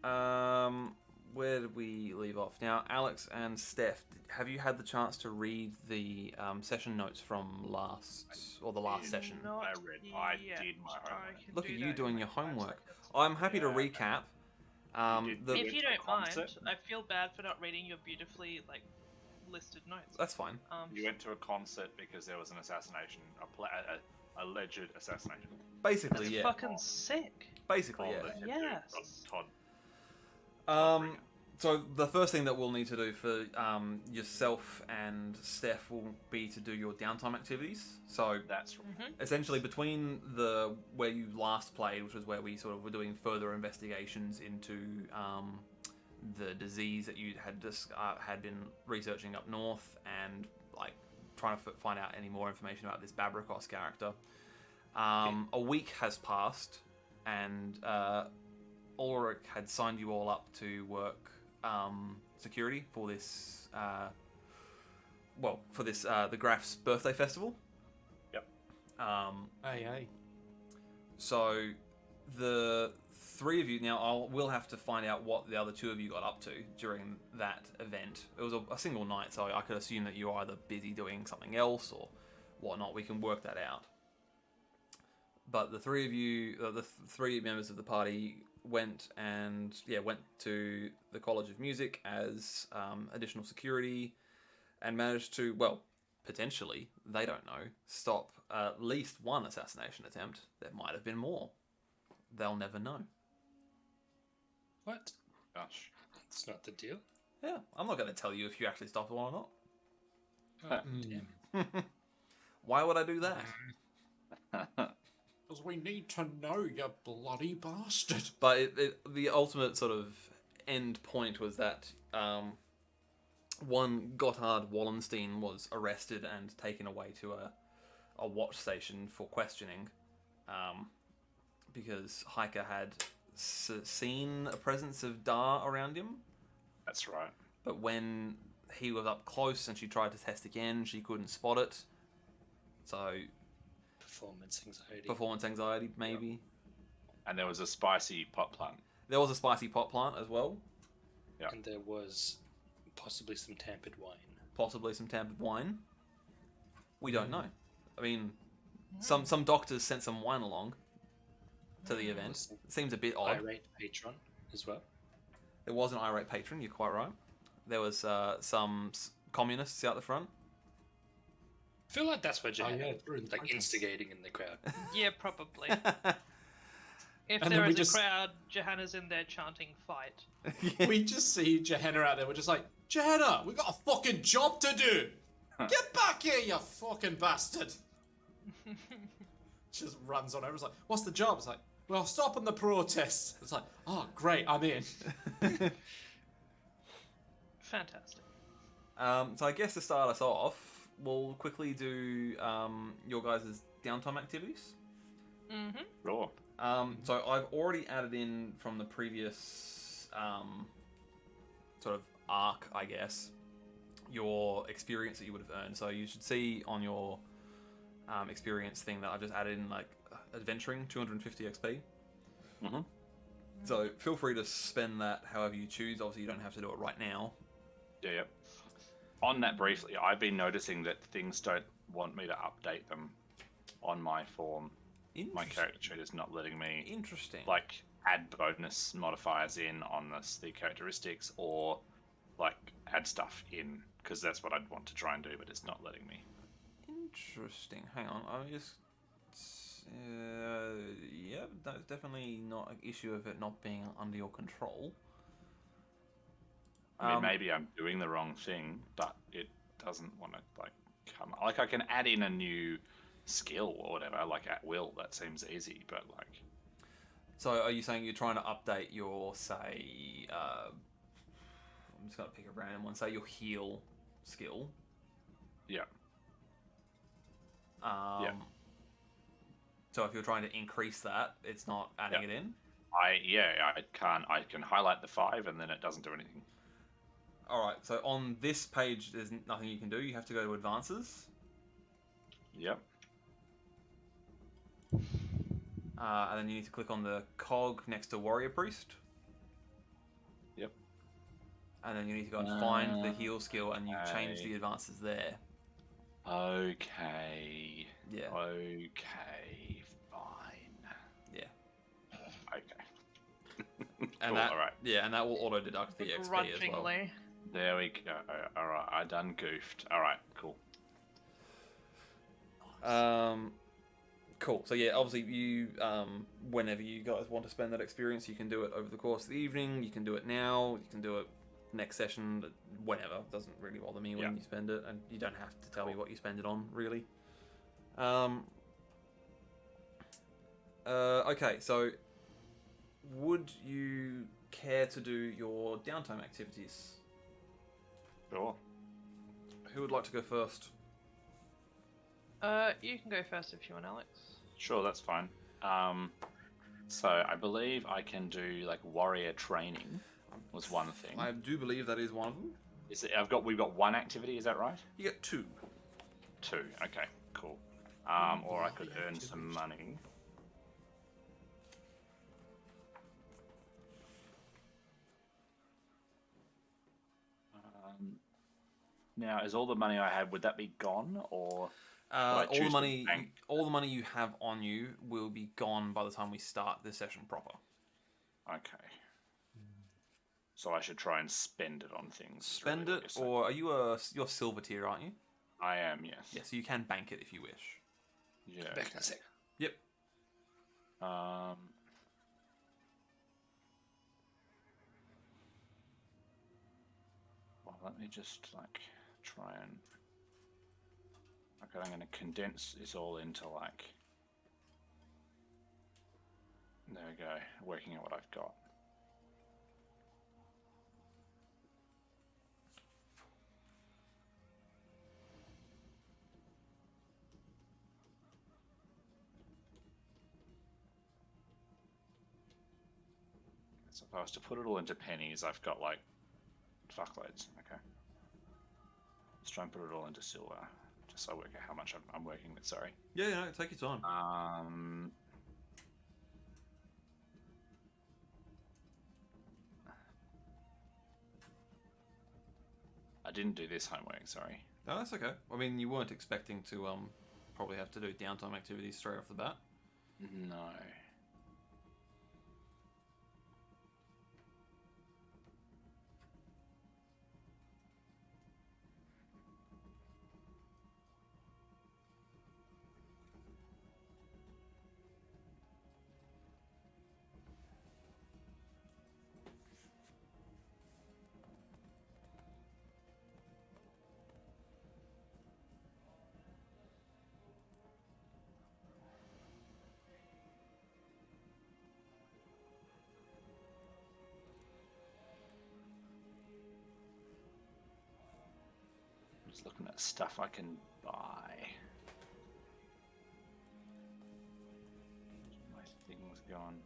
Where did we leave off? Now, Alex and Steph, have you had the chance to read the session notes from the last session? I did my homework. Look at you doing your homework. I'm happy to recap. If you don't mind, I feel bad for not reading your beautifully listed notes. That's fine. You went to a concert because there was an assassination, a alleged assassination. Basically, That's yeah. fucking sick. Basically, yeah. Yes. Todd. So the first thing that we'll need to do for yourself and Steph will be to do your downtime activities. So that's right. Essentially between where you last played, which was where we sort of were doing further investigations into the disease that you had been researching up north, and trying to find out any more information about this Babrikos character. A week has passed, and Ulrich had signed you all up to work security for this. The Graf's birthday festival. Yep. Aye. So the three of you now, we'll have to find out what the other two of you got up to during that event. It was a single night, so I could assume that you were either busy doing something else or whatnot. We can work that out. But the three of you, the three members of the party, went to the College of Music as additional security, and managed to, potentially, they don't know, stop at least one assassination attempt. There might have been more. They'll never know. What? Gosh. That's not the deal. Yeah, I'm not going to tell you if you actually stopped one or not. Oh, damn. Why would I do that? Because we need to know, you bloody bastard. But the ultimate sort of end point was that one Gotthard Wallenstein was arrested and taken away to a watch station for questioning, because Heike had seen a presence of Dar around him. That's right. But when he was up close and she tried to test again, she couldn't spot it. So... Performance anxiety, maybe. Yep. And there was a spicy pot plant. There was a spicy pot plant as well. Yeah. And there was possibly some tampered wine. We don't know. I mean, some doctors sent some wine along to the event. It seems a bit odd. Irate patron as well. There was an irate patron, you're quite right. There was some communists out the front. I feel like that's what Johanna instigating in the crowd. Yeah, probably. If there is a crowd, Johanna's in there chanting fight. We just see Johanna out there. We're just like, Johanna, we got a fucking job to do. Get back here, you fucking bastard. Just runs on over. It's like, what's the job? It's like, well, stopping the protests. It's like, oh, great, I'm in. Fantastic. So I guess to start us off, we'll quickly do your guys' downtime activities. Mm-hmm. Sure. So I've already added in from the previous sort of arc, I guess, your experience that you would have earned. So you should see on your experience thing that I've just added in adventuring 250 XP. Mm-hmm. So feel free to spend that however you choose. Obviously, you don't have to do it right now. Yeah. On that briefly, I've been noticing that things don't want me to update them on my form. My character sheet is not letting me add bonus modifiers in on the characteristics, or add stuff in, because that's what I'd want to try and do, but it's not letting me. Interesting. Hang on, I'll just... yeah, that's definitely not an issue of it not being under your control. I mean, maybe I'm doing the wrong thing, but it doesn't want to come. I can add in a new skill or whatever, at will. That seems easy, but So, are you saying you're trying to update your, say, I'm just gonna pick a random one. Say your heal skill. Yeah. Yeah. So if you're trying to increase that, it's not adding it in. I can highlight the 5 and then it doesn't do anything. Alright, so on this page, there's nothing you can do. You have to go to Advances. Yep. And then you need to click on the cog next to Warrior Priest. and then you need to go and find the heal skill, and you change the advances there. Okay. Yeah. Okay. Fine. Yeah. Okay. And cool, that, all right. Yeah, and that will auto deduct the XP as well. Begrudgingly. There we go. All right, I done goofed. All right, cool. Cool. So yeah, obviously you, whenever you guys want to spend that experience, you can do it over the course of the evening. You can do it now. You can do it next session. Whenever, doesn't really bother me when you spend it, and you don't have to tell me what you spend it on, really. Okay, so would you care to do your downtime activities? Sure. Who would like to go first? You can go first if you want, Alex. Sure, that's fine. So I believe I can do like warrior training. Was one thing. I do believe that is one of them. We've got one activity. Is that right? You get 2. 2. Okay, cool. Or I could earn some money. Now, is all the money I had, would that be gone, or all the money you have on you will be gone by the time we start this session proper. Okay. So I should try and spend it on things. Spend it, or you're silver tier, aren't you? I am, yes. Yeah, so you can bank it if you wish. Yeah. Back in a sec. Yep. Well, let me just like try and. Okay, I'm going to condense this all into like. There we go. Working out what I've got. So if I was to put it all into pennies, I've got like fuckloads. Okay. Let's try and put it all into silver, just so I work out how much I'm working with. Sorry. Yeah, no, take your time. I didn't do this homework. Sorry. No, that's okay. I mean, you weren't expecting to probably have to do downtime activities straight off the bat. No. Just looking at stuff I can buy. My thing's gone.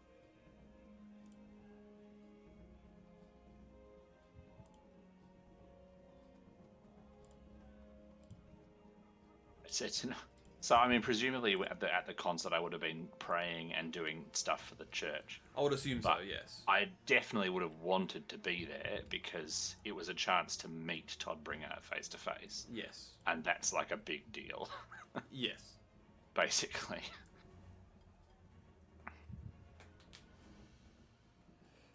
It's so I mean, presumably at the concert I would have been praying and doing stuff for the church. I would assume so, yes. I definitely would have wanted to be there because it was a chance to meet Todd Bringer face to face. Yes. And that's like a big deal. Yes. Basically.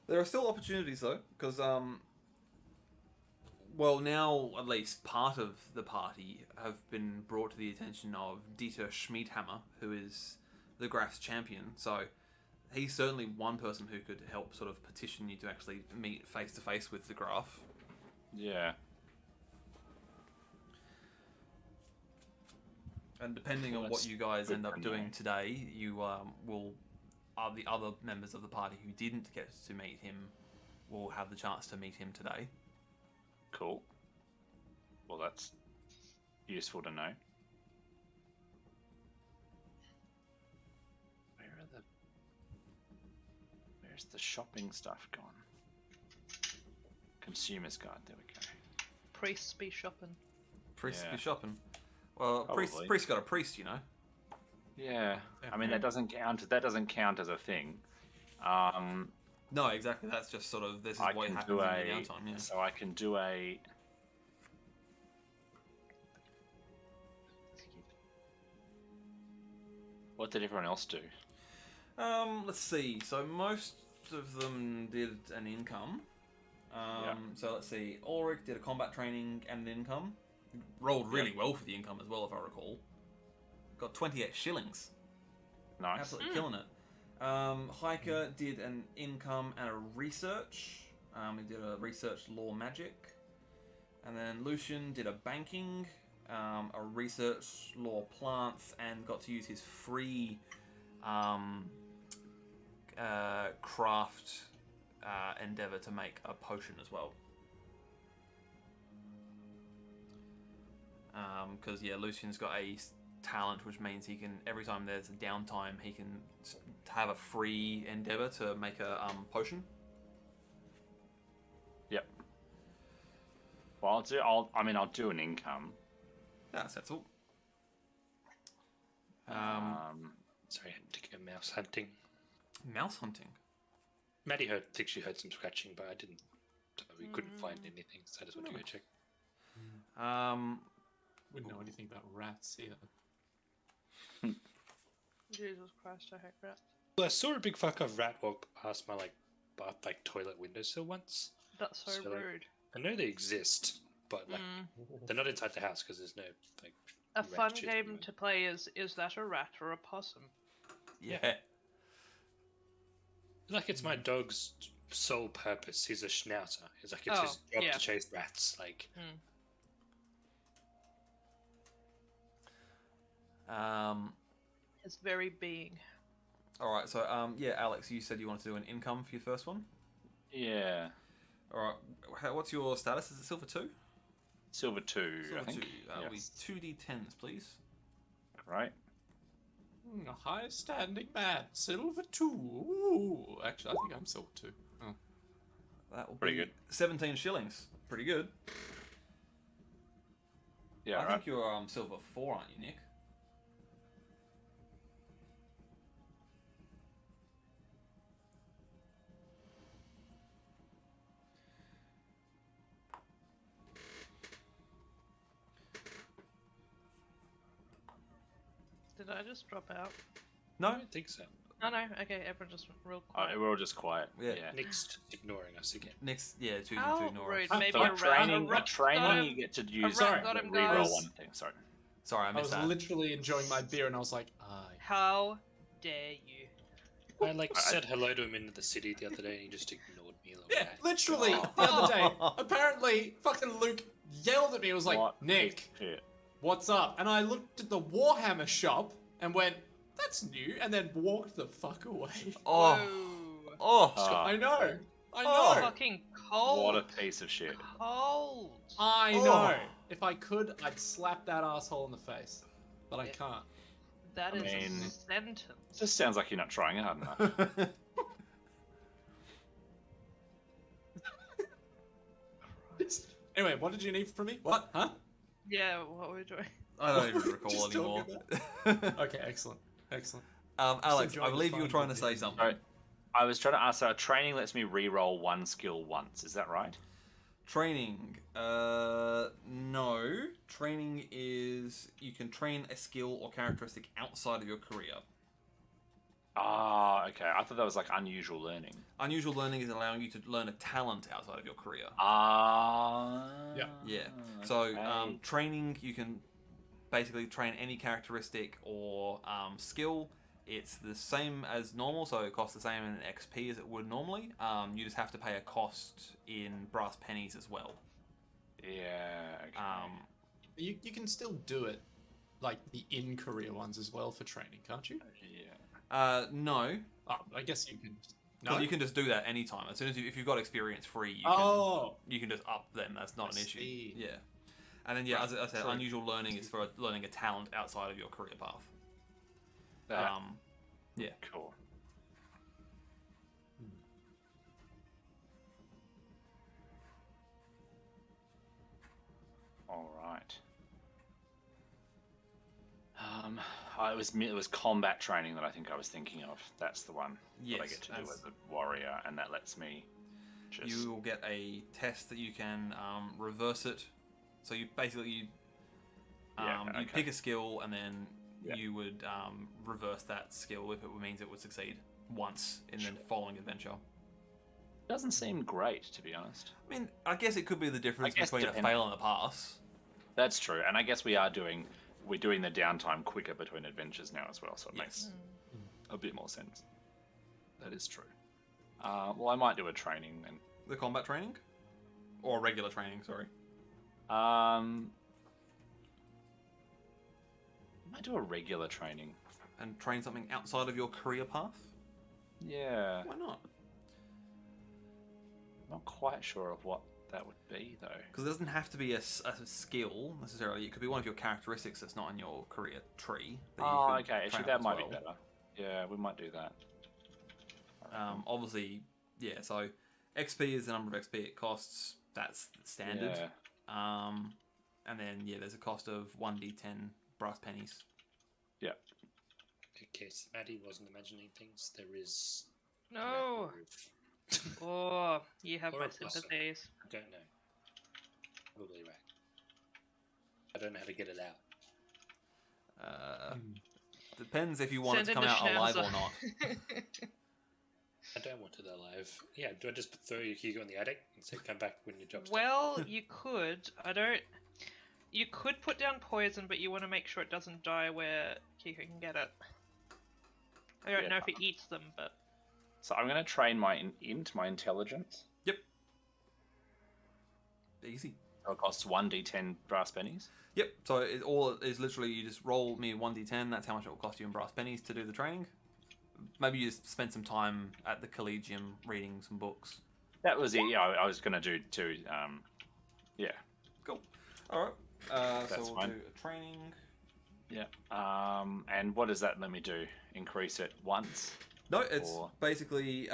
There are still opportunities though, because well, now at least part of the party have been brought to the attention of Dieter Schmiedhammer, who is the Graf's champion. So he's certainly one person who could help sort of petition you to actually meet face to face with the Graf. Yeah. And depending on what you guys end up doing today, you the other members of the party who didn't get to meet him will have the chance to meet him today. Cool. Well, that's useful to know. Where's the shopping stuff gone? Consumer's guide. There we go. Priests be shopping. Priests be shopping. Well, priest got a priest, you know. Yeah. I mean, that doesn't count. That doesn't count as a thing. No, exactly. That's just sort of this is what happens in your downtime. Yeah. So I can do a. What did everyone else do? Let's see. So most of them did an income. So let's see. Ulrich did a combat training and an income. Rolled really well for the income as well, if I recall. Got 28 shillings. Nice. Absolutely killing it. Hiker did an income and a research. He did a research law magic. And then Lucian did a banking, a research law plants, and got to use his free craft endeavor to make a potion as well. Because Lucian's got a talent which means he can, every time there's a downtime, he can have a free endeavor to make a potion. Yep. Well, I'll do an income. That's all. Sorry, I had to go mouse hunting. Mouse hunting. Maddie thinks she heard some scratching, but I didn't. We couldn't find anything, so I just went to go check. Wouldn't know anything about rats either. Jesus Christ, I hate rats. Well, I saw a big fucker rat walk past my toilet windowsill once. That's so rude. I know they exist, but they're not inside the house because there's no A fun game to play is that a rat or a possum? Yeah. It's my dog's sole purpose. He's a schnauzer. It's his job to chase rats. His very being. All right. So Alex, you said you wanted to do an income for your first one. Yeah. All right. What's your status? Is it silver 2? Silver 2. Silver I think. 2. We 2d10s, please. Right. A high standing man, silver 2. Ooh, actually, I think I'm silver 2. Oh. That will Pretty be good. 17 shillings. Pretty good. Yeah, I think you're silver 4, aren't you, Nick? Did I just drop out? No. I don't think so. Oh no, okay, everyone just real quiet. We're all just quiet. Yeah. Nick's ignoring us again. Next, 2d2 How Nora. rude. Maybe So a rat. training you get to use. rat got him, reroll guys. one thing. Sorry. Sorry, I I missed was that. literally enjoying my beer and I was like, How dare you? I said hello to him in the city the other day and he just ignored me a little yeah, bit. literally the other day. Apparently, fucking Luke yelled at me. He was like, Nick, what's up? And I looked at the Warhammer shop and went, that's new, and then walked the fuck away. Oh. Whoa. Oh. I know. Oh. Fucking cold. What a piece of shit. Cold. I know. If I could, I'd slap that asshole in the face. But I can't. That I is mean- a sentence. Just sounds like you're not trying hard enough. Anyway, what did you need from me? What? Huh? Yeah, what were we doing? I don't even recall Just anymore. Okay, excellent. Excellent. Alex, enjoying I the believe you were fun trying to of say it. something. Alright. I was trying to ask, training lets me re-roll one skill once. Is that right? Training. No. Training is you can train a skill or characteristic outside of your career. Ah, okay. I thought that was like unusual learning. Unusual learning is allowing you to learn a talent outside of your career. Ah. Yeah. So okay. training, you can basically train any characteristic or skill. It's the same as normal, so it costs the same in XP as it would normally. You just have to pay a cost in brass pennies as well. Yeah. Okay. You can still do it, like the in-career ones as well for training, can't you? Yeah. No. Oh, I guess you can. No, you can just do that anytime. As soon as if you've got experience free, you can just up them. That's not an issue. See. Yeah. And then as I said, True. unusual learning is for learning a talent outside of your career path. Yeah. Cool. All right. It was combat training that I think I was thinking of. That's the one Yes, that I get to do as a warrior, and that lets me just... You will get a test that you can reverse it. So you basically you pick a skill, and then you would reverse that skill if it means it would succeed once in the following adventure. Doesn't seem great, to be honest. I mean, I guess it could be the difference between a fail and a pass. That's true, and I guess we're doing the downtime quicker between adventures now as well, so it makes a bit more sense. That is true. Well, I might do a training then. The combat training? Or regular training, sorry. I might do a regular training. And train something outside of your career path? Yeah. Why not? Not quite sure of what that would be, though. Because it doesn't have to be a skill, necessarily. It could be one of your characteristics that's not in your career tree. Oh, okay. Actually, that might be better. Yeah, we might do that. Obviously, yeah, so XP is the number of XP it costs. That's standard. Yeah. And then, there's a cost of 1d10 brass pennies. Yeah. Okay, so Maddie wasn't imagining things. There is... No! Oh, you have my sympathies. I don't know. Probably right. I don't know how to get it out. Depends if you want it to come out alive or not. I don't want it alive. Yeah, do I just throw Hugo in the attic and say come back when your job's done? Well, you could. You could put down poison, but you want to make sure it doesn't die where Hugo can get it. I don't know if it eats them, but... So I'm going to train my intelligence. Yep. Easy. So it costs 1d10 brass pennies. Yep. So it is literally you just roll me 1d10. That's how much it will cost you in brass pennies to do the training. Maybe you just spend some time at the Collegium reading some books. That was it. Yeah, I was going to do too. Yeah. Cool. All right. So we'll fine. do a training. Yeah. And what does that let me do? Increase it once? No, it's basically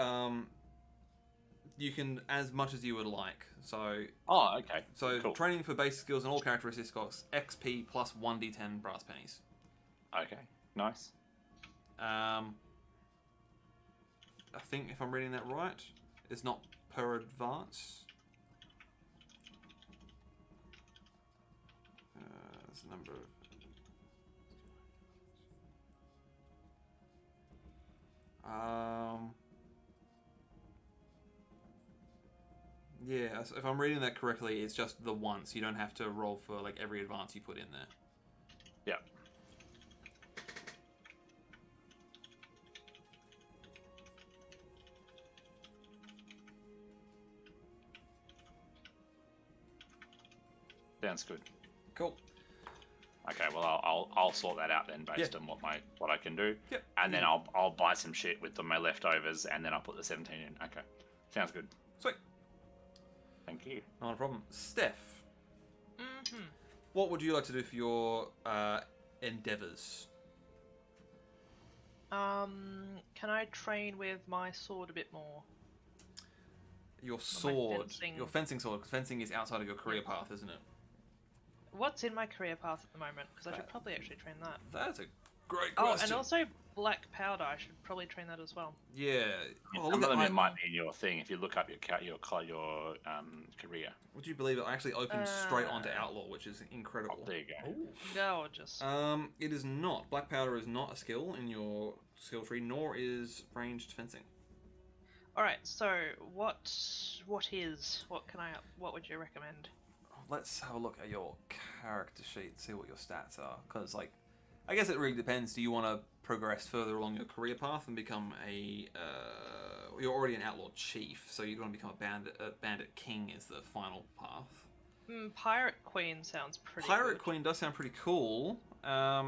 you can as much as you would like. So okay. So cool. Training for basic skills and all characteristics costs XP plus 1d10 brass pennies. Okay. Nice. I think if I'm reading that right, it's not per advance. There's a number of... yeah, so if I'm reading that correctly, it's just the once. You don't have to roll for like every advance you put in there. Yeah. Sounds good. Cool. Okay, well I'll sort that out then based on what I can do. Yep. And then I'll buy some shit with my leftovers and then I'll put the 17 in. Okay. Sounds good. Sweet. Thank you. Not a problem. Steph. Mm-hmm. What would you like to do for your endeavors? Can I train with my sword a bit more? Your sword, fencing. your fencing sword, because fencing is outside of your career path, isn't it? What's in my career path at the moment? Because I should probably actually train that. That's a great question. Oh, and also black powder. I should probably train that as well. Yeah. Oh, Some of them might be in your thing if you look up your career. Would you believe it? I actually opened straight onto Outlaw, which is incredible. Oh, there you go. Gorgeous. It is not. Black powder is not a skill in your skill tree, nor is ranged fencing. All right. So what would you recommend? Let's have a look at your character sheet, see what your stats are. Because, like, I guess it really depends. Do you want to progress further along your career path and become you're already an outlaw chief, so you want to become a bandit king is the final path. Pirate Queen sounds pretty Pirate good. Queen does sound pretty cool. There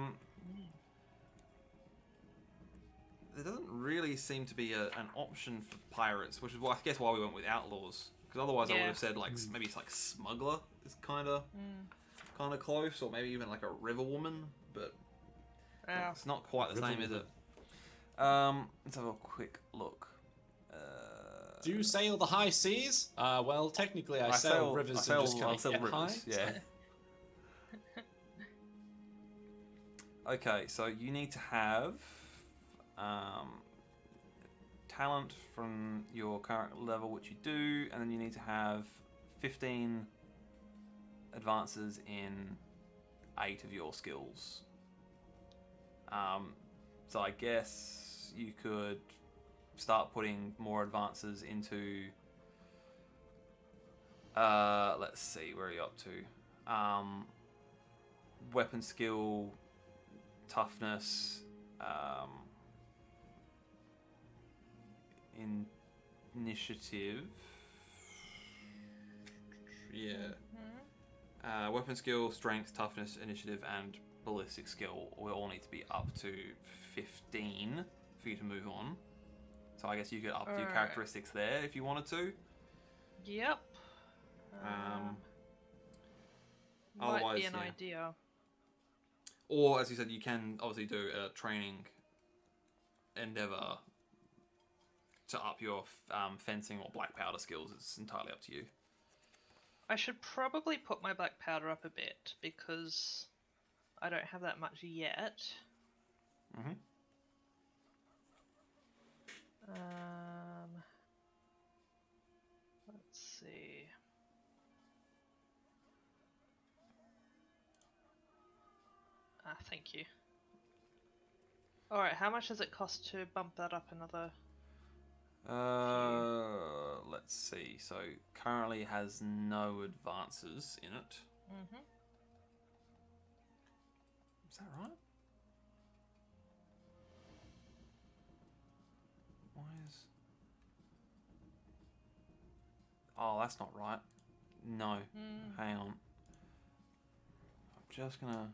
doesn't really seem to be an option for pirates, which is why I guess why we went with outlaws. Because otherwise I would have said like maybe it's like smuggler is kind of close, or maybe even like a river woman, but it's not quite the same, is it? Let's have a quick look. Do you sail the high seas? Well, technically I sail rivers and just can't get high. Yeah. Okay, so you need to have talent from your current level, which you do, and then you need to have 15 advances in 8 of your skills. So I guess you could start putting more advances into. Let's see, where are you up to? Weapon skill, toughness, initiative. Yeah. Weapon skill, strength, toughness, initiative, and ballistic skill will all need to be up to 15 for you to move on. So I guess you could up your characteristics there if you wanted to. Yep. Might Otherwise, be an idea. Or, as you said, you can obviously do a training endeavor to up your fencing or black powder skills. It's entirely up to you. I should probably put my black powder up a bit because I don't have that much yet. Mm-hmm. Let's see. Thank you. Alright, how much does it cost to bump that up another? Let's see. So currently has no advances in it. Mm-hmm. Is that right? Why is... Oh, that's not right. No. Hang on. I'm just gonna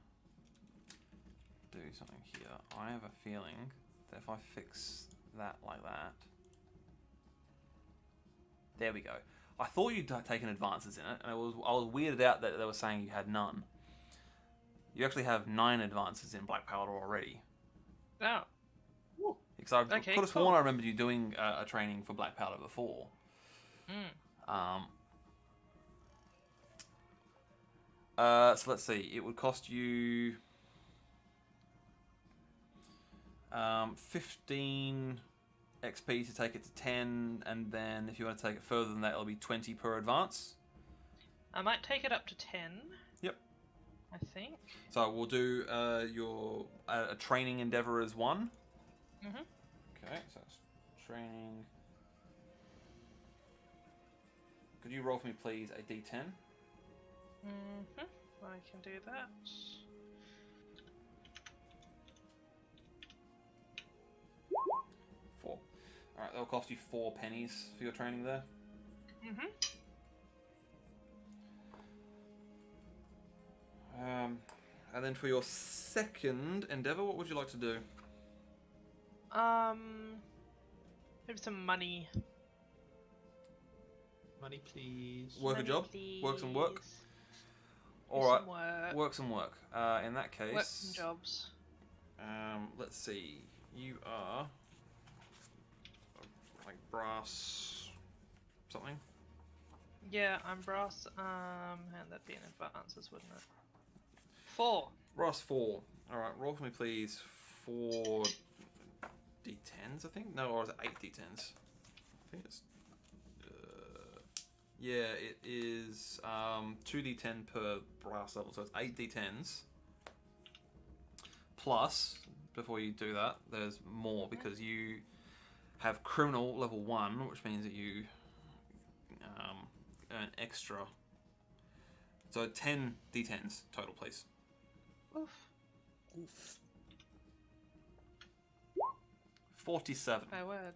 do something here. I have a feeling that if I fix that like that... There we go. I thought you'd taken advances in it, and I was weirded out that they were saying you had none. You actually have 9 advances in black powder already. Oh. Because I could have sworn I remembered you doing a training for black powder before. So let's see. It would cost you 15 XP to take it to 10, and then if you want to take it further than that, it'll be 20 per advance. I might take it up to 10. Yep. I think. So we'll do your a training endeavor as 1. Mhm. Okay, so that's training. Could you roll for me, please, a D10? Mhm. I can do that. 4. Alright, that'll cost you 4 pennies for your training there. Mhm. And then for your second endeavor, what would you like to do? Maybe some money. Money, please. Work Money, a job? please. Work some work? Do Alright, some work. work some work. In that case... Work some jobs. Let's see. You are... like brass... something? Yeah, I'm brass. And that'd be an advances, wouldn't it? 4. Brass 4. Alright, roll for me please 4 D10s, I think? No, or is it 8 D10s? I think it's... yeah, it is 2 D10 per brass level, so it's 8 D10s. Plus, before you do that, there's more because you have criminal level 1, which means that you earn extra. So 10 D10s total, please. Oof. 47. My word.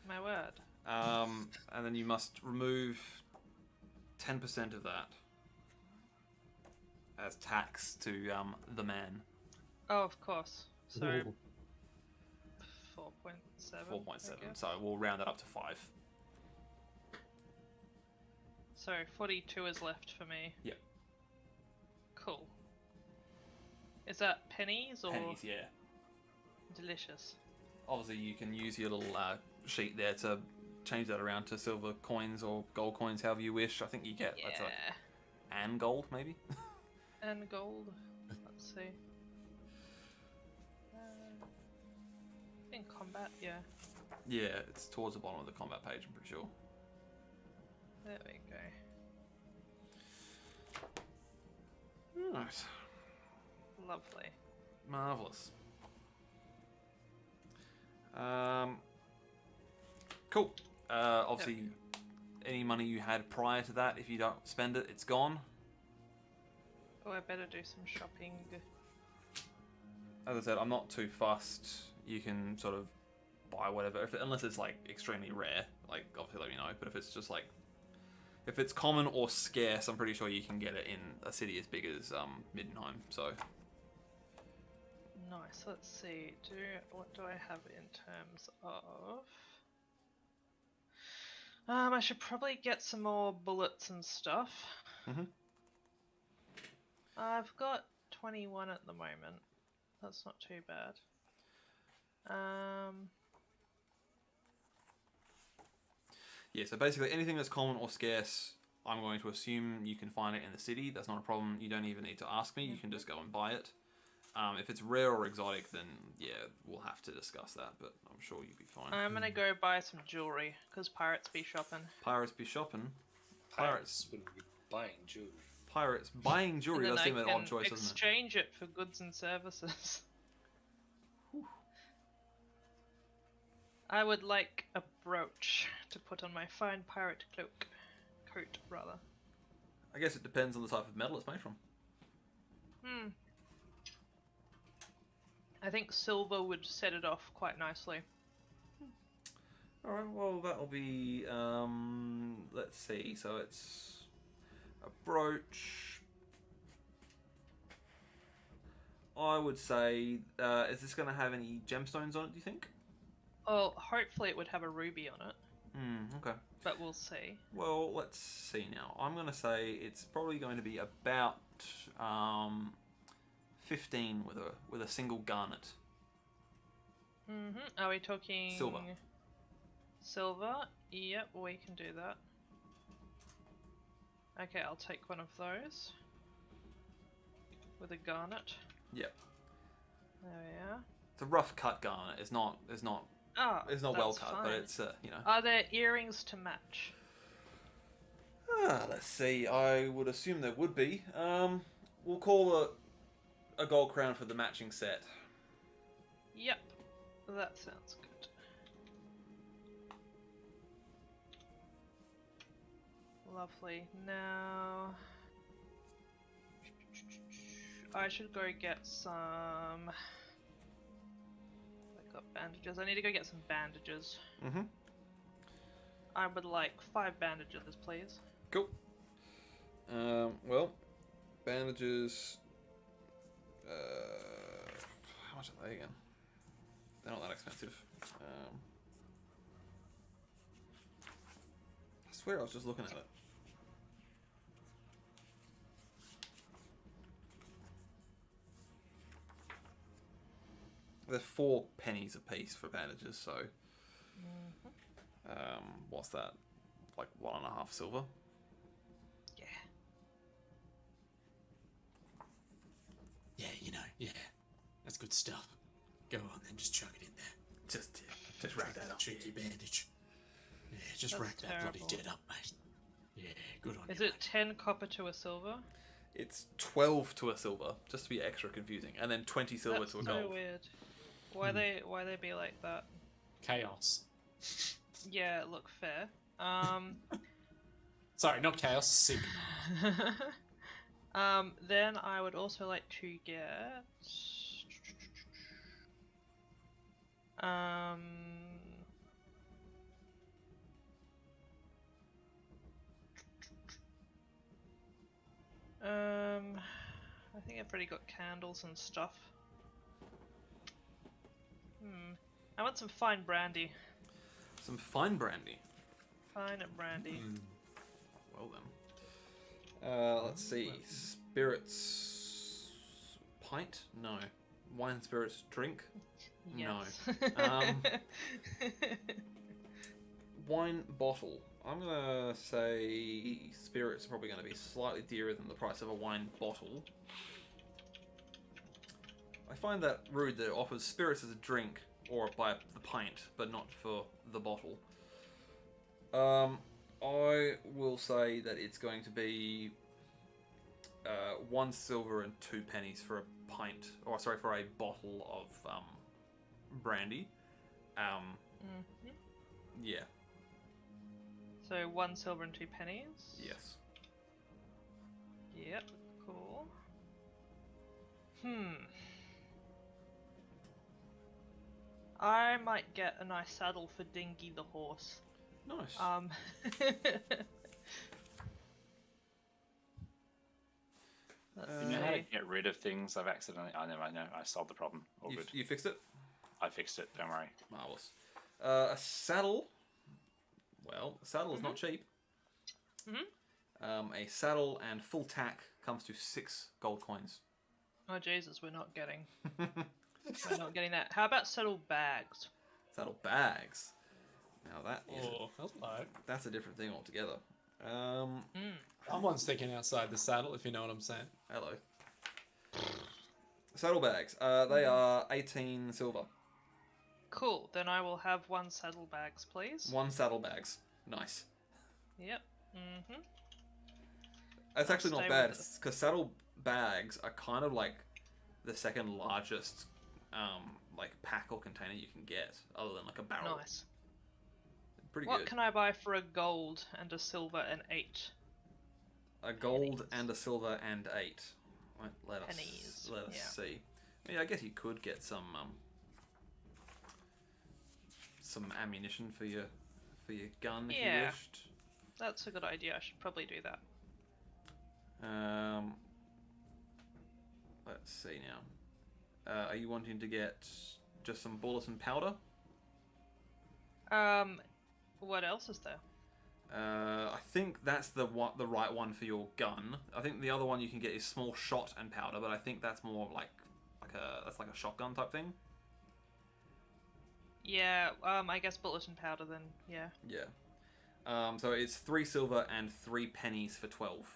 My word. And then you must remove 10% of that as tax to the man. Oh, of course. So, Ooh. 4.7. 4.7. So we'll round that up to 5. So 42 is left for me. Yep. Cool. Is that pennies or Pennies, yeah. delicious? Obviously, you can use your little sheet there to change that around to silver coins or gold coins, however you wish. I think you get that's and gold, maybe. And gold. Let's see. in combat? Yeah. Yeah, it's towards the bottom of the combat page, I'm pretty sure. There we go. Right. Lovely. Marvellous. Cool. Obviously, any money you had prior to that, if you don't spend it, it's gone. Oh, I better do some shopping. As I said, I'm not too fussed. You can sort of buy whatever, unless it's like extremely rare. Like, obviously, let me know. But if it's just like, if it's common or scarce, I'm pretty sure you can get it in a city as big as Middenheim. So. Nice. Let's see. What do I have in terms of? I should probably get some more bullets and stuff. I've got 21 at the moment. That's not too bad. Yeah, so basically anything that's common or scarce, I'm going to assume you can find it in the city. That's not a problem. You don't even need to ask me. You can just go and buy it. If it's rare or exotic, then yeah, we'll have to discuss that, but I'm sure you'll be fine. I'm gonna go buy some jewelry, because pirates be shopping. Pirates be shopping. Pirates wouldn't be buying jewelry. Pirates buying jewelry does seem an odd choice, doesn't it? Exchange it for goods and services. I would like a brooch to put on my fine pirate coat, rather. I guess it depends on the type of metal it's made from. I think silver would set it off quite nicely. Alright, well that'll be, let's see, so it's a brooch. I would say, is this going to have any gemstones on it, do you think? Well, hopefully it would have a ruby on it. Okay. But we'll see. Well, let's see now. I'm going to say it's probably going to be about 15 with a single garnet. Are we talking Silver? Silver? Yep, we can do that. Okay, I'll take one of those with a garnet. Yep. There we are. It's a rough cut garnet. It's not well cut, fine. but it's you know. Are there earrings to match? Let's see. I would assume there would be. We'll call a gold crown for the matching set. Yep, that sounds good. Lovely. Now I should go get some. I got bandages. I need to go get some bandages. I would like 5 bandages, please. Cool. Well, bandages. How much are they again? They're not that expensive. I swear I was just looking at it. They're 4 pennies a piece for bandages, so what's that? Like 1.5 silver? Yeah. Yeah, you know, yeah. That's good stuff. Go on then, just chuck it in there. Just wrap that up. Cheeky bandage. Yeah, just That's rack that bloody terrible. dead up, mate. Yeah, good on Is you, it 10 copper to a silver? It's 12 to a silver, just to be extra confusing, and then 20 silver That's to a so gold. weird. Why they be like that? Chaos. Yeah, look fair. Sorry, not chaos, sig. Then I would also like to get I think I've already got candles and stuff. I want some fine brandy. Some fine brandy. Fine brandy. Well then. Let's see. Spirits. Pint? No. Wine, spirits, drink? Yes. No. Wine bottle. I'm gonna say spirits are probably gonna be slightly dearer than the price of a wine bottle. I find that rude that it offers spirits as a drink or buy the pint, but not for the bottle. I will say that it's going to be 1 silver and 2 pennies for a pint, or sorry, for a bottle of brandy. Yeah. So 1 silver and 2 pennies. Yes. Yep. Cool. I might get a nice saddle for Dingy the horse. Nice. You know how to get rid of things I've accidentally... I know, I solved the problem. All good. You fixed it? I fixed it, don't worry. Marvellous. A saddle. Well, a saddle is not cheap. A saddle and full tack comes to 6 gold coins. Oh Jesus, we're not getting that. How about saddle bags? Saddle bags. Now that is hello. That's a different thing altogether. Someone's thinking outside the saddle, if you know what I'm saying. Hello. Saddle bags. They are 18 silver. Cool. Then I will have 1 saddle bags, please. 1 saddle bags. Nice. Yep. That's actually not stay bad, with it. because saddle bags are kind of like the second largest like pack or container you can get, other than like a barrel. Nice. Pretty What good. can I buy for a gold and a silver and 8? A gold and a silver and 8. Let us Pennies, see. I guess you could get some ammunition for your gun if you wished. That's a good idea. I should probably do that. Let's see now. Are you wanting to get just some bullets and powder? What else is there? I think that's the right one for your gun. I think the other one you can get is small shot and powder, but I think that's more like a shotgun type thing. Yeah, I guess bullet and powder then, yeah. Yeah. So it's 3 silver and 3 pennies for 12.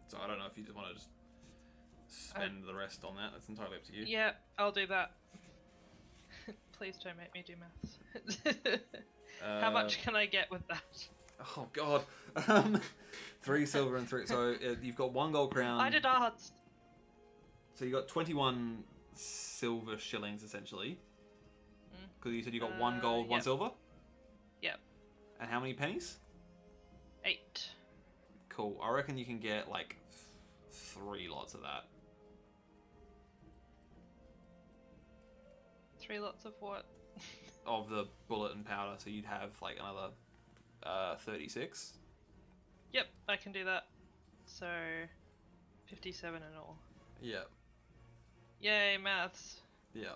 So I don't know if you just want to just spend the rest on that. That's entirely up to you. Yeah, I'll do that. Please don't make me do maths. How much can I get with that? Oh god. 3 silver and 3. So you've got 1 gold crown. I did arts. So you got 21 silver shillings essentially. Because you said you got 1 gold, 1 silver. Yep. And how many pennies? 8. Cool. I reckon you can get like 3 lots of that. 3 lots of what? Of the bullet and powder, so you'd have like another 36. Yep, I can do that. So 57 in all. Yeah. Yay, maths. Yeah.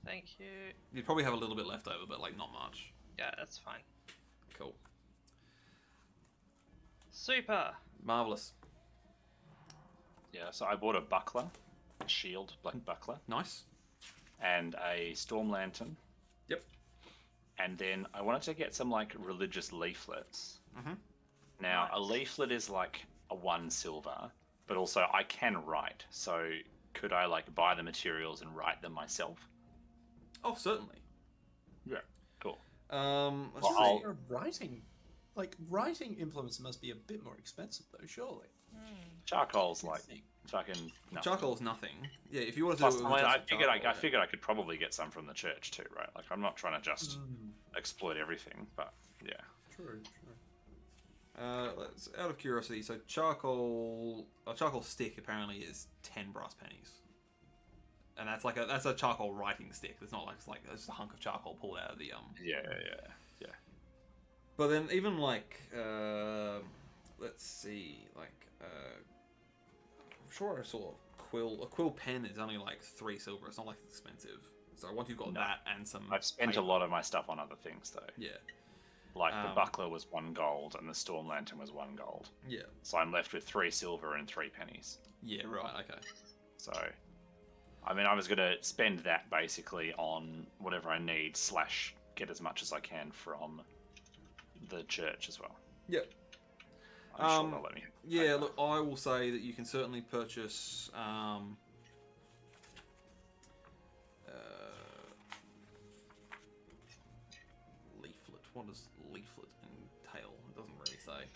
Thank you. You'd probably have a little bit left over, but like not much. Yeah, that's fine. Cool. Super. Marvelous. Yeah, so I bought a buckler, a shield, black buckler, Nice. and a storm lantern. Yep. And then I wanted to get some like religious leaflets. Mhm. Now, a Nice. leaflet is like a 1 silver, but also I can write. So could I like buy the materials and write them myself? Oh, certainly. Yeah. Cool. Let's Well, see. Writing implements must be a bit more expensive though, surely. Charcoal's like fucking nothing. Charcoal's nothing. Yeah, if you wanted to Plus, do it I with mean, just I charcoal, figured I could probably get some from the church too, right? Like I'm not trying to just exploit everything, but yeah. True. Let's, out of curiosity, so charcoal, a charcoal stick apparently is 10 brass pennies, and that's a charcoal writing stick. It's not like it's just a hunk of charcoal pulled out of the Yeah. But then even like let's see, like I'm sure I saw a quill pen is only like 3 silver. It's not like expensive. So once you've got that and some, I've spent paper, a lot of my stuff on other things though. Yeah. Like the buckler was 1 gold and the storm lantern was 1 gold. Yeah. So I'm left with 3 silver and 3 pennies. Yeah. Right. Okay. So, I mean, I was gonna spend that basically on whatever I need / get as much as I can from the church as well. Yep. I'm sure they'll let me. Yeah, look, I will say that you can certainly purchase Leaflet. What does leaflet entail? It doesn't really say.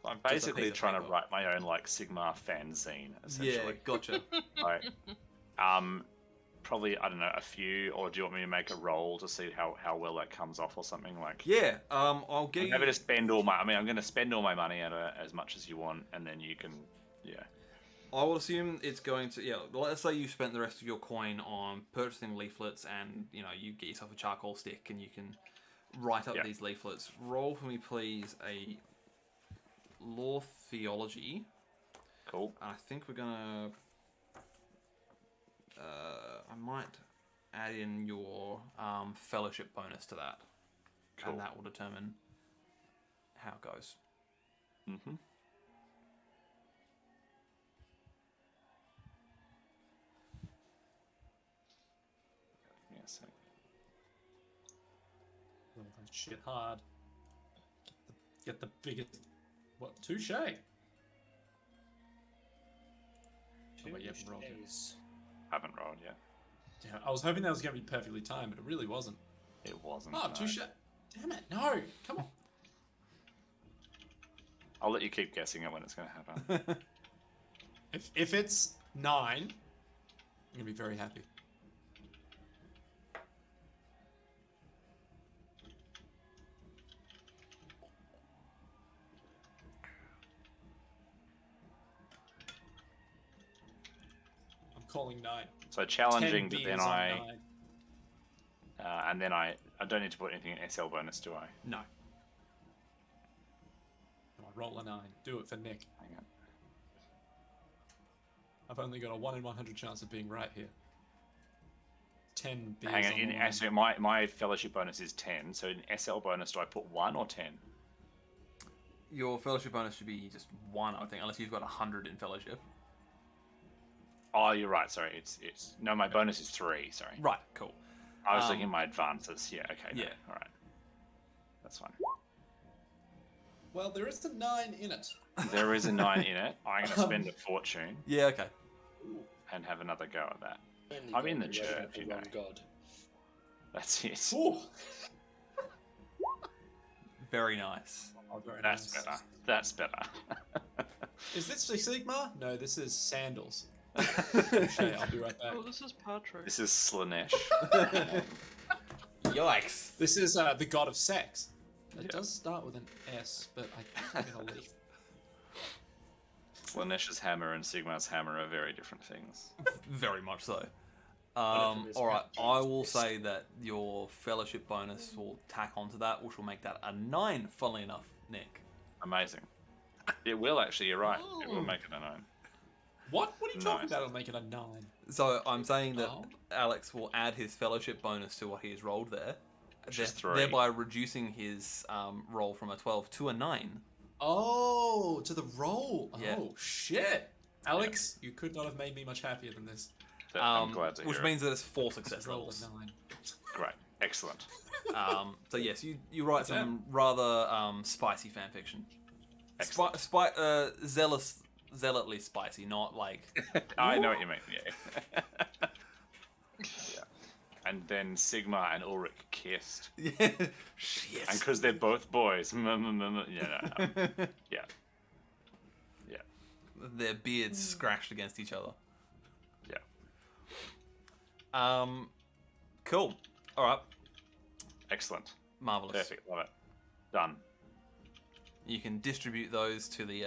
I'm Just a basically piece of trying to paper. write my own like Sigma fanzine, essentially. Yeah, gotcha. Like, probably I don't know a few, or do you want me to make a roll to see how well that comes off or something like? Yeah. I'll give I'm you. happy to spend all my. I mean, I'm going to spend all my money at as much as you want, and then you can. Yeah. I will assume it's going to. Yeah. Let's say you spent the rest of your coin on purchasing leaflets, and you get yourself a charcoal stick, and you can write up these leaflets. Roll for me, please, a law theology. Cool. I think we're gonna. I might add in your fellowship bonus to that, Cool. and that will determine how it goes. Mm-hmm. Give me a sec. Oh, that shit hard. Get the biggest. What? Touche. Oh, wait, you haven't rolled yet. Haven't rolled yet. Yeah, I was hoping that was going to be perfectly timed, but it really wasn't. It wasn't. Oh, no. touche. Damn it. No. Come on. I'll let you keep guessing it when it's going to happen. If it's 9, I'm going to be very happy. I'm calling 9. So challenging, 10 but then beers on 9. and then I don't need to put anything in SL bonus, do I? No. Come on, roll a 9. Do it for Nick. Hang on. I've only got a 1 in 100 chance of being right here. 10 beers Hang on the line. on. So my fellowship bonus is 10. So in SL bonus, do I put 1 or 10? Your fellowship bonus should be just 1, I think, unless you've got 100 in fellowship. Oh, you're right. Sorry, it's no. My bonus is 3. Sorry. Right. Cool. I was looking at my advances. Yeah. Okay. No, Yeah. All right. That's fine. Well, there is a 9 in it. There is a 9 in it. I'm going to spend a fortune Yeah. Okay. and have another go at that. Only I'm in God, the we worship church, the you know. one God. That's it. Ooh. Very nice. Oh, very That's nice. better. That's better. Is this the Sigma? No, this is sandals. Okay, I'll be right back. Oh, this is Patrick. This is Slanesh. Yikes. This is the god of sex. It Yeah. does start with an S, but I think I'll leave. Slanesh's hammer and Sigma's hammer are very different things. Very much so. of them is All right. Patrick's I will fist. say that your fellowship bonus will tack onto that, which will make that a 9. Funnily enough, Nick. Amazing. It will actually. You're right. It will Ooh. make it a 9. What? What are you talking Nice. about? I'll make it a 9. So I'm saying that Oh. Alex will add his fellowship bonus to what he has rolled there, Which is 3. thereby reducing his roll from a 12 to a 9. Oh, to the roll. Yeah. Oh, shit. Alex, you could not have made me much happier than this. I'm glad to hear Which it. means that it's 4 Just success roll levels. a 9. Great. Excellent. So yes, you write some rather spicy fan fiction. Excellent. Zealotly spicy, not like I know what you mean. Yeah. Yeah. And then Sigma and Ulrich kissed. yeah, shit. And because they're both boys. Yeah, no. Yeah. Yeah. Their beards scratched against each other. Yeah. Cool. All right. Excellent. Marvelous. Perfect. Love it. Done. You can distribute those to the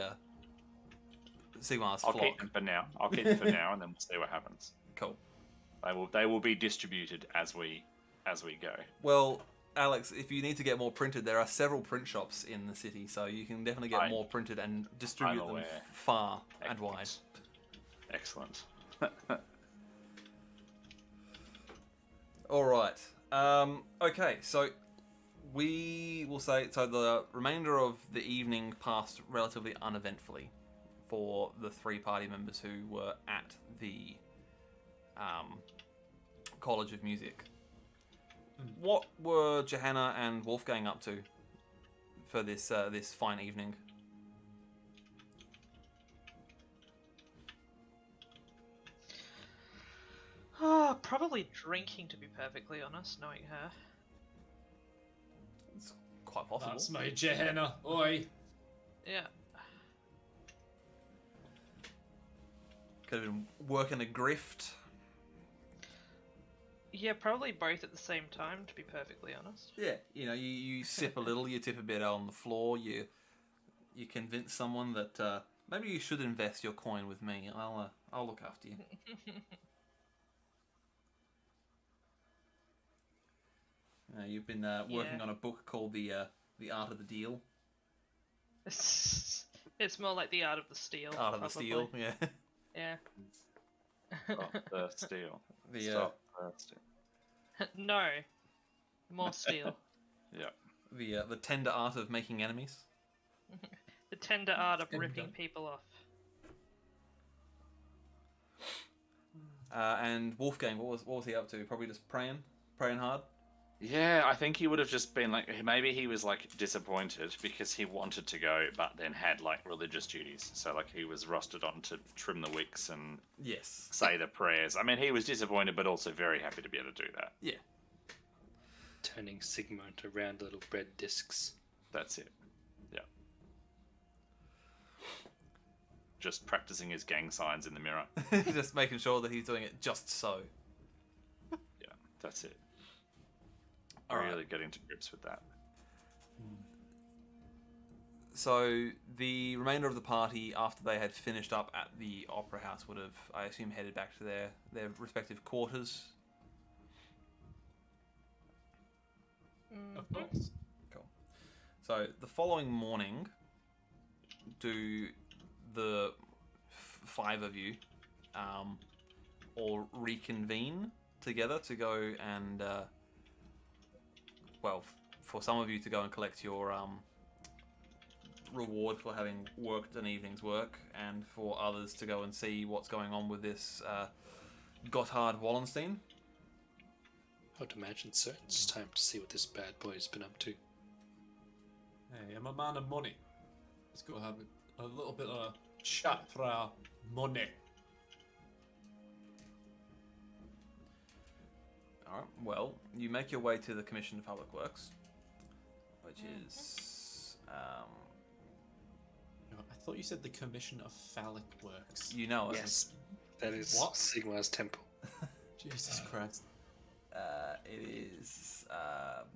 Sigmar's I'll flock. keep them for now. I'll keep them for now, and then we'll see what happens. Cool. They will be distributed as we go. Well, Alex, if you need to get more printed, there are several print shops in the city, so you can definitely get more printed and distribute them aware. far and wide. Excellent. All right. Okay, so we will say the remainder of the evening passed relatively uneventfully for the 3 party members who were at the College of Music. What were Johanna and Wolfgang up to for this this fine evening? Probably drinking, to be perfectly honest, knowing her. It's quite possible. That's my Gehenna. Oi. Yeah. Could have been working a grift. Yeah, probably both at the same time, to be perfectly honest. Yeah, you sip a little, you tip a bit on the floor, you convince someone that maybe you should invest your coin with me. I'll look after you. You've been working on a book called the Art of the Deal. It's more like the art of the steal. Art of the Steal, yeah. Yeah. Stop the steal. The Stop the steal. No. More steel. Yeah. the tender art of making enemies. The tender art of Tender. ripping people off. And Wolfgang, what was he up to? Probably just praying hard. Yeah, I think he would have just been like, maybe he was like disappointed because he wanted to go, but then had like religious duties. So like he was rostered on to trim the wicks and Yes. say the prayers. I mean, he was disappointed, but also very happy to be able to do that. Yeah. Turning Sigma into round little bread discs. That's it. Yeah. Just practicing his gang signs in the mirror. Just making sure that he's doing it just so. Yeah, that's it. All right. Really getting to grips with that. So the remainder of the party, after they had finished up at the Opera House, would have, I assume, headed back to their respective quarters. Of course. Cool. So the following morning, do the five of you all reconvene together to go and, for some of you to go and collect your reward for having worked an evening's work, and for others to go and see what's going on with this Gotthard Wallenstein? I would imagine so. It's time to see what this bad boy's been up to. Hey, I'm a man of money. Let's go have a little bit of a chat for our money. Alright, well, you make your way to the Commission of Public Works, which is, I thought you said the Commission of Phallic Works. you know it. Yes, that is What? Sigma's temple. Jesus Christ. It is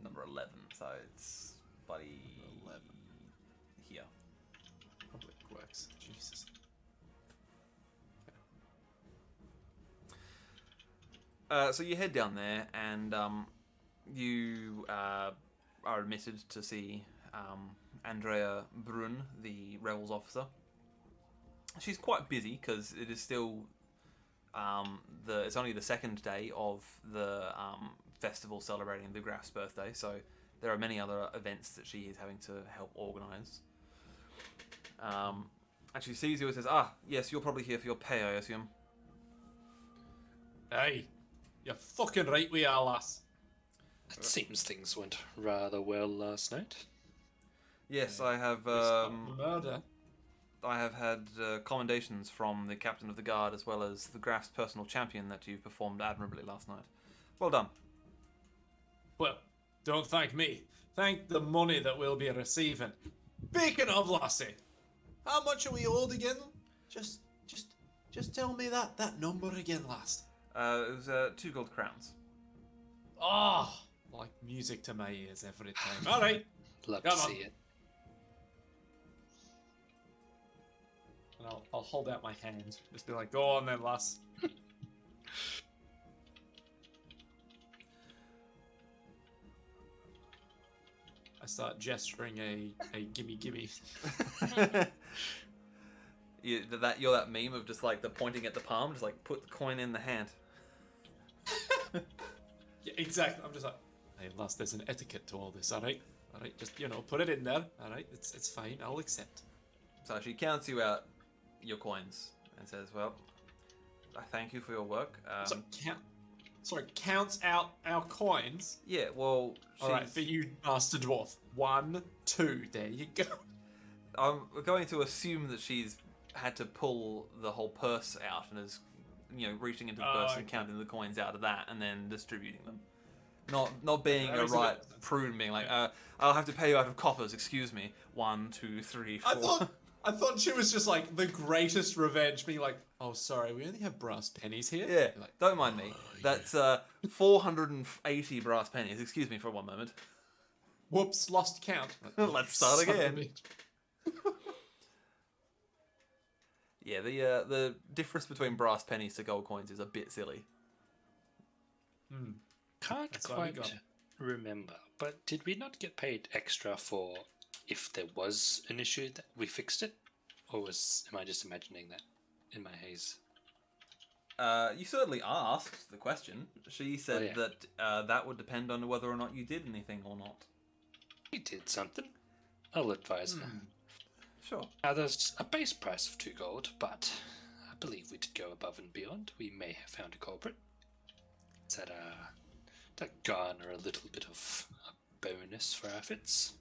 number 11, so it's bloody 11. here. Public Works. Jesus. So you head down there, and you are admitted to see Andrea Brun, the Rebels officer. She's quite busy because it is still it's only the second day of the festival celebrating the Graf's birthday, so there are many other events that she is having to help organise. And she sees you and says, yes, you're probably here for your pay, I assume. Hey, you're fucking right we are, lass. It seems things went rather well last night. Yes, I have Murder. I have had commendations from the captain of the guard as well as the Graf's personal champion that you performed admirably last night. Well done. Well, don't thank me. Thank the money that we'll be receiving. Speaking of, lassie, how much are we owed again? Just tell me that number again, lass. It was 2 gold crowns. Oh, like music to my ears every time. All right, Love Come to on. see it. and I'll hold out my hand. Just be like, go on then, lass. I start gesturing a gimme. You're that meme of just like the pointing at the palm, just like put the coin in the hand. Yeah, exactly. I'm just like, hey, lass, there's an etiquette to all this, alright? Alright, just, put it in there, alright? It's fine, I'll accept. So she counts you out your coins and says, well, I thank you for your work. Counts out our coins? Yeah, well, Alright, for you, Master Dwarf. 1, 2, there you go. I'm going to assume that she's had to pull the whole purse out and has reaching into the purse and counting the coins out of that and then distributing them. Not being a right prude and being like, I'll have to pay you out of coppers, excuse me. 1, 2, 3, 4. I thought she was just like the greatest revenge, being like, oh, sorry, we only have brass pennies here. Yeah, like, don't mind me. That's 480 brass pennies. Excuse me for one moment. Whoops, lost count. Let's start again. Yeah, the difference between brass pennies to gold coins is a bit silly. Can't quite remember, but did we not get paid extra for if there was an issue that we fixed it? Or am I just imagining that in my haze? You certainly asked the question. She said that that would depend on whether or not you did anything or not. You did something. I'll advise her. Sure. Now, there's a base price of 2 gold, but I believe we did go above and beyond. We may have found a culprit. That garner a little bit of a bonus for our efforts.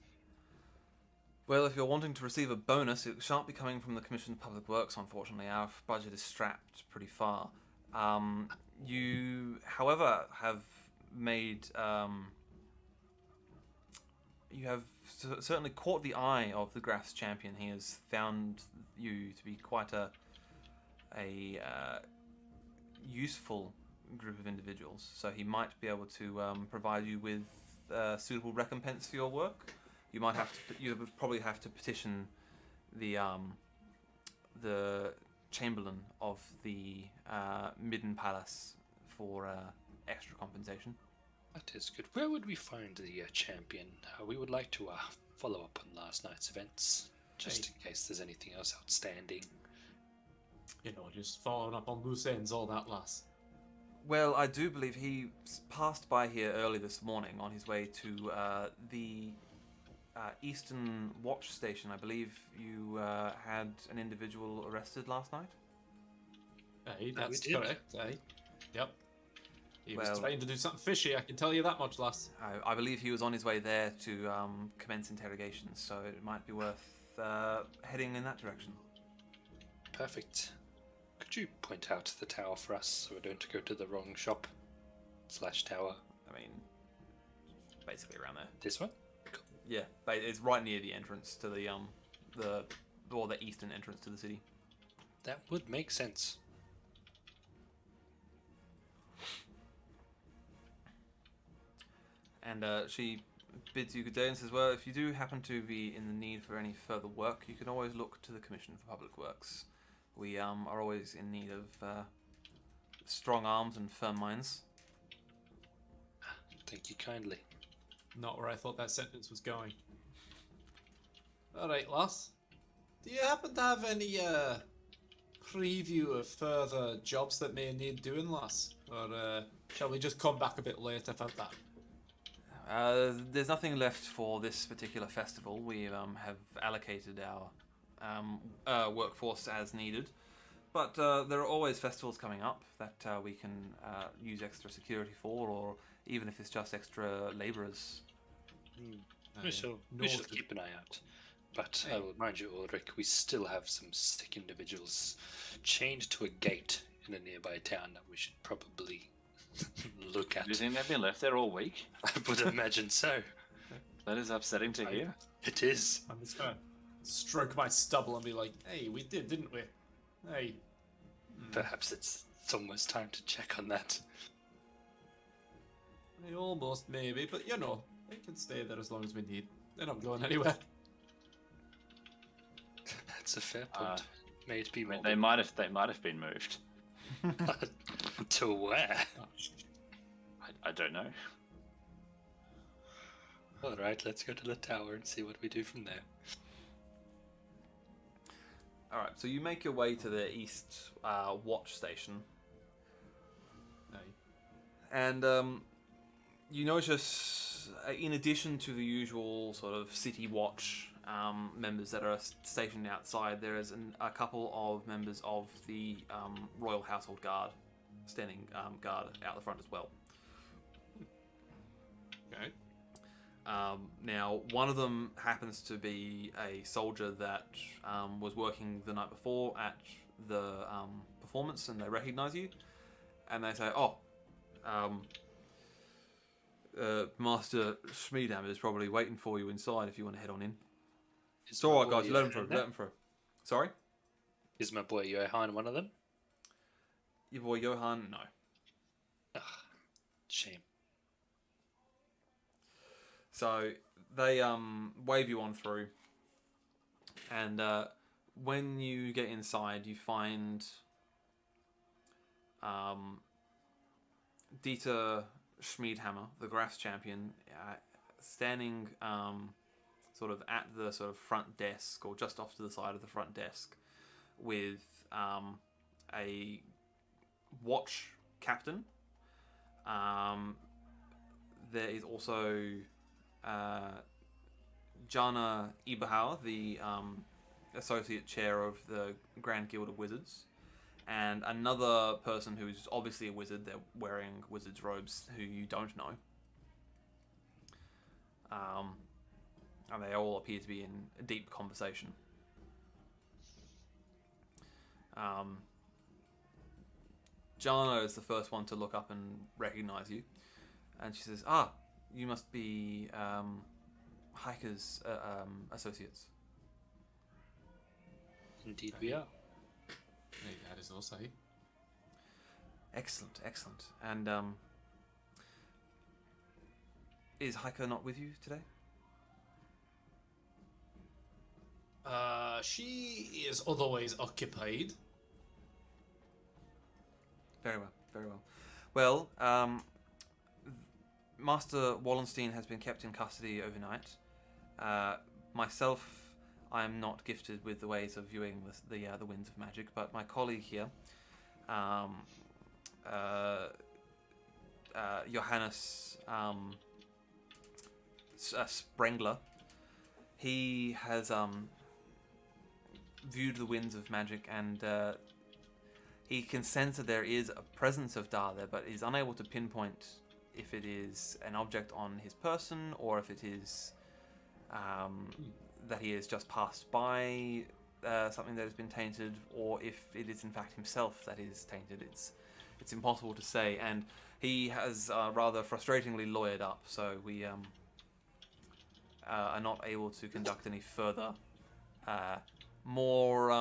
Well, if you're wanting to receive a bonus, it shan't be coming from the Commission of Public Works, unfortunately. Our budget is strapped pretty far. You, however, have made... you have certainly caught the eye of the Graf's champion. He has found you to be quite a useful group of individuals, so he might be able to provide you with suitable recompense for your work. You might have to. You would probably have to petition the Chamberlain of the Midden Palace for extra compensation. That is good. Where would we find the champion? We would like to follow up on last night's events, just in case there's anything else outstanding. Just following up on loose ends, all that, lass. Well, I do believe he passed by here early this morning on his way to the Eastern Watch Station. I believe you had an individual arrested last night? That's correct, Yep. He was trying to do something fishy, I can tell you that much, lass. I believe he was on his way there to commence interrogations, so it might be worth heading in that direction. Perfect. Could you point out the tower for us so we don't go to the wrong shop / tower? I mean, basically around there. This one? Cool. Yeah, it's right near the entrance to the eastern entrance to the city. That would make sense. And she bids you good day and says, well, if you do happen to be in the need for any further work, you can always look to the Commission for Public Works. We are always in need of strong arms and firm minds. Thank you kindly. Not where I thought that sentence was going. Alright, lass. Do you happen to have any preview of further jobs that may need doing, lass? Or shall we just come back a bit later for that? There's nothing left for this particular festival. We have allocated our workforce as needed, but there are always festivals coming up that we can use extra security for, or even if it's just extra labourers. We shall keep an eye out. But I will remind you, Ulrich, we still have some sick individuals chained to a gate in a nearby town that we should probably look at. Do you think they've been left there all week? I would imagine so. That is upsetting to hear. It is. I'm just gonna stroke my stubble and be like, hey, we did, didn't we? Hey. Perhaps it's almost time to check on that. Almost, maybe, but they can stay there as long as we need. They're not going anywhere. That's a fair point. May it be more. They might have been moved. To where? I don't know. Alright, let's go to the tower and see what we do from there. Alright, so you make your way to the East Watch Station. And you notice, in addition to the usual sort of City Watch members that are stationed outside, there is a couple of members of the Royal Household Guard standing guard out the front as well. Okay. Now, one of them happens to be a soldier that was working the night before at the performance, and they recognize you, and they say, "Oh, Master Schmiedhammer is probably waiting for you inside if you want to head on in." It's all right, guys. Let him through. Let him through. Sorry? Is my boy Johan one of them? Your boy Johan? No. Ugh, shame. So they wave you on through, and when you get inside, you find Dieter Schmiedhammer, the Grafs champion, standing sort of at the sort of front desk, or just off to the side of the front desk, with a watch captain. There is also Jana Eberhauer, the associate chair of the Grand Guild of Wizards, and another person who's obviously a wizard. They're wearing wizard's robes, who you don't know. And they all appear to be in a deep conversation. Jana is the first one to look up and recognize you, and she says, "Ah, you must be Hiker's associates." Indeed, we are. Hey, that is also. Excellent, excellent. And is Hiker not with you today? She is otherwise occupied. Very well, very well. Well, Master Wallenstein has been kept in custody overnight. Myself, I am not gifted with the ways of viewing the winds of magic, but my colleague here, Johannes Sprengler, he has viewed the winds of magic, and he can sense that there is a presence of Da there, but is unable to pinpoint if it is an object on his person, or if it is that he has just passed by something that has been tainted, or if it is in fact himself that is tainted. It's impossible to say, and he has rather frustratingly lawyered up, so we are not able to conduct any further more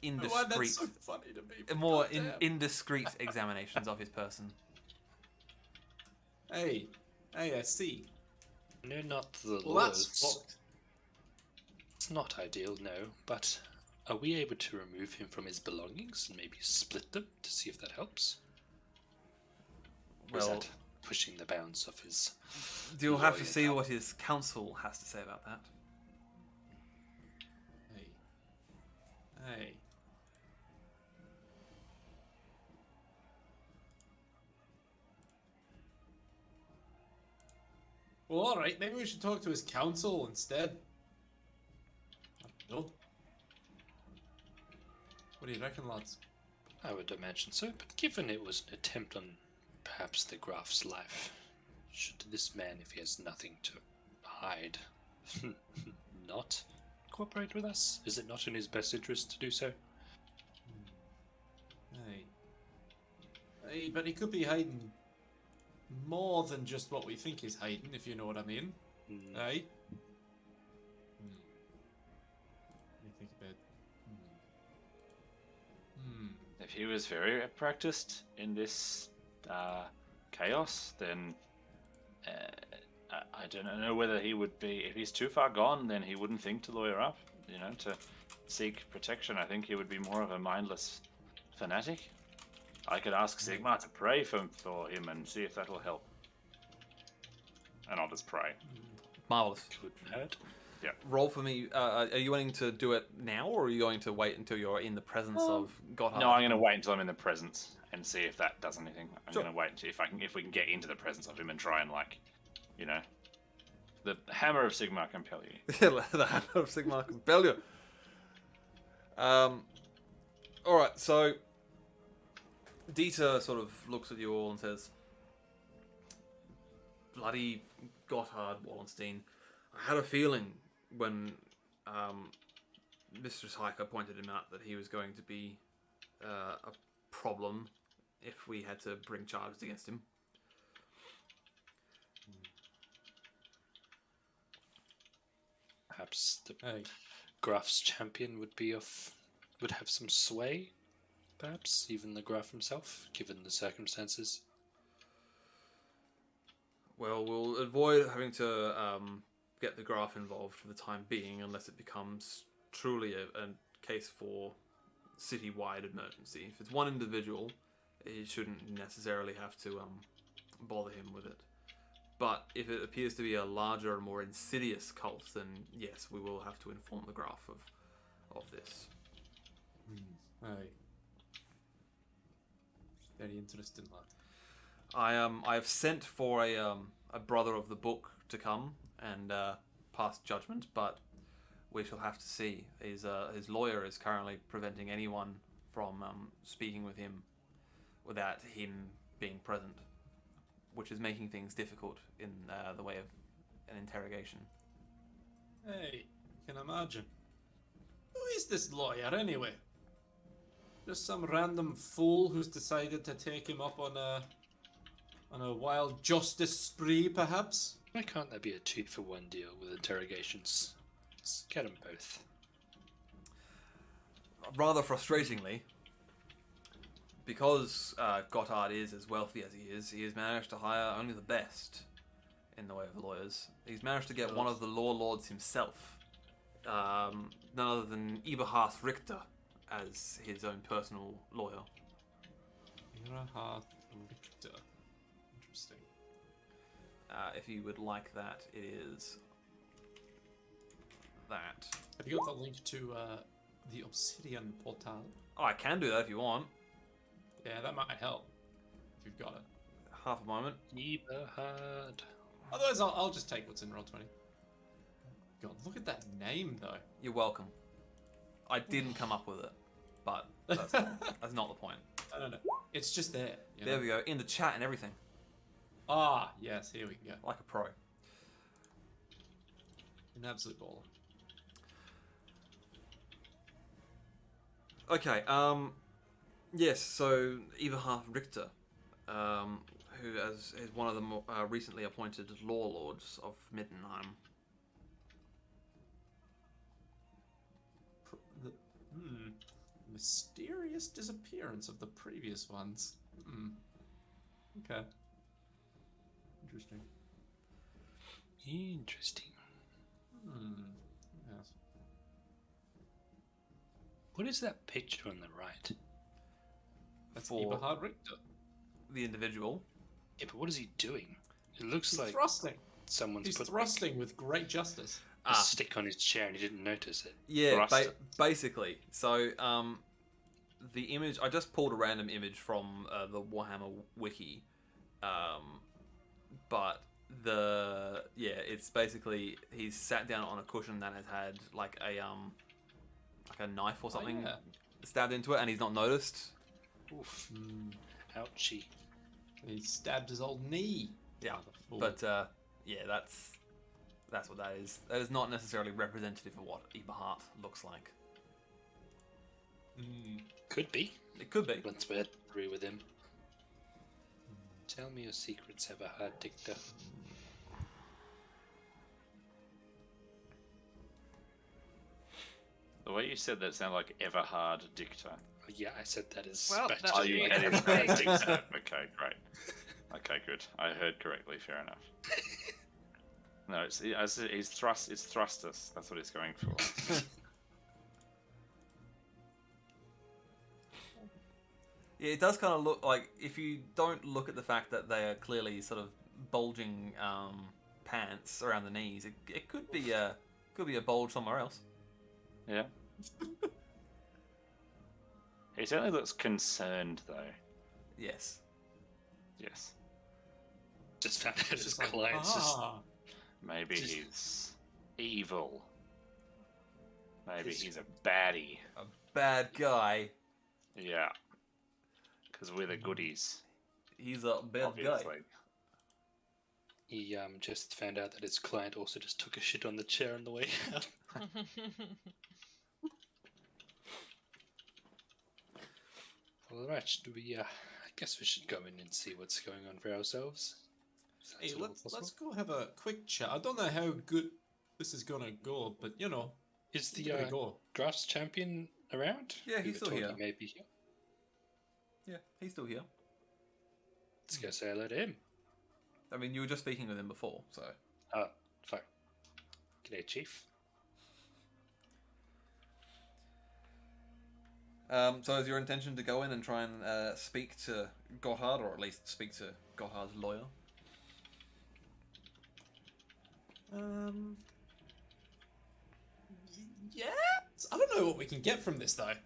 indiscreet, That's so funny to me. more indiscreet examinations of his person. Hey, I see. No, not the Well, laws. that's fucked. It's not ideal, no, but are we able to remove him from his belongings and maybe split them to see if that helps? Or is Well, that pushing the bounds of his... you'll have to lawyer see job? what his counsel has to say about that. Hey. Well, alright, maybe we should talk to his council instead. I don't know. What do you reckon, lads? I would imagine so, but given it was an attempt on perhaps the Graf's life, should this man, if he has nothing to hide, not cooperate with us? Is it not in his best interest to do so? Hey, but he could be hiding more than just what we think he's hiding, if you know what I mean. Hey? What do you think about... If he was very practiced in this chaos, then I don't know whether he would be. If he's too far gone, then he wouldn't think to lawyer up, to seek protection. I think he would be more of a mindless fanatic. I could ask Sigmar to pray for him and see if that will help. And I'll just pray. Marvelous. Couldn't hurt. Yeah. Roll for me. Are you wanting to do it now, or are you going to wait until you're in the presence of Gotthard? No, I'm going to wait until I'm in the presence and see if that does anything. I'm Sure. going to wait until if we can get into the presence of him and try and the hammer of Sigmar compel you. The hand of Sigmar compel you. Alright, so Dieter sort of looks at you all and says, "Bloody Gotthard Wallenstein. I had a feeling when Mistress Hiker pointed him out that he was going to be a problem if we had to bring charges against him." Perhaps the Graf's champion would have some sway. Perhaps even the Graf himself, given the circumstances. Well, we'll avoid having to get the Graf involved for the time being, unless it becomes truly a case for city-wide emergency. If it's one individual, you shouldn't necessarily have to bother him with it. But if it appears to be a larger, more insidious cult, then yes, we will have to inform the Graf of this. Aye. Very interesting, lad. I have sent for a brother of the book to come and pass judgment, but we shall have to see. His lawyer is currently preventing anyone from speaking with him without him being present, which is making things difficult in the way of an interrogation. Hey, I can imagine. Who is this lawyer anyway? Just some random fool who's decided to take him up on a wild justice spree, perhaps? Why can't there be a 2-for-1 deal with interrogations? Let's get them both. Rather frustratingly, because Gotthard is as wealthy as he has managed to hire only the best in the way of lawyers. He's managed to get one of the law lords himself, none other than Eberhard Richter, as his own personal lawyer. Eberhard Richter. Interesting. If you would like that, it is that. Have you got the link to the Obsidian portal? Oh, I can do that if you want. Yeah, that might help. If you've got it. Half a moment. Eberhard. Otherwise, I'll just take what's in Roll20. God, look at that name, though. You're welcome. I didn't come up with it, but that's not the point. I don't know. It's just there. You There know? we go. In the chat and everything. Ah, yes, here we go. Like a pro. An absolute baller. Okay, yes, so Eberhard Richter, who is one of the more, recently appointed law lords of Middenheim. Mysterious disappearance of the previous ones. Okay. Interesting. Interesting. Yes. What is that picture on the right? That's For Eberhard Richter. the individual. Yeah, but what is he doing? It looks He's like thrusting. someone's He's put thrusting with great justice. a stick on his chair and he didn't notice it. Yeah, basically. So, the image, I just pulled a random image from the Warhammer wiki, but it's basically he's sat down on a cushion that has had like a knife or something stabbed into it, and he's not noticed. Oof. Ouchie. He stabbed his old knee. Yeah, but that's what that is. That is not necessarily representative of what Eberhard looks like. Could be. It could be. Once we're through with him. Tell me your secrets, Eberhard Richter. The way you said that sounded like Everhard Dicta. Yeah, I said that as Well, special. that's Oh, you Yeah. Everhard Dicta. Okay, great. Okay, good. I heard correctly. Fair enough. No, it's thrustus. That's what it's going for. Yeah, it does kind of look like, if you don't look at the fact that they are clearly sort of bulging pants around the knees, it could be a bulge somewhere else. Yeah. He certainly looks concerned, though. Yes. Yes. Just found out his Just like, clients. Maybe he's evil. Maybe he's a baddie. A bad guy. Yeah. Because we're the goodies. He's a bad obviously. guy. He just found out that his client also just took a shit on the chair on the way out. All right, do we? I guess we should go in and see what's going on for ourselves. Hey, let's go have a quick chat. I don't know how good this is gonna go, but you know, is the go. Grass champion around? Yeah, he's still here. He may be here. Yeah, he's still here. Let's go say hello to him. I mean, you were just speaking with him before, so. Oh, fine. G'day, Chief. So is your intention to go in and try and speak to Gotthard, or at least speak to Gotthard's lawyer? Yeah. I don't know what we can get from this though. I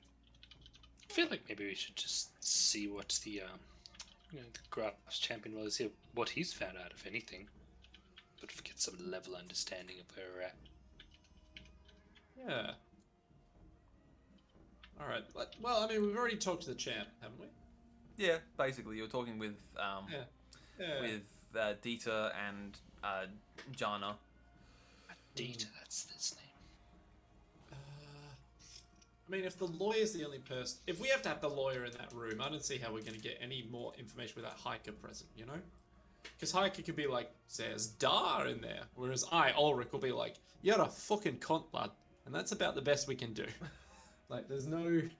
feel like maybe we should just see what the the Grass champion was here, what he's found out, if anything. But get some level understanding of where we're at. Yeah. All right. Well, I mean, we've already talked to the champ, haven't we? Yeah, basically, you were talking with with Dieter and Jana. Dieter, that's his name. I mean, if the lawyer's the only person, if we have to have the lawyer in that room, I don't see how we're going to get any more information without Hiker present, you know? Because Hiker could be like, says Dar in there, whereas Ulrich, will be like, you're a fucking cunt, lad. And that's about the best we can do. Like, there's nothing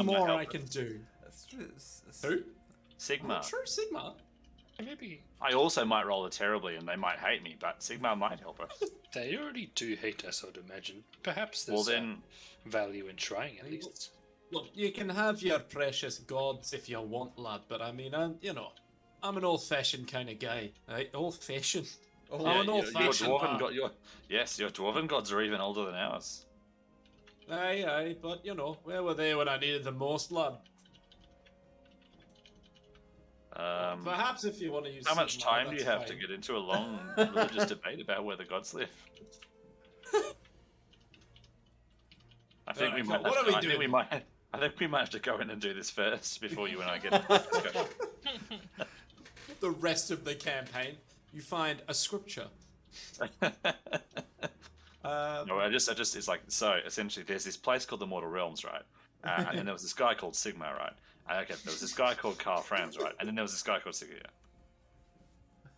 more I can do. That's true. Who? Sigma. Oh, true, Sigma. Maybe I also might roll it terribly and they might hate me, but Sigma might help us. they already do hate us, I'd imagine. Perhaps there's value in trying at least. Look, you can have your precious gods if you want, lad, but I mean, I'm an old-fashioned kind of guy, right? Old-fashioned. Oh, yeah, I'm an old-fashioned your dwarven gods are even older than ours. Aye, but where were they when I needed them most, lad? Perhaps if you want to use. How much time do you have to get into a long religious debate about where the gods live? I think we might. I think we might have to go in and do this first before you and I get into this discussion. The rest of the campaign, you find a scripture. No, I just it's like, so essentially there's this place called the Mortal Realms, right? And then there was this guy called Sigma, right? Okay, there was this guy called Carl Franz, right? And then there was this guy called Sigma.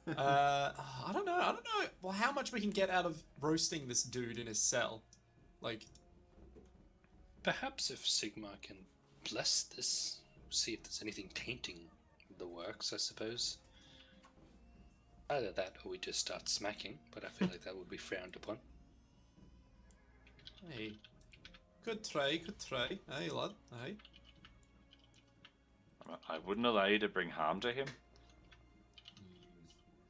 I don't know. Well, how much we can get out of roasting this dude in his cell? Like, perhaps if Sigma can bless this, see if there's anything tainting the works, I suppose. Either that or we just start smacking, but I feel like that would be frowned upon. Hey, good try. Hey, lad, hey. I wouldn't allow you to bring harm to him.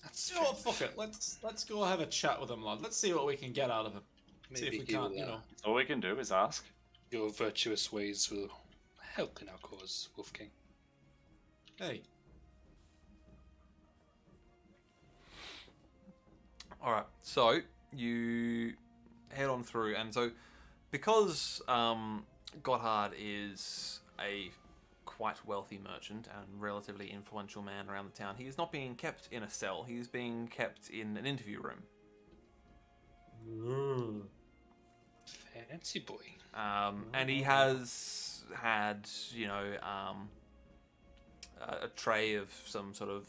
That's what, fuck it. Let's go have a chat with him, lad. Let's see what we can get out of him. Maybe see if we can't, All we can do is ask. Your virtuous ways will help in our cause, Wolfgang. Hey. All right, so you head on through, and so because Gotthard is a quite wealthy merchant and relatively influential man around the town, he is not being kept in a cell. He is being kept in an interview room. Ooh. Fancy boy. And he has had, a tray of some sort of,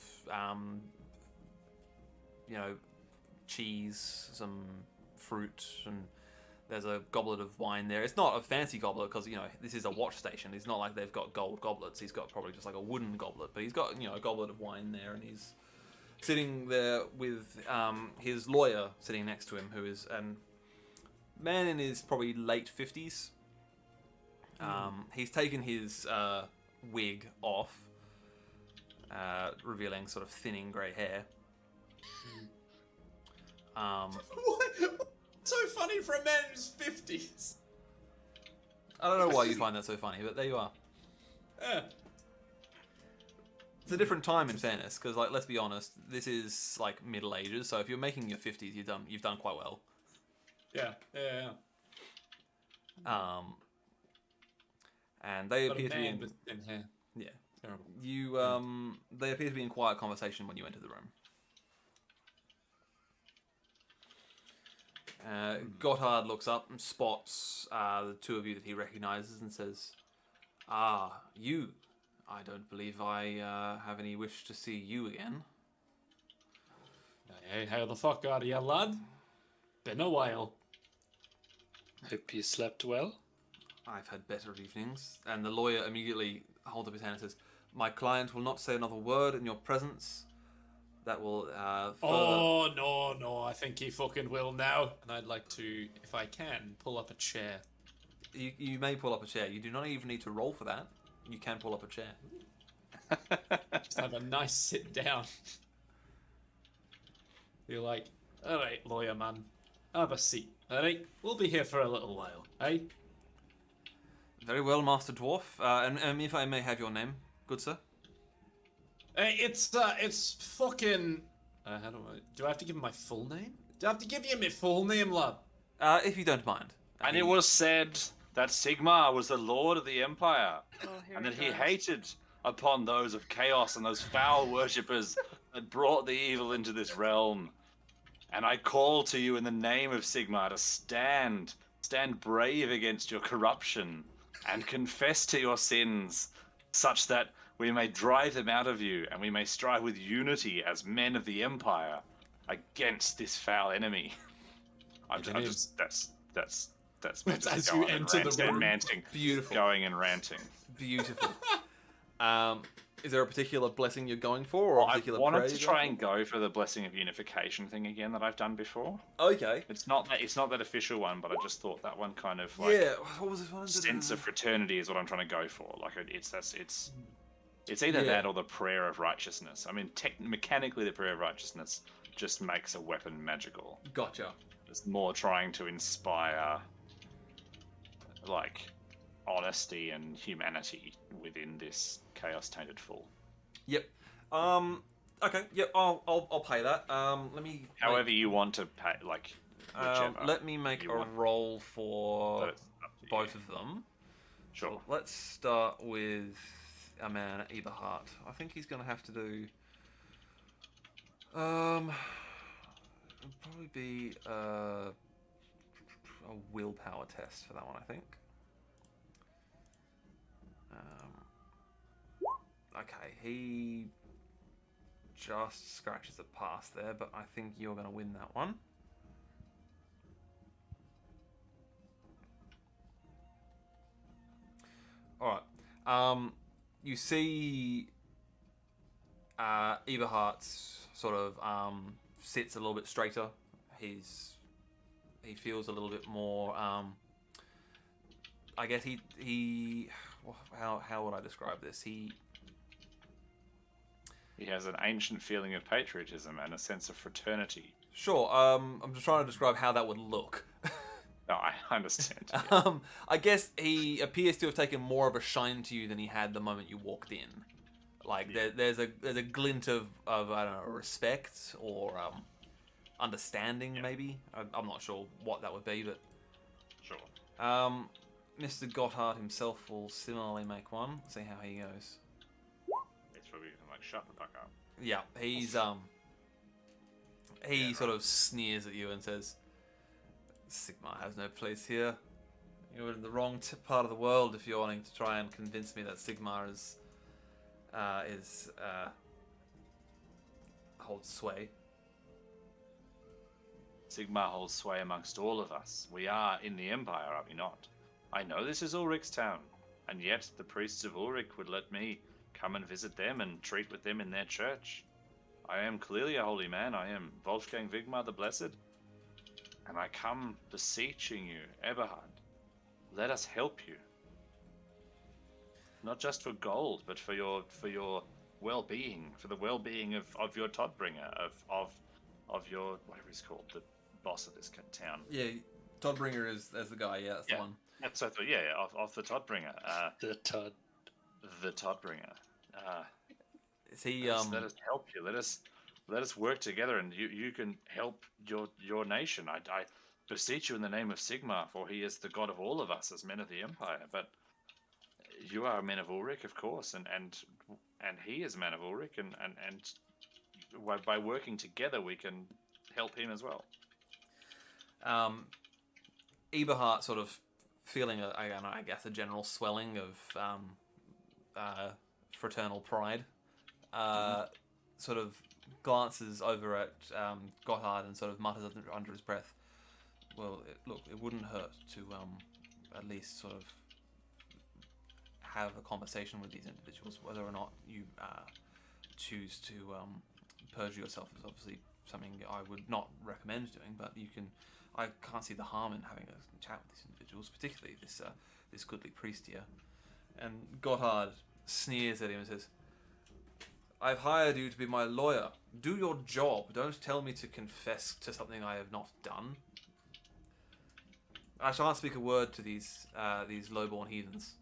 cheese, some fruit, and there's a goblet of wine there. It's not a fancy goblet because, this is a watch station. It's not like they've got gold goblets. He's got probably just like a wooden goblet, but he's got, a goblet of wine there, and he's sitting there with his lawyer sitting next to him, who is a man in his probably late 50s. He's taken his wig off, revealing sort of thinning grey hair. What? So funny for a man in his 50s. I don't know why you find that so funny, but there you are. Yeah. It's a different time in fairness, because let's be honest, this is like Middle Ages. So if you're making your 50s, you've done quite well. Yeah. And they but appear to be in. With thin hair. Yeah. Terrible. You they appear to be in quiet conversation when you enter the room. Gotthard looks up and spots the two of you that he recognizes and says, "Ah, you. I don't believe I have any wish to see you again." Hey, how the fuck are you, lad? Been a while. Hope you slept well. I've had better evenings. And the lawyer immediately holds up his hand and says, "My client will not say another word in your presence. That will further..." Oh, no, I think he fucking will now. And I'd like to, if I can, pull up a chair. You may pull up a chair. You do not even need to roll for that. You can pull up a chair. Just have a nice sit down. You're like, alright, lawyer man, have a seat, alright? We'll be here for a little while, eh? Very well, Master Dwarf. And if I may have your name, good sir? It's fucking... do I have to give him my full name? Do I have to give you my full name, lad? If you don't mind. And it was said that Sigmar was the lord of the Empire, Oh, here and he that he goes. hated upon those of chaos and those foul worshippers that brought the evil into this realm. And I call to you in the name of Sigmar to stand brave against your corruption, and confess to your sins, such that we may drive them out of you, and we may strive with unity as men of the Empire against this foul enemy. That's As you enter the room. Ranting. Beautiful. Going and ranting. Beautiful. Is there a particular blessing you're going for, or a particular I wanted prayer to try and go for the blessing of unification thing again that I've done before. Okay. It's not that official one, but I just thought that one kind of like Yeah. What was this one? sense of fraternity is what I'm trying to go for. Like it's either that or the prayer of righteousness. I mean, mechanically, the prayer of righteousness just makes a weapon magical. Gotcha. It's more trying to inspire like honesty and humanity within this chaos-tainted fool. Yep. Okay. Yep. I'll pay that. Let me. However you want to pay, like. Whichever let me make a roll for both of them. Sure. So let's start with our man Eberhard. I think he's going to have to do. It'll probably be a willpower test for that one, I think. Okay, he just scratches a pass there, but I think you're going to win that one. Alright. You see Eberhard sort of sits a little bit straighter. He feels a little bit more... I guess he how would I describe this? He has an ancient feeling of patriotism and a sense of fraternity. Sure. I'm just trying to describe how that would look. No, I understand. Yeah. I guess he appears to have taken more of a shine to you than he had the moment you walked in. Like there's a glint of I don't know, respect or understanding maybe. I'm not sure what that would be, but sure. Mr. Gotthard himself will similarly make one. See how he goes. It's where we can like shut the fuck up. Yeah, he's he sort of sneers at you and says, "Sigmar has no place here. You're in the wrong part of the world if you're wanting to try and convince me that Sigmar holds sway." Sigmar holds sway amongst all of us. We are in the Empire, are we not? I know this is Ulrich's town, and yet the priests of Ulrich would let me come and visit them and treat with them in their church. I am clearly a holy man. I am Wolfgang Wigmar the Blessed. And I come beseeching you, Eberhard, let us help you. Not just for gold, but for your well-being, for the well-being of your Todbringer, of your, whatever he's called, the boss of this town. Yeah, Todbringer is the guy. Yeah, that's the one. That's what I thought. Yeah, of the Todbringer. The Todbringer. Is he? Let us help you. Let us work together, and you can help your nation. I beseech you in the name of Sigmar, for he is the god of all of us as men of the Empire. But You are a man of Ulrich, of course, and he is a man of Ulrich, and by working together, we can help him as well. Eberhard sort of feeling, I guess, a general swelling of fraternal pride, sort of glances over at Gotthard and sort of mutters under his breath, well, look, it wouldn't hurt to at least sort of have a conversation with these individuals. Whether or not you choose to perjure yourself is obviously something I would not recommend doing, but you can. I can't see the harm in having a chat with these individuals, particularly this goodly priest here. And Gotthard sneers at him and says, I've hired you to be my lawyer. Do your job. Don't tell me to confess to something I have not done. I shan't speak a word to these lowborn heathens.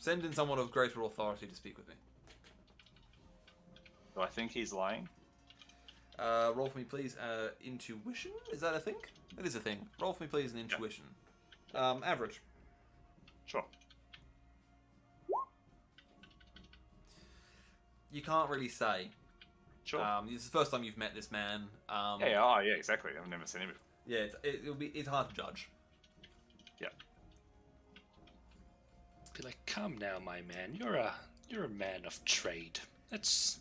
Send in someone of greater authority to speak with me. Do I think he's lying? Roll for me, please. Intuition? Is that a thing? It is a thing. Roll for me, please, an intuition. Average. Sure. You can't really say. Sure. It's the first time you've met this man. Yeah, exactly. I've never seen him before. Yeah, it's hard to judge. Yeah. Be like, come now, my man. You're a man of trade. Let's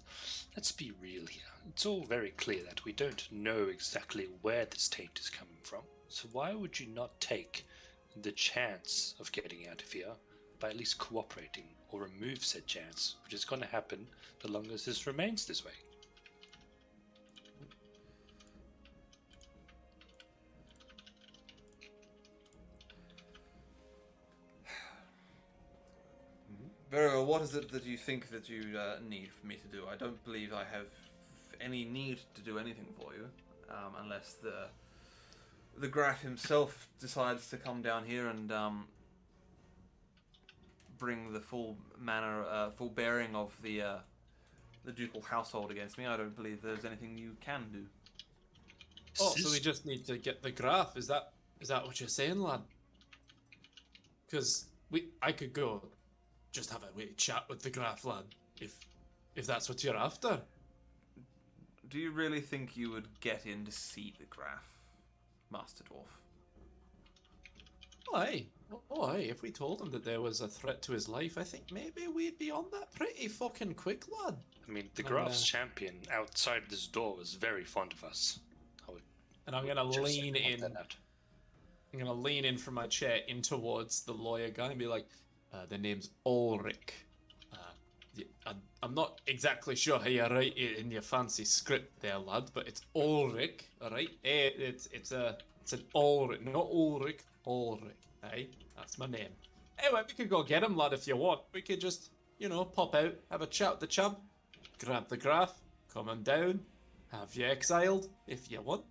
be real here. It's all very clear that we don't know exactly where this taint is coming from. So why would you not take the chance of getting out of here by at least cooperating or remove said chance, which is going to happen the longer this remains this way? Very well, what is it that you think that you need for me to do? I don't believe I have any need to do anything for you, unless the Graf himself decides to come down here and bring the full bearing of the ducal household against me. I don't believe there's anything you can do. Oh, so we just need to get the Graf? Is that what you're saying, lad? Because I could go just have a wee chat with the Graf, lad, if that's what you're after. Do you really think you would get in to see the Graf, Master Dwarf? Aye. If we told him that there was a threat to his life, I think maybe we'd be on that pretty fucking quick, lad. I mean, the Graf's champion outside this door was very fond of us. And I'm gonna lean in. I'm gonna lean in from my chair in towards the lawyer guy and be like, the name's Ulrich. I'm not exactly sure how you write it in your fancy script there, lad, but it's Ulrich, alright? It's an Ulrich, not Ulrich, Ulrich, aye? That's my name. Anyway, we could go get him, lad, if you want. We could just, pop out, have a chat with the champ, grab the Graf, come on down, have you exiled, if you want.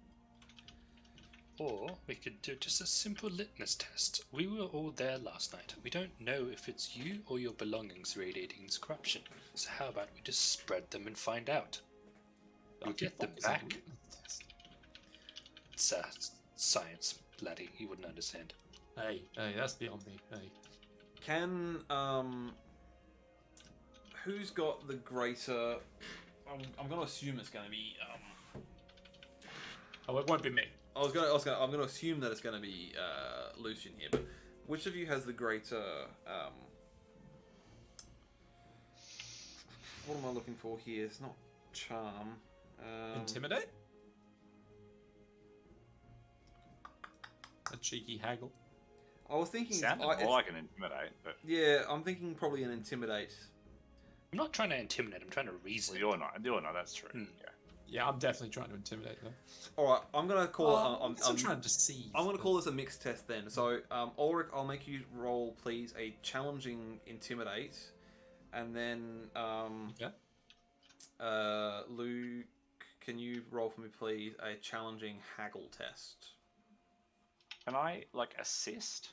Or we could do just a simple litmus test. We were all there last night. We don't know if it's you or your belongings radiating this corruption. So how about we just spread them and find out? We'll get them back. It's science, laddie. You wouldn't understand. Aye, that's beyond me. Aye. Can who's got the greater? I'm going to assume it's going to be. Oh, it won't be me. I'm going to assume that it's going to be Lucian here, but which of you has the greater? What am I looking for here? It's not charm. Intimidate? A cheeky haggle. I was thinking. Sounded more like an intimidate, but yeah, I'm thinking probably an intimidate. I'm not trying to intimidate. I'm trying to reason. Well, you're not. That's true. Yeah. Yeah, I'm definitely trying to intimidate them. All right, I'm gonna call. I'm trying to deceive. I'm gonna call this a mixed test then. So, Ulrich, I'll make you roll, please, a challenging intimidate, and then Luke, can you roll for me, please, a challenging haggle test? Can I assist?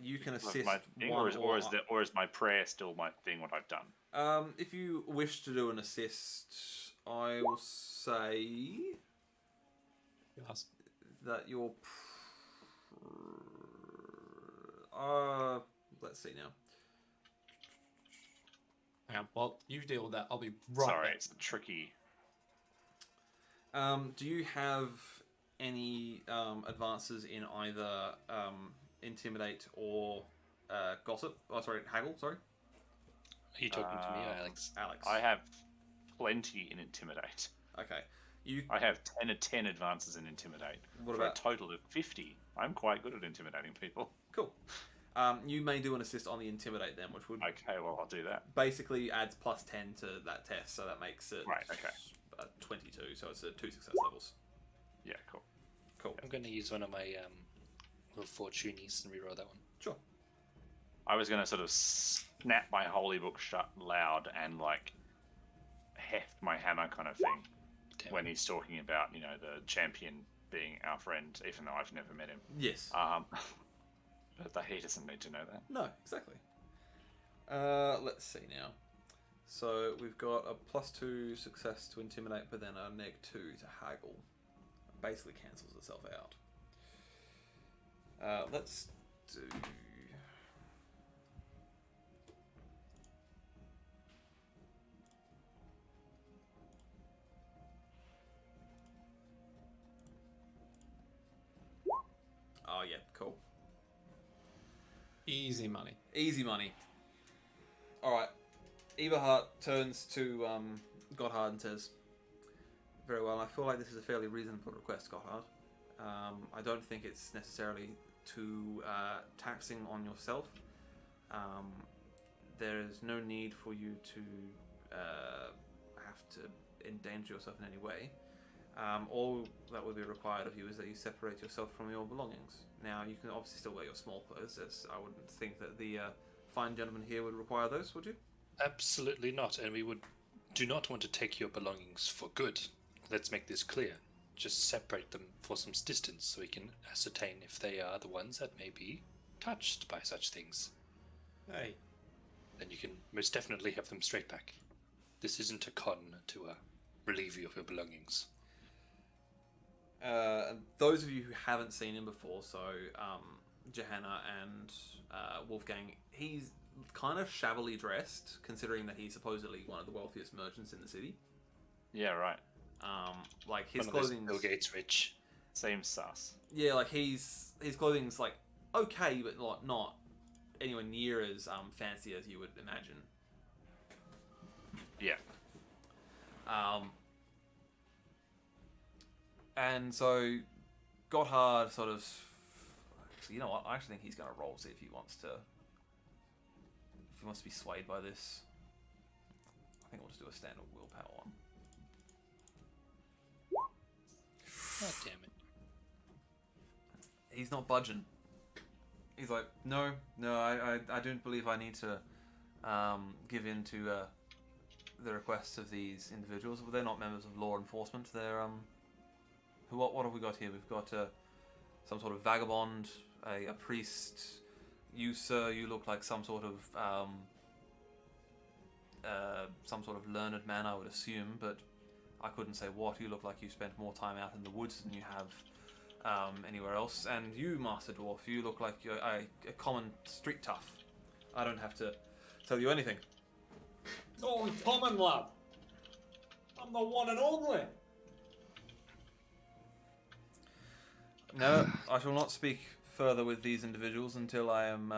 You can assist my thing, or is my prayer still my thing? What I've done. If you wish to do an assist, I will say that your let's see now. Hang on, well, you deal with that. I'll be right Sorry, back. it's tricky. Do you have any advances in either intimidate or gossip? Oh, sorry, haggle. Sorry, Are you talking to me or Alex? Alex. I have plenty in intimidate. Okay. I have 10 advances in intimidate. What for about a total of 50? I'm quite good at intimidating people. Cool. You may do an assist on the intimidate then, which would Okay, well I'll do that. basically adds plus 10 to that test, so that makes it Right. Okay. 22. So it's 2 success levels. Yeah. Cool. Cool. I'm going to use one of my little fortunies and reroll that one. Sure. I was gonna sort of snap my holy book shut loud and like heft my hammer kind of thing when he's talking about the champion being our friend, even though I've never met him. Yes. But he doesn't need to know that. No, exactly. Let's see now. So we've got a +2 success to intimidate, but then a -2 to haggle. It basically cancels itself out. Let's do. Oh yeah, cool. Easy money. Easy money. Alright. Eberhard turns to Gotthard and says, "Very well, I feel like this is a fairly reasonable request, Gotthard. I don't think it's necessarily too taxing on yourself. There is no need for you to have to endanger yourself in any way. All that would be required of you is that you separate yourself from your belongings. Now, you can obviously still wear your small clothes, as I wouldn't think that the fine gentleman here would require those, would you?" Absolutely not, and we do not want to take your belongings for good. Let's make this clear. Just separate them for some distance so we can ascertain if they are the ones that may be touched by such things. Hey. Then you can most definitely have them straight back. This isn't a con to relieve you of your belongings. Those of you who haven't seen him before, so Johanna and Wolfgang, he's kind of shabbily dressed, considering that he's supposedly one of the wealthiest merchants in the city. Yeah, right. Like his One of those clothing's Bill Gates rich. Seems sus. yeah, like his clothing's like okay, but like not anywhere near as fancy as you would imagine. Yeah. And so Gotthard sort of, you know what? I actually think he's going to roll, see if he wants to be swayed by this. I think we'll just do a standard willpower one. God damn it. He's not budging. He's like, no, I don't believe I need to give in to the requests of these individuals. Well, they're not members of law enforcement. They're what have we got here? We've got some sort of vagabond, a priest. You, sir, you look like some sort of learned man, I would assume, but I couldn't say what. You look like you spent more time out in the woods than you have anywhere else. And you, Master Dwarf, you look like you're a common street tough. I don't have to tell you anything. It's all in common, lad. I'm the one and only. No, I shall not speak further with these individuals until I am.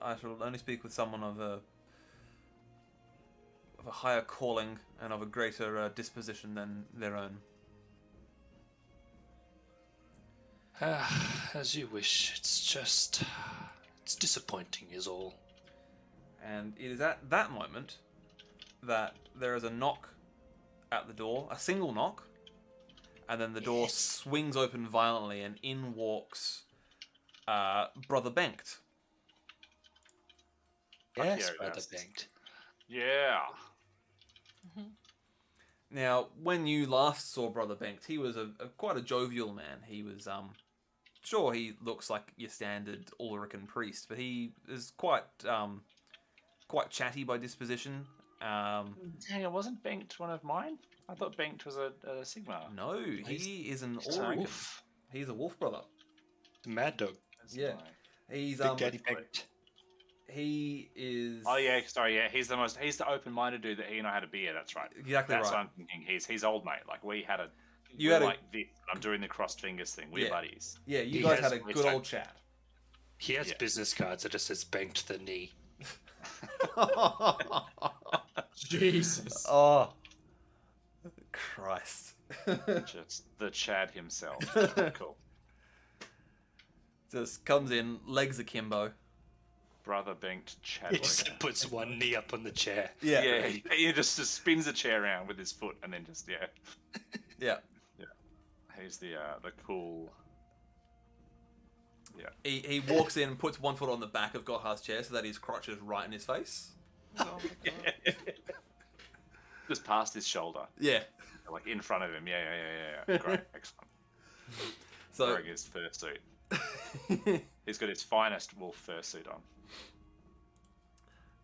I shall only speak with someone of a higher calling and of a greater disposition than their own. As you wish. It's disappointing is all. And it is at that moment that there is a knock at the door, a single knock, and then the door swings open violently, and in walks Brother Bengt. Yes, yeah, Brother yes. Bengt. Yeah. Now, when you last saw Brother Bengt, he was quite a jovial man. He was, sure, he looks like your standard Ulrican priest, but he is quite chatty by disposition. Hang on, wasn't Bengt one of mine? I thought Bengt was a Sigma. No, he is an He's a Ulrican. wolf. He's a wolf brother. The Mad Dog. That's Yeah. why. He's Big Daddy Bengt. he is. Oh yeah, sorry, yeah. He's the open-minded dude that he and I had a beer. That's right. Exactly That's right. what I'm thinking. He's old mate. Like we had a. You we're had a- like this. I'm doing the crossed fingers thing. We're buddies. Yeah, you He guys has had a good old chat. He has Yeah. business cards that just says banked the knee. Jesus. Oh, Christ. Just the Chad himself. Cool. Just comes in, legs akimbo. Brother banked Chad. He just puts one knee up on the chair. Yeah, he just spins the chair around with his foot and then just Yeah. He's the cool. Yeah. He walks in, puts one foot on the back of Gotthard's chair so that his crotch is right in his face. Oh my god. Just past his shoulder, Yeah. like in front of him. Yeah. Great, excellent. So Wearing his fursuit. He's got his finest wolf fursuit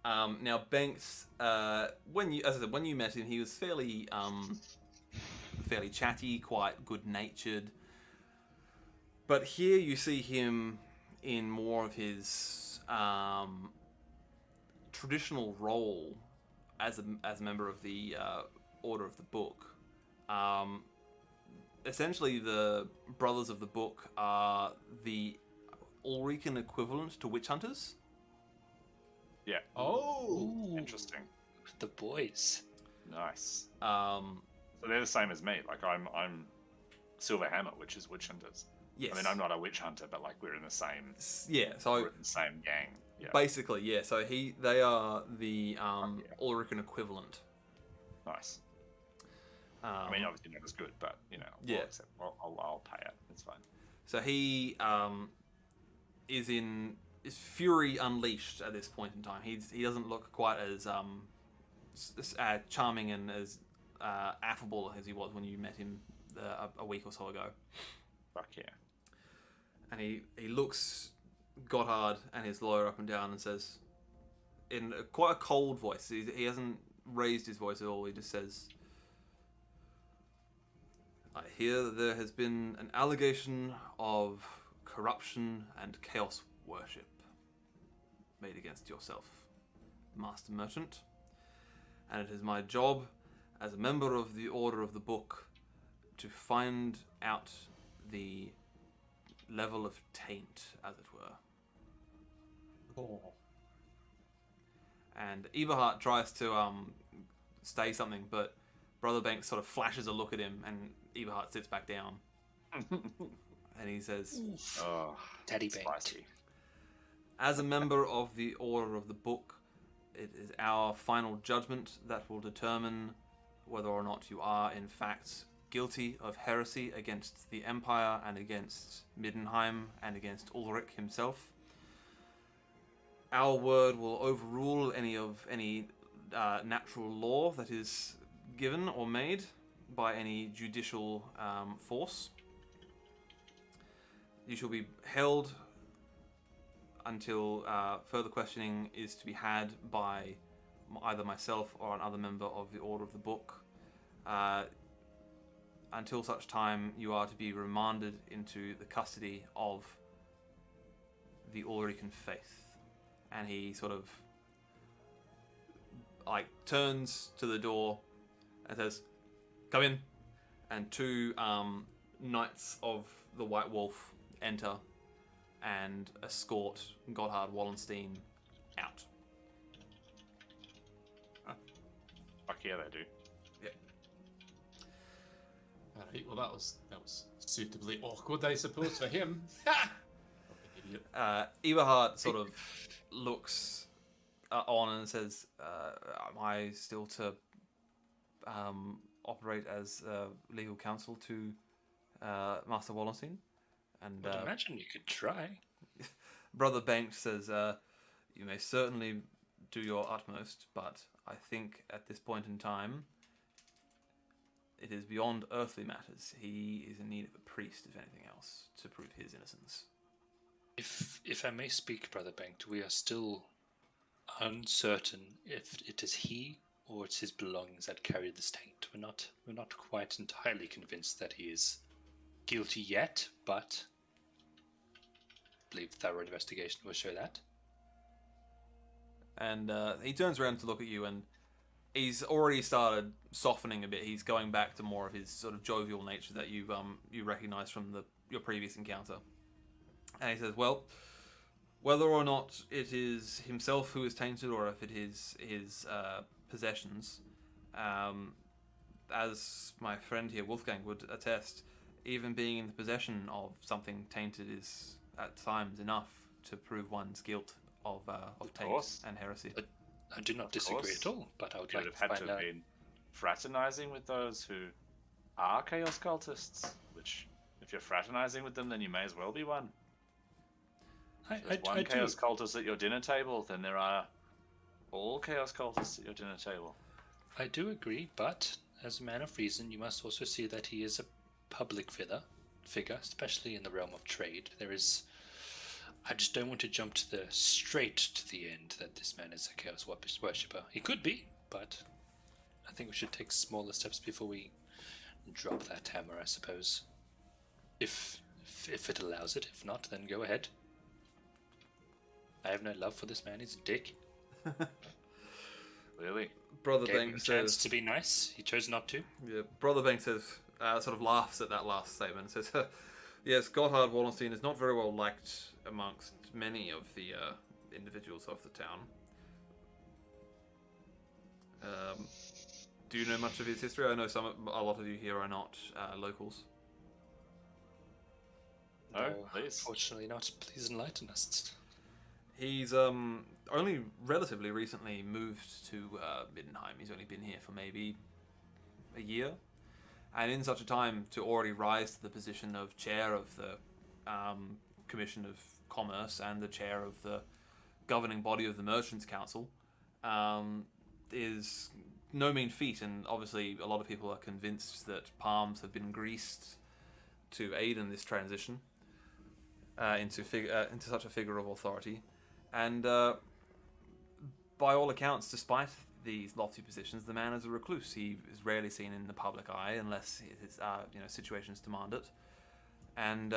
on. now Banks, when you met him, he was fairly chatty, quite good-natured. But here you see him in more of his traditional role as a member of the Order of the Book. Essentially, the Brothers of the Book are the Ulrican equivalent to witch hunters. Yeah. Oh. Interesting. The boys. Nice. So they're the same as me. Like I'm Silver Hammer, which is witch hunters. yes. I mean, I'm not a witch hunter, but like we're in the same. Yeah. So We're in the same gang. Yeah. basically, yeah. So they are the Ulrican equivalent. Nice. I mean, obviously not as good, but Yeah. I'll pay it. It's fine. So he is fury unleashed at this point in time. He doesn't look quite as charming and as affable as he was when you met him a week or so ago. Fuck yeah. And he looks Gotthard and his lawyer up and down and says, in quite a cold voice, he hasn't raised his voice at all. He just says, "I hear that there has been an allegation of corruption and chaos worship made against yourself, Master Merchant. And it is my job as a member of the Order of the Book to find out the level of taint, as it were." Oh. And Eberhard tries to say something, but Brother Banks sort of flashes a look at him, and Eberhard sits back down. And he says, Oh, Daddy banked. spicy. "As a member of the Order of the Book, it is our final judgment that will determine whether or not you are, in fact, guilty of heresy against the Empire and against Middenheim and against Ulrich himself. Our word will overrule any natural law that is given or made by any judicial force. You shall be held until further questioning is to be had by either myself or another member of the Order of the Book. Until such time, you are to be remanded into the custody of the Ulrican faith." And he sort of turns to the door and says, "Come in." And two knights of the White Wolf enter and escort Gotthard Wallenstein out. Fuck yeah, they do. Alright, well that was suitably awkward, I suppose, for him. Idiot. Eberhard sort of looks on and says, "Am I still to operate as legal counsel to Master Wallenstein?" And I'd imagine you could try. Brother Banks says, "You may certainly do your utmost, but I think at this point in time, it is beyond earthly matters. He is in need of a priest, if anything else, to prove his innocence." If I may speak, Brother Banked, we are still uncertain if it is he or it's his belongings that carry the taint. We're not quite entirely convinced that he is guilty yet, but I believe thorough investigation will show that. And he turns around to look at you, and he's already started softening a bit. He's going back to more of his sort of jovial nature that you recognise from your previous encounter. And he says, well, whether or not it is himself who is tainted, or if it is his possessions, as my friend here, Wolfgang, would attest, even being in the possession of something tainted is at times enough to prove one's guilt of taint and heresy. I do not disagree at all, but I would like to have had find to out. have been fraternizing with those who are chaos cultists. Which, if you're fraternizing with them, then you may as well be one. If there's one chaos cultist at your dinner table, then there are all chaos cultists at your dinner table. I do agree, but as a man of reason, you must also see that he is a public figure, especially in the realm of trade. I just don't want to jump straight to the end that this man is a chaos worshipper. He could be, but I think we should take smaller steps before we drop that hammer, I suppose. If it allows it. If not, then go ahead. I have no love for this man. He's a dick. Really? Brother Gave him Banks a chance says, to be nice. He chose not to. Yeah, Brother Banks says, sort of laughs at that last statement. Says, yes, Gotthard Wallenstein is not very well liked amongst many of the individuals of the town. Do you know much of his history? I know a lot of you here are not locals. No, please. Unfortunately not. Please enlighten us. He's only relatively recently moved to Middenheim. He's only been here for maybe a year. And in such a time, to already rise to the position of chair of the Commission of Commerce and the chair of the governing body of the Merchants' Council is no mean feat. And obviously, a lot of people are convinced that palms have been greased to aid in this transition into such a figure of authority. And by all accounts, despite these lofty positions, the man is a recluse. He is rarely seen in the public eye unless his, situations demand it. And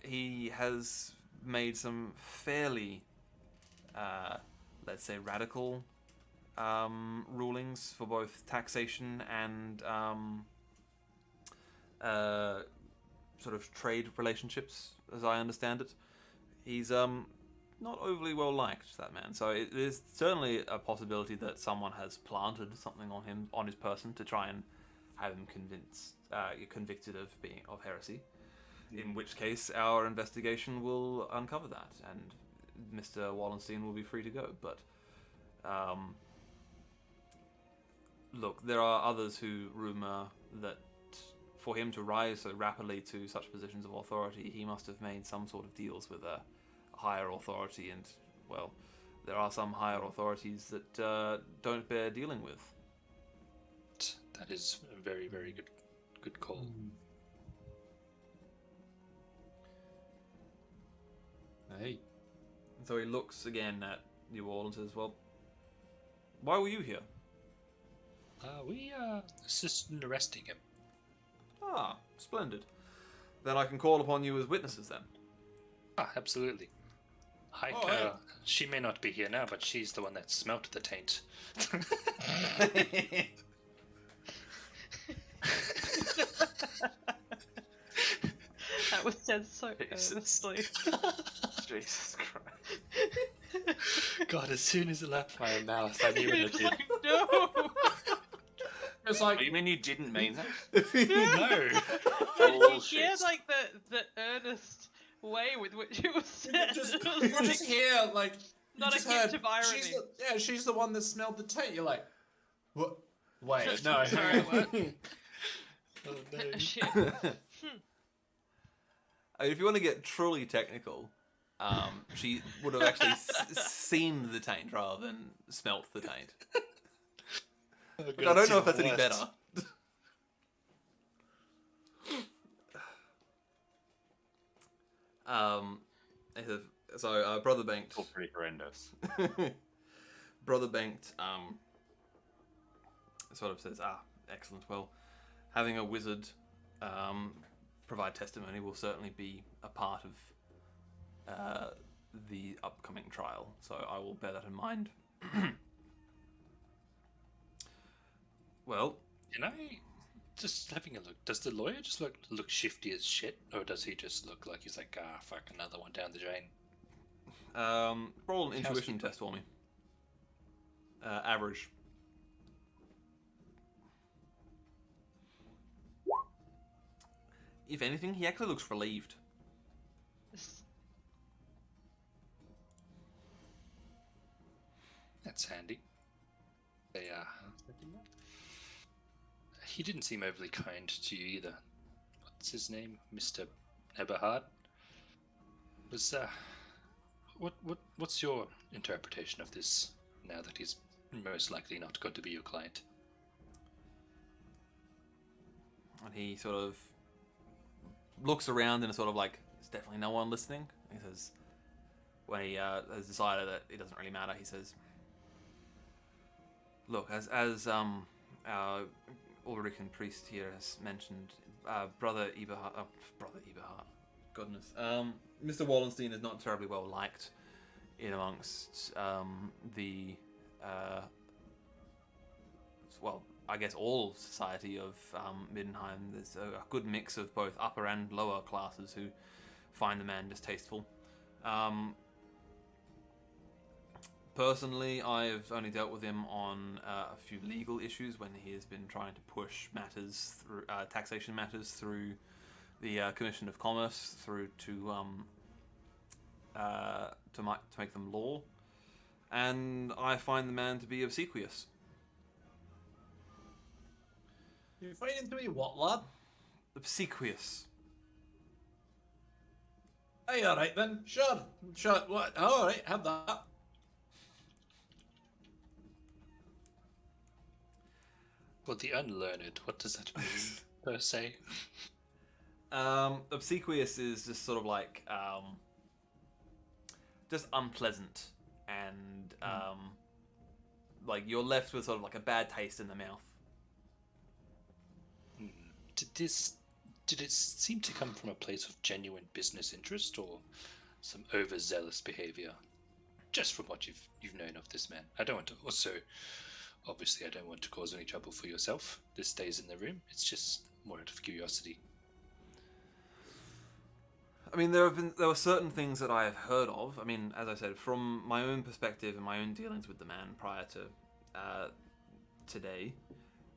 he has made some fairly, let's say, radical rulings for both taxation and sort of trade relationships, as I understand it. He's not overly well liked, that man. So it is certainly a possibility that someone has planted something on his person to try and have him convicted of heresy. In which case, our investigation will uncover that, and Mr. Wallenstein will be free to go. But look, there are others who rumour that for him to rise so rapidly to such positions of authority, he must have made some sort of deals with a higher authority, and, well, there are some higher authorities that don't bear dealing with. That is a very, very good call. Hey. So he looks again at you all and says, well, why were you here? We assisted in arresting him. Ah, splendid. Then I can call upon you as witnesses then. Ah, absolutely. Heike, she may not be here now, but she's the one that smelt the taint. That was said so earnestly. Jesus Christ. God, as soon as it left my mouth, I knew what it did. Like, no! it's like, Oh, you mean you didn't mean that? No. But you Bullshit. hear, like, the earnest way with which it was said. you just hear, like, you Not a just hint heard, of irony. she's the one that smelled the taint. You're like, what? Wait, no. Sorry, what? Oh, no. Shit. If you want to get truly technical, she would have actually seen the taint rather than smelt the taint. Oh, Which God, I don't it's know if that's even any worse. better. Brother Banked. All pretty horrendous. Brother Banked sort of says, excellent. Well, having a wizard provide testimony will certainly be a part of the upcoming trial, so I will bear that in mind. Well, can I just having a look? Does the lawyer just look shifty as shit, or does he just look like he's like, fuck, another one down the drain? Roll an intuition test for me. Average. If anything, he actually looks relieved. That's handy. He didn't seem overly kind to you either. What's his name? Mr. Eberhard? What's your interpretation of this now that he's most likely not going to be your client? And he sort of looks around in a sort of like, there's definitely no one listening. He says, when he has decided that it doesn't really matter, he says, look, as our Ulrican priest here has mentioned, Brother Eberhard, goodness, Mr. Wallenstein is not terribly well liked in amongst the, well, I guess all society of Middenheim. There's a good mix of both upper and lower classes who find the man distasteful. Personally, I've only dealt with him on a few legal issues when he has been trying to push matters through taxation matters through the Commission of Commerce through to make them law, and I find the man to be obsequious. You're fighting to me what, lad? Obsequious. Hey, alright then. Sure. What? Alright, have that. Well, the unlearned, what does that mean, per se? Obsequious is just sort of like, just unpleasant, and, like, you're left with sort of like a bad taste in the mouth. Did it seem to come from a place of genuine business interest, or some overzealous behavior? Just from what you've known of this man. I don't want to also... Obviously, I don't want to cause any trouble for yourself. This stays in the room. It's just more out of curiosity. I mean, there were certain things that I have heard of. I mean, as I said, from my own perspective and my own dealings with the man prior to today,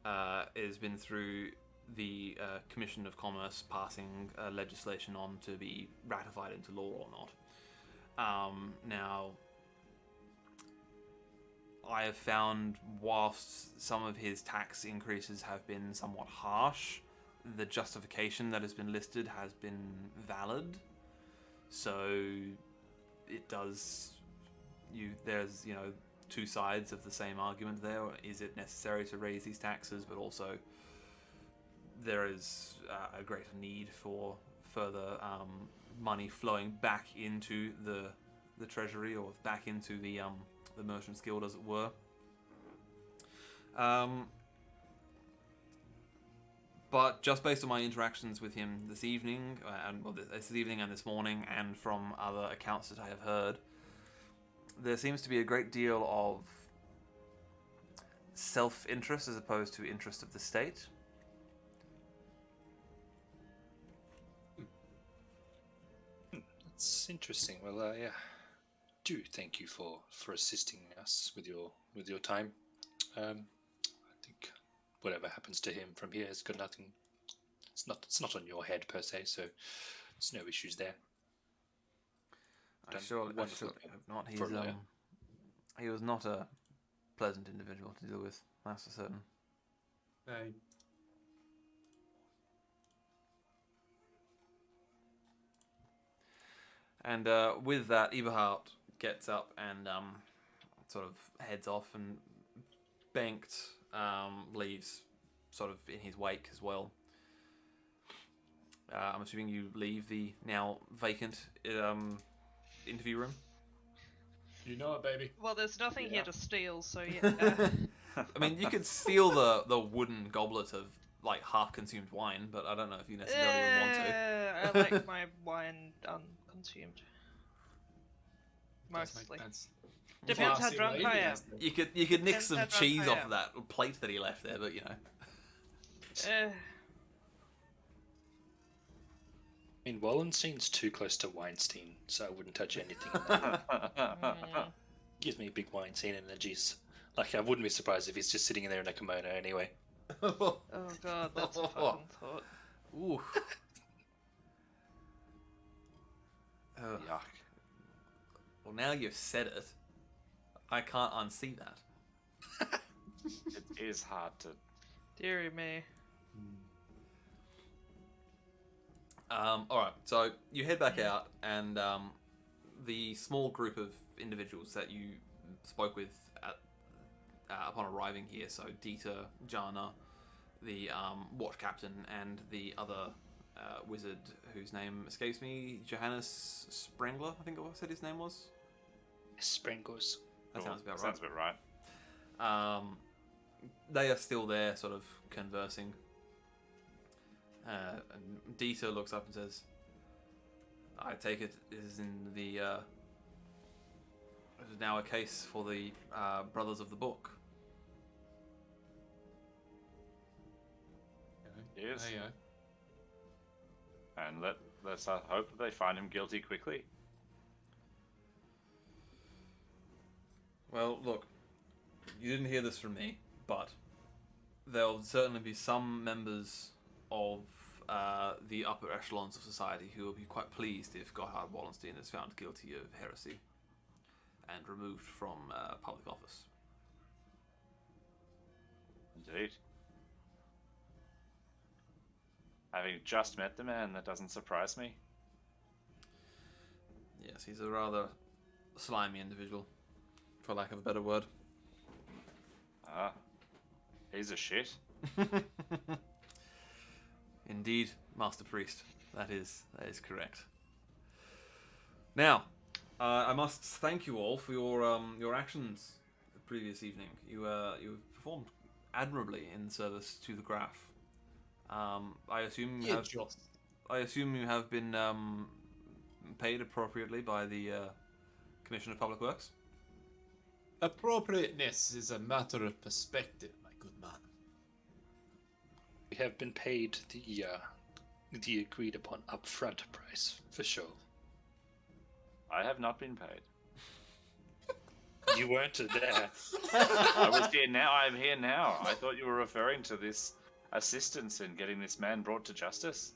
it has been through the Commission of Commerce passing legislation on to be ratified into law or not. Now, I have found whilst some of his tax increases have been somewhat harsh, the justification that has been listed has been valid. So it does, there's, two sides of the same argument there. Is it necessary to raise these taxes? But also there is a greater need for further money flowing back into the treasury, or back into the Merchants Guild, as it were. But just based on my interactions with him this evening, this evening and this morning, and from other accounts that I have heard, there seems to be a great deal of self-interest as opposed to interest of the state. That's interesting. Well, yeah. Do thank you for assisting us with your time. I think whatever happens to him from here has got nothing. It's not on your head per se, so there's no issues there. I surely hope not. He was not a pleasant individual to deal with. That's for certain. Hey. And with that, Eberhard gets up and sort of heads off, and Banked leaves sort of in his wake as well. I'm assuming you leave the now vacant interview room? You know it, baby. Well, there's nothing here to steal, so yeah. I mean, you could steal the wooden goblet of like half-consumed wine, but I don't know if you necessarily would want to. I like my wine unconsumed. Does make Mostly. sense. Depends how Classy drunk lady, I am. yes. You could nick Depends some how drunk cheese I off am. of that plate that he left there, but you know. Eh, I mean, Wallenstein's too close to Weinstein, so I wouldn't touch anything in that. Gives me big Weinstein energies. Like, I wouldn't be surprised if he's just sitting in there in a kimono anyway. oh god, that's a fucking thought. Ooh. Yuck. Well, now you've said it, I can't unsee that. It is hard to. Deary me. Alright, so you head back out, and the small group of individuals that you spoke with upon arriving here, so Dieter, Jana, the watch captain, and the other wizard whose name escapes me, Johannes Sprengler, I think I said his name was. Sprengos. That sounds about right. Sounds about right. They are still there, sort of conversing. And Dieter looks up and says, "I take it is in the it is now a case for the brothers of the book." Yes. There you go. And let's hope that they find him guilty quickly. Well, look, you didn't hear this from me, but there'll certainly be some members of the upper echelons of society who will be quite pleased if Gotthard Wallenstein is found guilty of heresy and removed from public office. Indeed. Having just met the man, that doesn't surprise me. Yes, he's a rather slimy individual, for lack of a better word. Ah, he's a shit. Indeed, Master Priest. That is correct. Now, I must thank you all for your actions the previous evening. You performed admirably in service to the Graph. I assume you have been paid appropriately by the Commission of Public Works. Appropriateness is a matter of perspective, my good man. We have been paid the agreed upon upfront price, for sure. I have not been paid. You weren't there. I was here now. I'm here now. I thought you were referring to this assistance in getting this man brought to justice.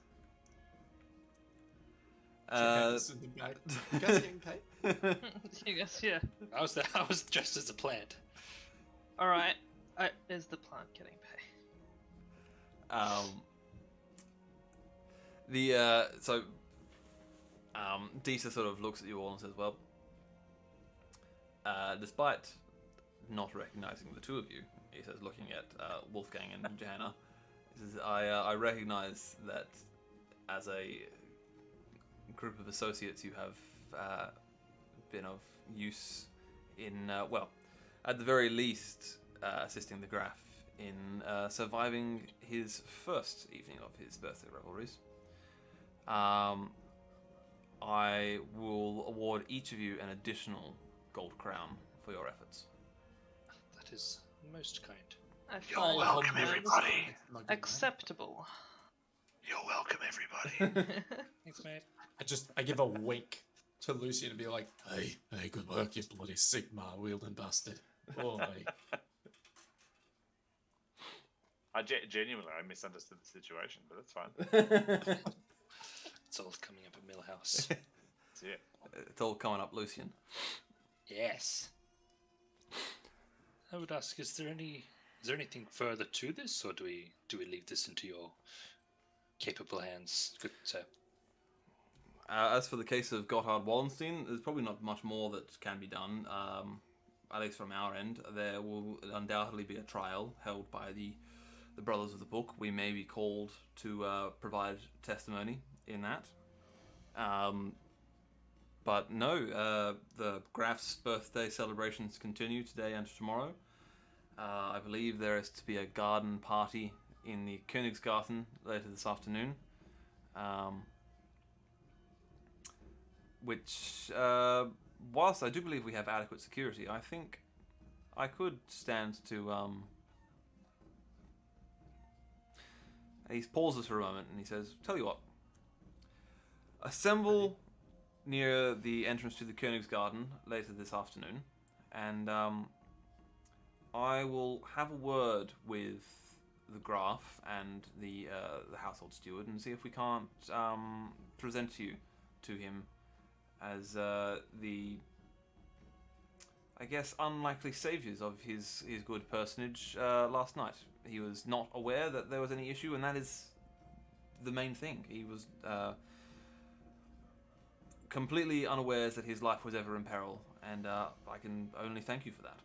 Yes, in the back. You guys getting paid? Yes, yeah. I was dressed as a plant. Alright. Is the plant getting paid? Dieter sort of looks at you all and says, "Well, despite not recognizing the two of you," he says, looking at Wolfgang and Johanna, he says, I recognize that as a group of associates you have been of use in, well, at the very least, assisting the Graph in surviving his first evening of his birthday revelries. I will award each of you an additional gold crown for your efforts. That is most kind. I You're find welcome, that everybody. acceptable. You're welcome, everybody. Thanks, mate. I give a wink to Lucian and be like, hey, good work, you bloody Sigma wielding bastard. Oh, mate. Genuinely, I misunderstood the situation, but that's fine. It's all coming up at Millhouse. That's it. It's all coming up, Lucian. Yes. I would ask, is there anything further to this, or do we leave this into your capable hands, good sir? As for the case of Gotthard Wallenstein, there's probably not much more that can be done. At least from our end, there will undoubtedly be a trial held by the Brothers of the Book. We may be called to provide testimony in that. But no, the Graf's birthday celebrations continue today and tomorrow. I believe there is to be a garden party in the Königsgarten later this afternoon. which, whilst I do believe we have adequate security, I think I could stand to. He pauses for a moment and he says, "Tell you what. Assemble near the entrance to the Königsgarten later this afternoon, and I will have a word with the Graf and the household steward and see if we can't present you to him as the, I guess, unlikely saviors of his good personage last night. He was not aware that there was any issue, and that is the main thing. He was completely unawares that his life was ever in peril, and I can only thank you for that."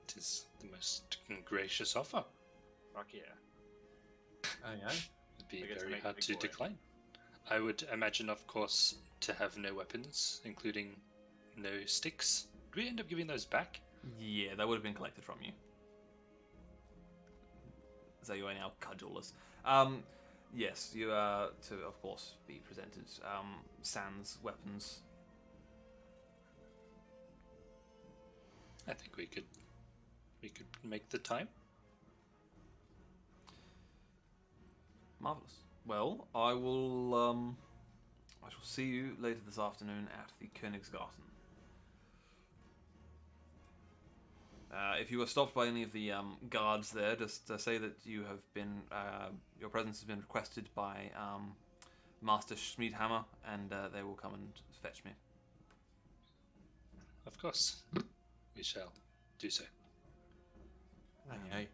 It is the most gracious offer. Fuck yeah. Oh, yeah. It'd be I guess very make hard the to boy. decline. I would imagine, of course, to have no weapons, including no sticks. Did we end up giving those back? Yeah, they would have been collected from you. So you are now cudgelless. Yes, you are to, of course, be presented sans weapons. I think we could make the time. Marvelous. Well, I shall see you later this afternoon at the Königsgarten. If you are stopped by any of the guards there, just say that you have been, your presence has been requested by Master Schmiedhammer, and they will come and fetch me. Of course, we shall do so. Okay.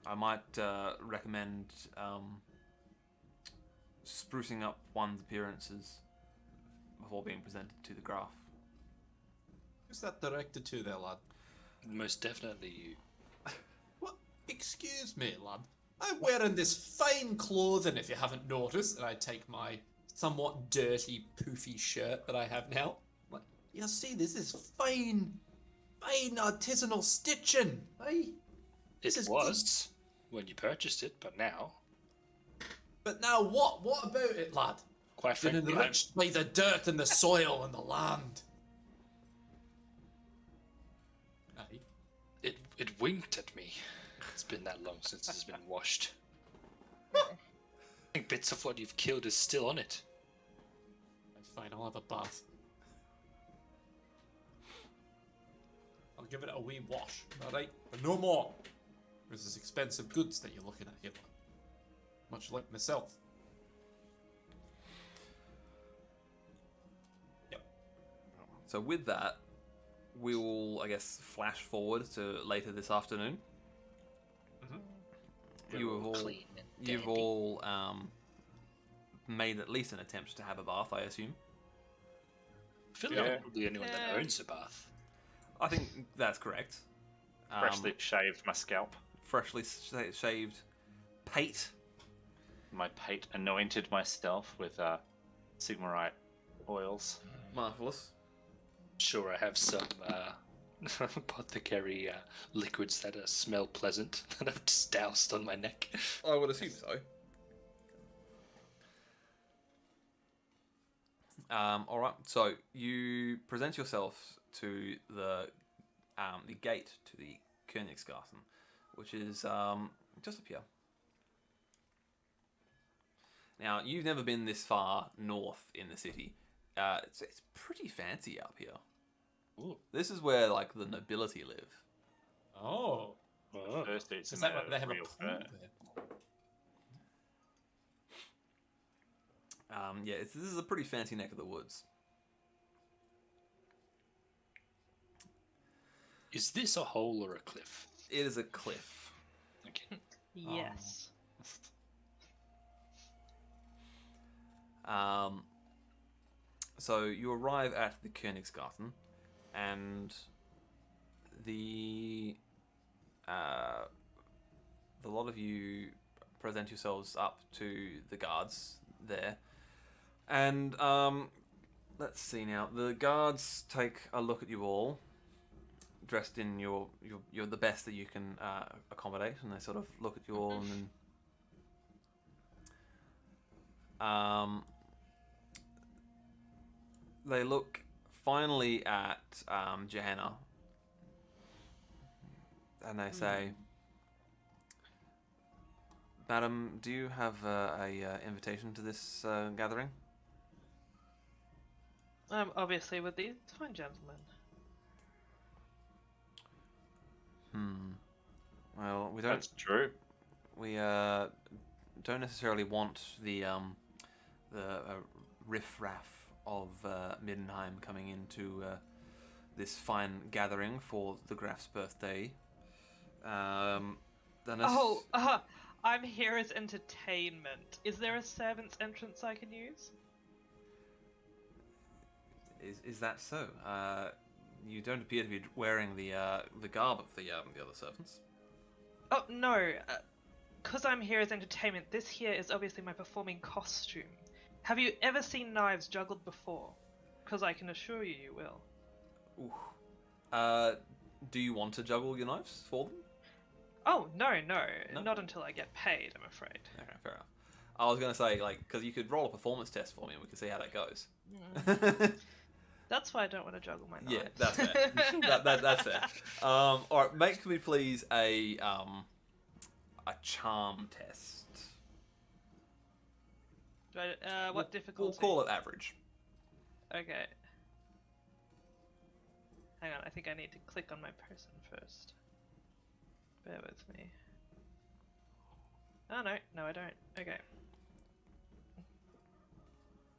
I might recommend sprucing up one's appearances before being presented to the Graf. Who's that directed to there, lad? Most definitely you. What? Excuse me, lad. I'm wearing this fine clothing, if you haven't noticed, and I take my somewhat dirty, poofy shirt that I have now. Like, you see, this is fine artisanal stitching, eh? This It is was when you purchased it, but now, But now what? What about it, lad? quite Been frankly, enriched by the dirt and the soil and the land. Aye. it winked at me. It's been that long since it's been washed. I think bits of what you've killed is still on it. Fine, I'll have a bath. I'll give it a wee wash, alright? But no more. This is expensive goods that you're looking at here. Much like myself. Yep. So with that, we will, I guess, flash forward to later this afternoon. You've all made at least an attempt to have a bath, I assume. I feel like I'm probably anyone that owns a bath. I think that's correct. Freshly shaved my scalp. Freshly shaved pate. My pate anointed myself with Sigmarite oils. Marvelous. Sure, I have some apothecary liquids that smell pleasant that I've just doused on my neck. I would assume so. All right. So you present yourself to the gate to the Königsgarten, which is just up here. Now, you've never been this far north in the city. It's pretty fancy up here. Ooh. This is where, like, the nobility live. Oh. First, it's Is that what they have a real pool fur. there? Yeah, this is a pretty fancy neck of the woods. Is this a hole or a cliff? It is a cliff. Okay. Yes. So you arrive at the Königsgarten, and the lot of you present yourselves up to the guards there, and let's see now. The guards take a look at you all, dressed in you're the best that you can accommodate, and they sort of look at you all and then They look finally at Johanna, and they say, "Madam, do you have a invitation to this gathering?" Obviously with these fine gentlemen. Well, we don't. That's true. We don't necessarily want the riff-raff of Middenheim coming into this fine gathering for the Graf's birthday. I'm here as entertainment. Is there a servant's entrance I can use? Is that so? You don't appear to be wearing the garb of the other servants. Oh no, because I'm here as entertainment. This here is obviously my performing costume. Have you ever seen knives juggled before? Because I can assure you, you will. Ooh. Do you want to juggle your knives for them? Oh no, not until I get paid. I'm afraid. Okay, fair enough. I was gonna say because you could roll a performance test for me, and we could see how that goes. That's why I don't want to juggle my knives. Yeah, that's fair. That's fair. All right, make me please a charm test. What difficulty? We'll call it average. Okay. Hang on, I think I need to click on my person first. Bear with me. Oh no I don't. Okay.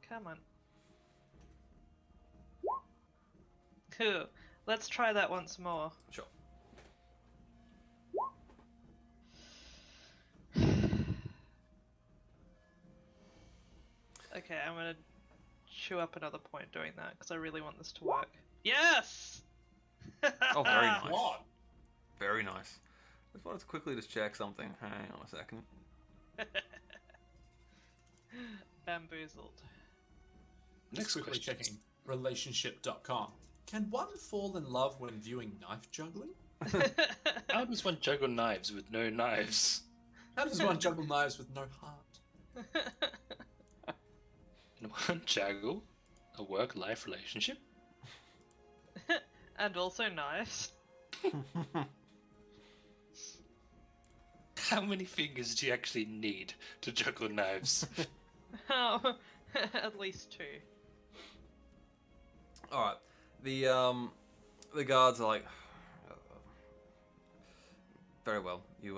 Come on. Cool. Let's try that once more. Sure. Okay, I'm gonna chew up another point doing that because I really want this to work. Yes! Oh, very nice. What? Very nice. I just wanted to quickly just check something. Hang on a second. Bamboozled. Next quickly checking relationship.com. Can one fall in love when viewing knife juggling? How does one juggle knives with no knives? How does one juggle knives with no heart? Can one juggle a work-life relationship? And also knives. How many fingers do you actually need to juggle knives? Oh, at least 2. All right. The guards are like, very well. You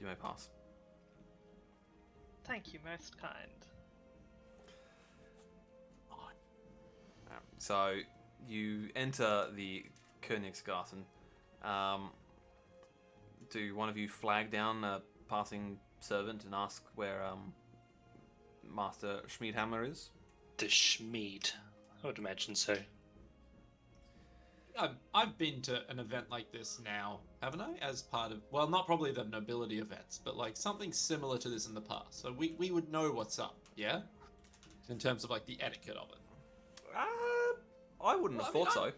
may pass. Thank you, most kind. So you enter the Königsgarten. Do one of you flag down a passing servant and ask where Master Schmiedhammer is? The Schmied. I would imagine so. I've been to an event like this now, haven't I? As part of, well, not probably the nobility events, but like something similar to this in the past. So we would know what's up, yeah? In terms of like the etiquette of it. I wouldn't have thought so. I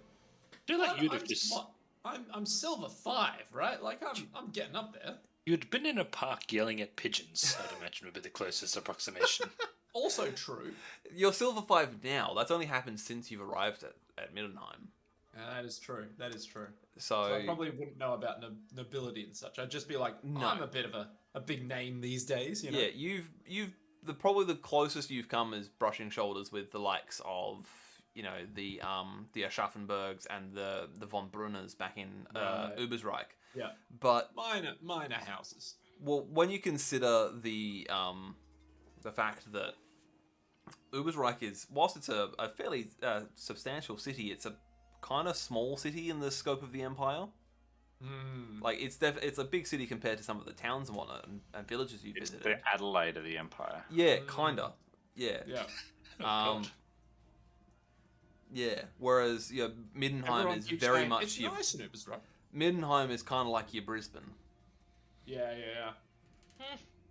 feel like you'd have just... I'm silver 5, right? Like I'm getting up there. You'd been in a park yelling at pigeons, I'd imagine would be the closest approximation. Also true. You're silver 5 now. That's only happened since you've arrived at Middenheim. That is true. That is true. So I probably wouldn't know about nobility and such. I'd just be like, I'm a bit of a big name these days, you know? Yeah, you've probably the closest you've come is brushing shoulders with the likes of, you know, the Aschaffenbergs and the von Brunners back in Ubersreich. Yeah. But minor houses. Well, when you consider the fact that Ubersreich is, whilst it's a fairly substantial city, it's a kind of small city in the scope of the empire. Like it's a big city compared to some of the towns and whatnot and villages you visited. It's the Adelaide of the empire. Yeah, kinda. Yeah. Yeah. Yeah. Whereas Middenheim is very much. It's nice in Ubersreich. Middenheim is kind of like your Brisbane. Yeah.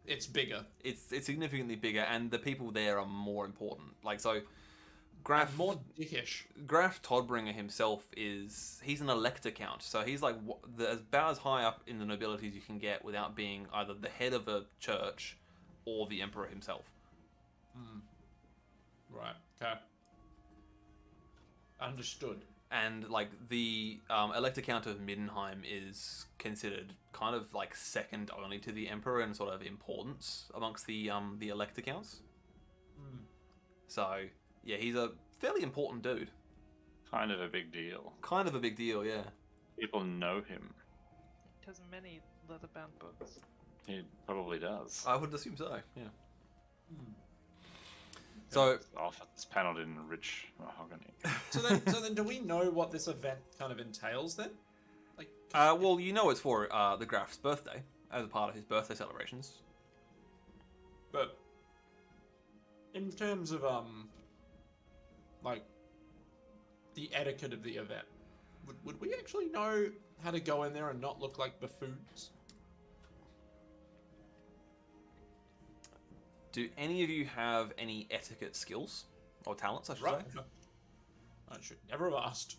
It's bigger. It's significantly bigger, and the people there are more important. Like so. Graf, and more dickish. Graf Todbringer himself he's an elector count, so he's like about as high up in the nobility as you can get without being either the head of a church or the emperor himself. Right. Okay. Understood. And like the Elector Count of Middenheim is considered kind of like second only to the Emperor in sort of importance amongst the Elector Counts. Mm. So yeah, he's a fairly important dude. Kind of a big deal. Kind of a big deal, yeah. People know him. He has many leather-bound books. He probably does. I would assume so. Yeah. Hmm. So Often it's panelled in rich mahogany. So then, do we know what this event kind of entails then? Like, well, you know it's for the Graf's birthday as a part of his birthday celebrations. but in terms of like the etiquette of the event, would we actually know how to go in there and not look like buffoons? Do any of you have any etiquette skills or talents, I should Right. say? I should never have asked.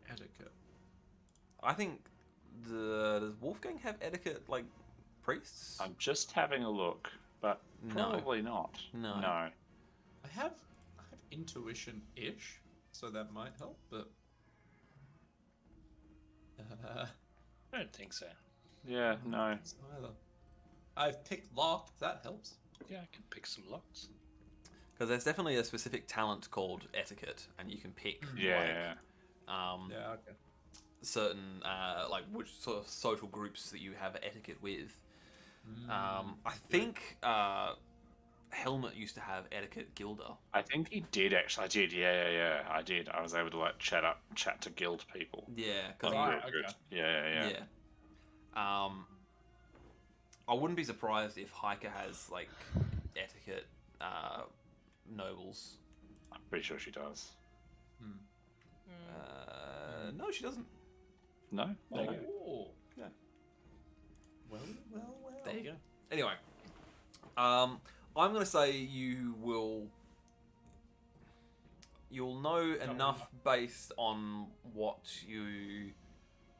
Etiquette. I think does Wolfgang have etiquette like priests? I'm just having a look, but No. probably not. No. No. I have intuition-ish, so that might help, but I don't think so. Yeah, no. it's either. I've picked lock, if that helps. Yeah, I can pick some locks. Because there's definitely a specific talent called etiquette, and you can pick Yeah. Yeah, okay. certain like which sort of social groups that you have etiquette with. I think Helmet used to have etiquette gilder. I think he did actually. I did. Yeah. I did. I was able to like chat to guild people. Yeah, because Right. Real good. okay. Yeah. I wouldn't be surprised if Heike has like etiquette nobles. I'm pretty sure she does. No, she doesn't. No. There you go. Oh. Yeah. Well. There you go. Anyway, I'm gonna say you'll know enough based on what you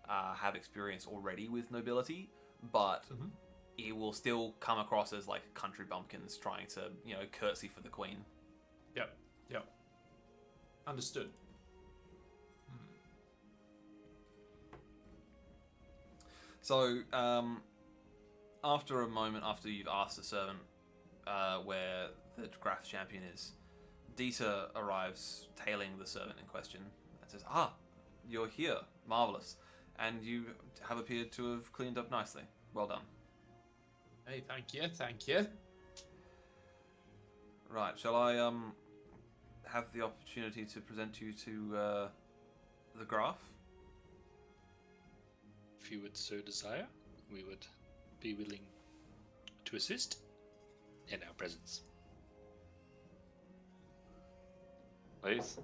have experience already with nobility, but it will still come across as like country bumpkins trying to, curtsy for the queen. Yep. Understood. So, after a moment, after you've asked the servant where the Graf champion is, Dieter arrives, tailing the servant in question, and says, "Ah, you're here. Marvelous. And you have appeared to have cleaned up nicely. Well done." Hey, thank you. Right, shall I have the opportunity to present you to the Graf? If you would so desire, we would be willing to assist in our presence. Please.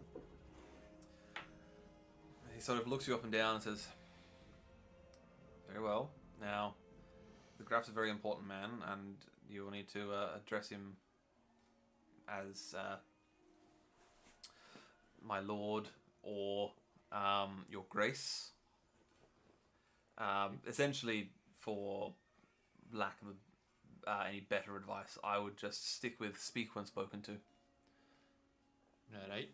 He sort of looks you up and down and says, "Very well. Now, the Graf's a very important man, and you will need to address him as my lord or your grace. Essentially, for lack of any better advice, I would just stick with speak when spoken to. Right.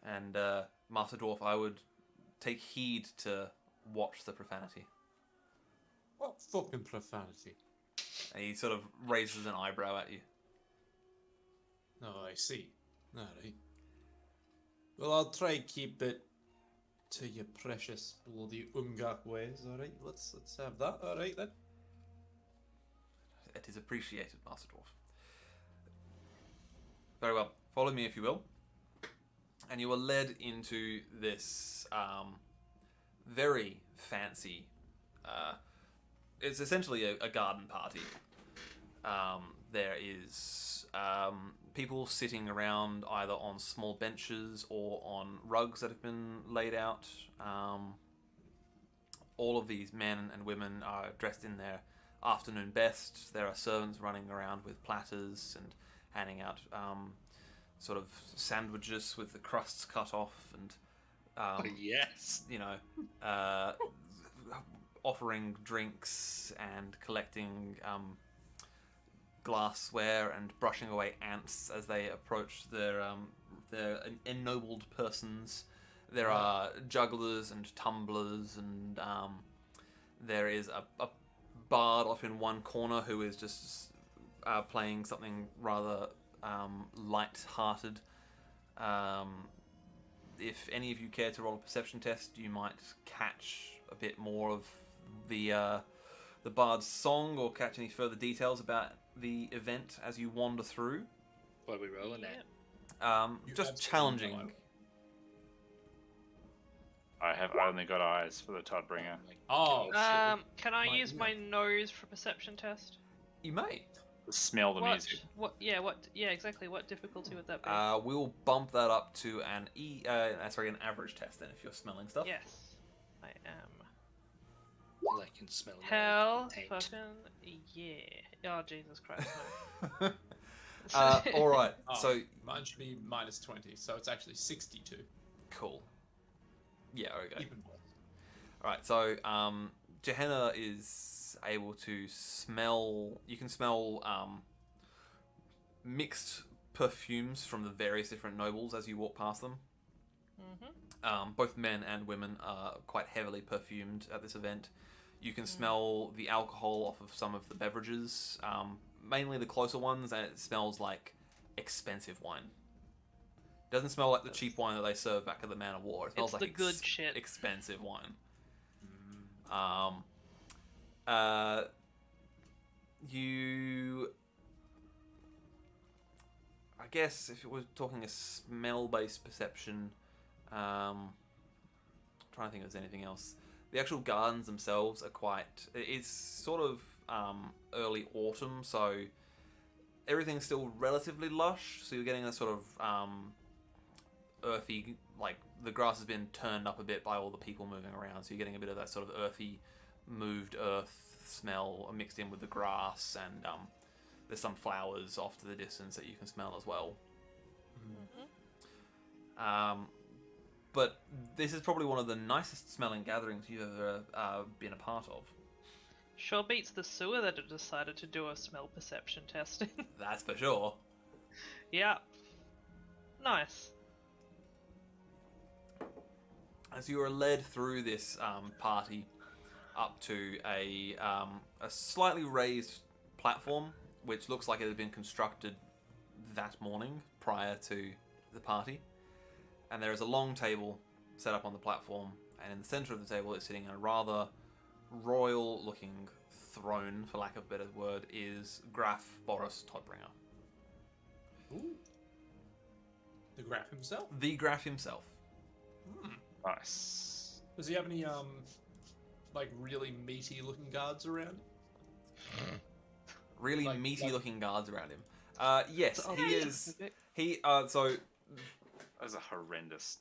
And Master Dwarf, I would take heed to watch the profanity." What fucking profanity? And he sort of raises an eyebrow at you. Oh, I see. Alright. Well, I'll try and keep it to your precious bloody Ungak ways, alright? Let's have that, alright then? It is appreciated, Master Dwarf. Very well. Follow me, if you will. And you are led into this very fancy... it's essentially a garden party. There is people sitting around either on small benches or on rugs that have been laid out. All of these men and women are dressed in their afternoon best. There are servants running around with platters and handing out sort of sandwiches with the crusts cut off and Yes. offering drinks and collecting glassware and brushing away ants as they approach their ennobled persons. There are jugglers and tumblers, and there is a bard off in one corner who is just playing something rather light-hearted. If any of you care to roll a perception test, you might catch a bit more of the bard's song, or catch any further details about the event as you wander through. What are we rolling at? Just challenging. I have only got eyes for the Toddbringer. Oh, can I use my nose for perception test? You may. Smell the music. Yeah, exactly. What difficulty would that be? We'll bump that up to an an average test then, if you're smelling stuff. Yes, I am. Well, I can smell Hell, paint. fucking yeah! Oh Jesus Christ! No. All right. So mine should be -20, so it's actually 62. Cool. Yeah. Okay. Even worse. All right. So Gehenna is able to smell. You can smell mixed perfumes from the various different nobles as you walk past them. Mm-hmm. Both men and women are quite heavily perfumed at this event. You can smell the alcohol off of some of the beverages, mainly the closer ones, and it smells like expensive wine. It doesn't smell like the cheap wine that they serve back at the Man of War. It smells like the good shit. Expensive wine. I guess if it was talking a smell-based perception, trying to think if there's anything else. The actual gardens themselves are it's sort of early autumn, so everything's still relatively lush, so you're getting a sort of earthy, like the grass has been turned up a bit by all the people moving around, so you're getting a bit of that sort of earthy, moved earth smell mixed in with the grass, and there's some flowers off to the distance that you can smell as well. But this is probably one of the nicest smelling gatherings you've ever been a part of. Sure beats the sewer that have decided to do a smell perception testing. That's for sure. Yeah. Nice. As you are led through this party up to a slightly raised platform, which looks like it had been constructed that morning prior to the party. And there is a long table set up on the platform, and in the center of the table is sitting in a rather royal-looking throne, for lack of a better word, is Graf Boris Toddbringer. Ooh. The Graf himself? The Graf himself. Nice. Does he have any like really meaty looking guards around? Really meaty looking guards around him. Yes, he is. So That was a horrendous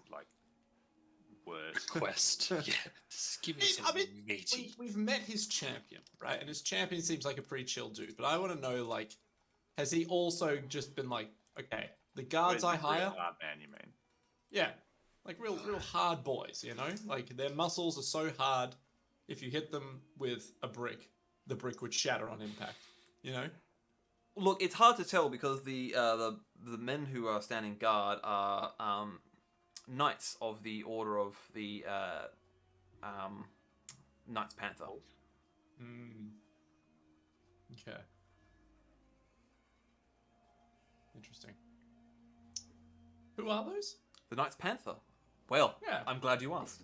word. Quest. Yeah. Just give me something meaty. We've met his champion, right? And his champion seems like a pretty chill dude. But I want to know, has he also just been okay, the guards I hire... hard man, you mean? Yeah. Real hard boys, you know? Their muscles are so hard, if you hit them with a brick, the brick would shatter on impact, you know? Look, it's hard to tell because the men who are standing guard are knights of the Order of the Knights Panther. Okay. Interesting. Who are those? The Knights Panther. Well, Yeah. I'm glad you asked.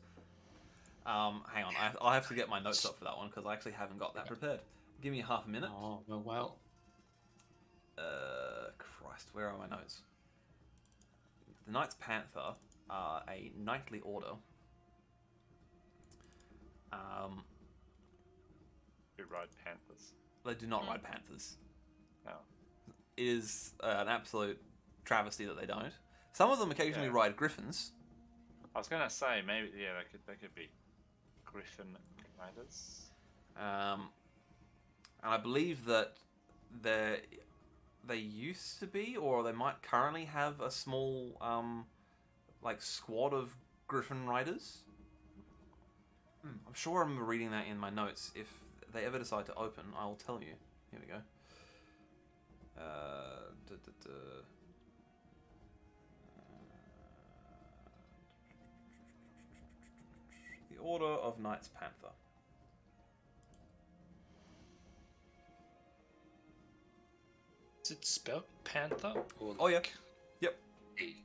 Hang on, I'll have to get my notes up for that one because I actually haven't got that prepared. Give me half a minute. Oh, well. Christ, where are my notes? The Knights Panther are a knightly order. Who ride panthers? They do not ride panthers. No. It is an absolute travesty that they don't. Some of them occasionally ride griffins. I was gonna say maybe they could be griffin riders. And I believe that they used to be, or they might currently have a small squad of griffin riders. I'm sure I remember reading that in my notes. If they ever decide to open, I will tell you. Here we go. duh, duh, duh. The Order of Knights Panther. Is it spelled Panther? Or Oh, yeah. like Yep. A?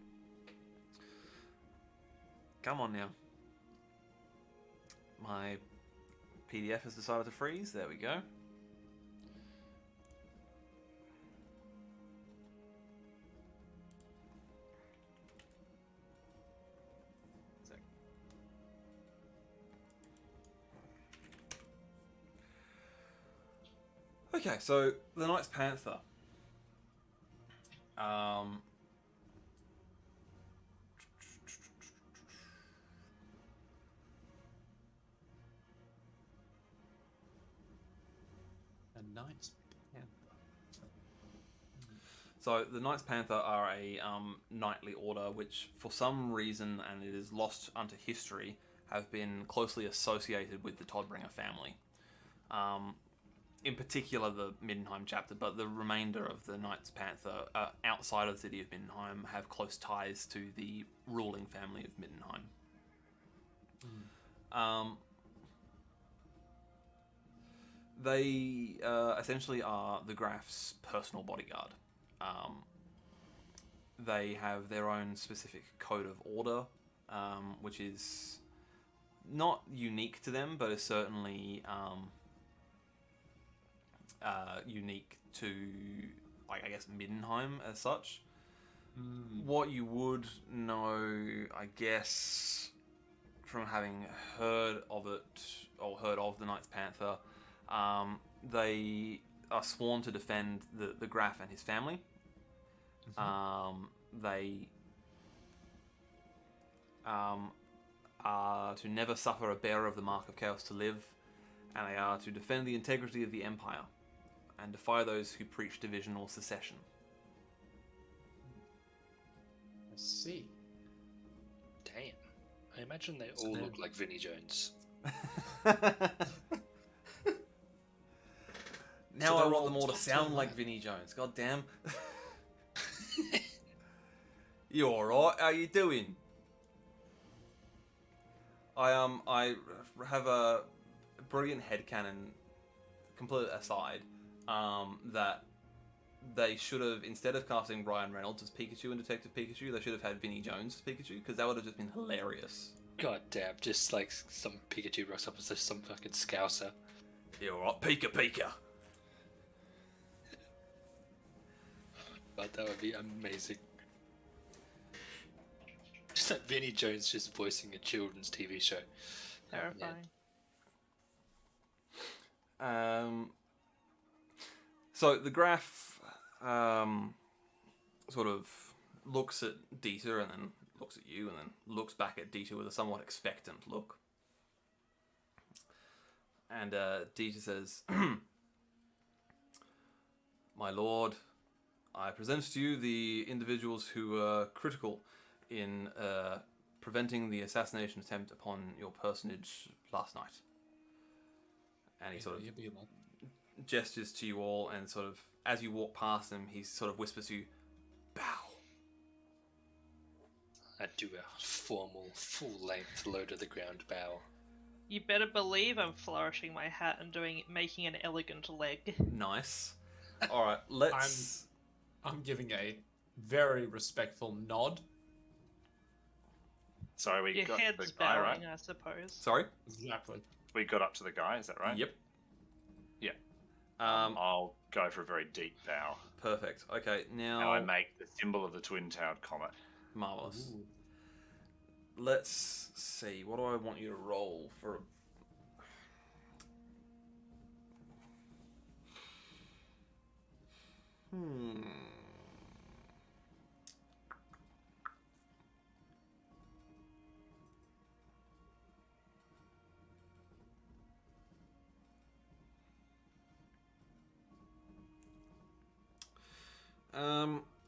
Come on now. My PDF has decided to freeze. There we go. Okay, so the Knights Panther. A Knights Panther. So the Knights Panther are a knightly order which, for some reason, and it is lost unto history, have been closely associated with the Todbringer family. In particular, the Middenheim chapter, but the remainder of the Knights Panther outside of the city of Middenheim have close ties to the ruling family of Middenheim. They essentially are the Graf's personal bodyguard. They have their own specific code of order, which is not unique to them, but is certainly unique to, like, I guess, Middenheim as such. What you would know, I guess, from having heard of it, or heard of the Knights Panther, they are sworn to defend the Graf and his family. They are to never suffer a bearer of the Mark of Chaos to live, and they are to defend the integrity of the Empire and defy those who preach division or secession. I see. Damn. I imagine they all look like Vinnie Jones. Now I want them all to sound like Vinnie Jones. God damn. You alright? How you doing? I have a brilliant headcanon, complete aside, that they should have, instead of casting Ryan Reynolds as Pikachu in Detective Pikachu, they should have had Vinnie Jones as Pikachu, because that would have just been hilarious. God damn, just like some Pikachu rocks up as some fucking scouser. You alright? Pika Pika. But that would be amazing. Just like Vinnie Jones just voicing a children's TV show. Terrifying. So the Graf sort of looks at Dieter and then looks at you and then looks back at Dieter with a somewhat expectant look. And Dieter says, "My lord, I present to you the individuals who were critical in preventing the assassination attempt upon your personage last night." And he sort of gestures to you all, and sort of, as you walk past him, he sort of whispers to you, "Bow." I do a formal, full-length, low-to-the-ground bow. You better believe I'm flourishing my hat and making an elegant leg. Nice. All right, let's. I'm giving a very respectful nod. Sorry, we Your got head's the guy, bowing, right? I suppose. Sorry. Exactly. We got up to the guy, is that right? Yep. Yeah. I'll go for a very deep bow. Perfect. Okay, now. Now I make the symbol of the twin-towered comet. Marvelous. Ooh. Let's see. What do I want you to roll for?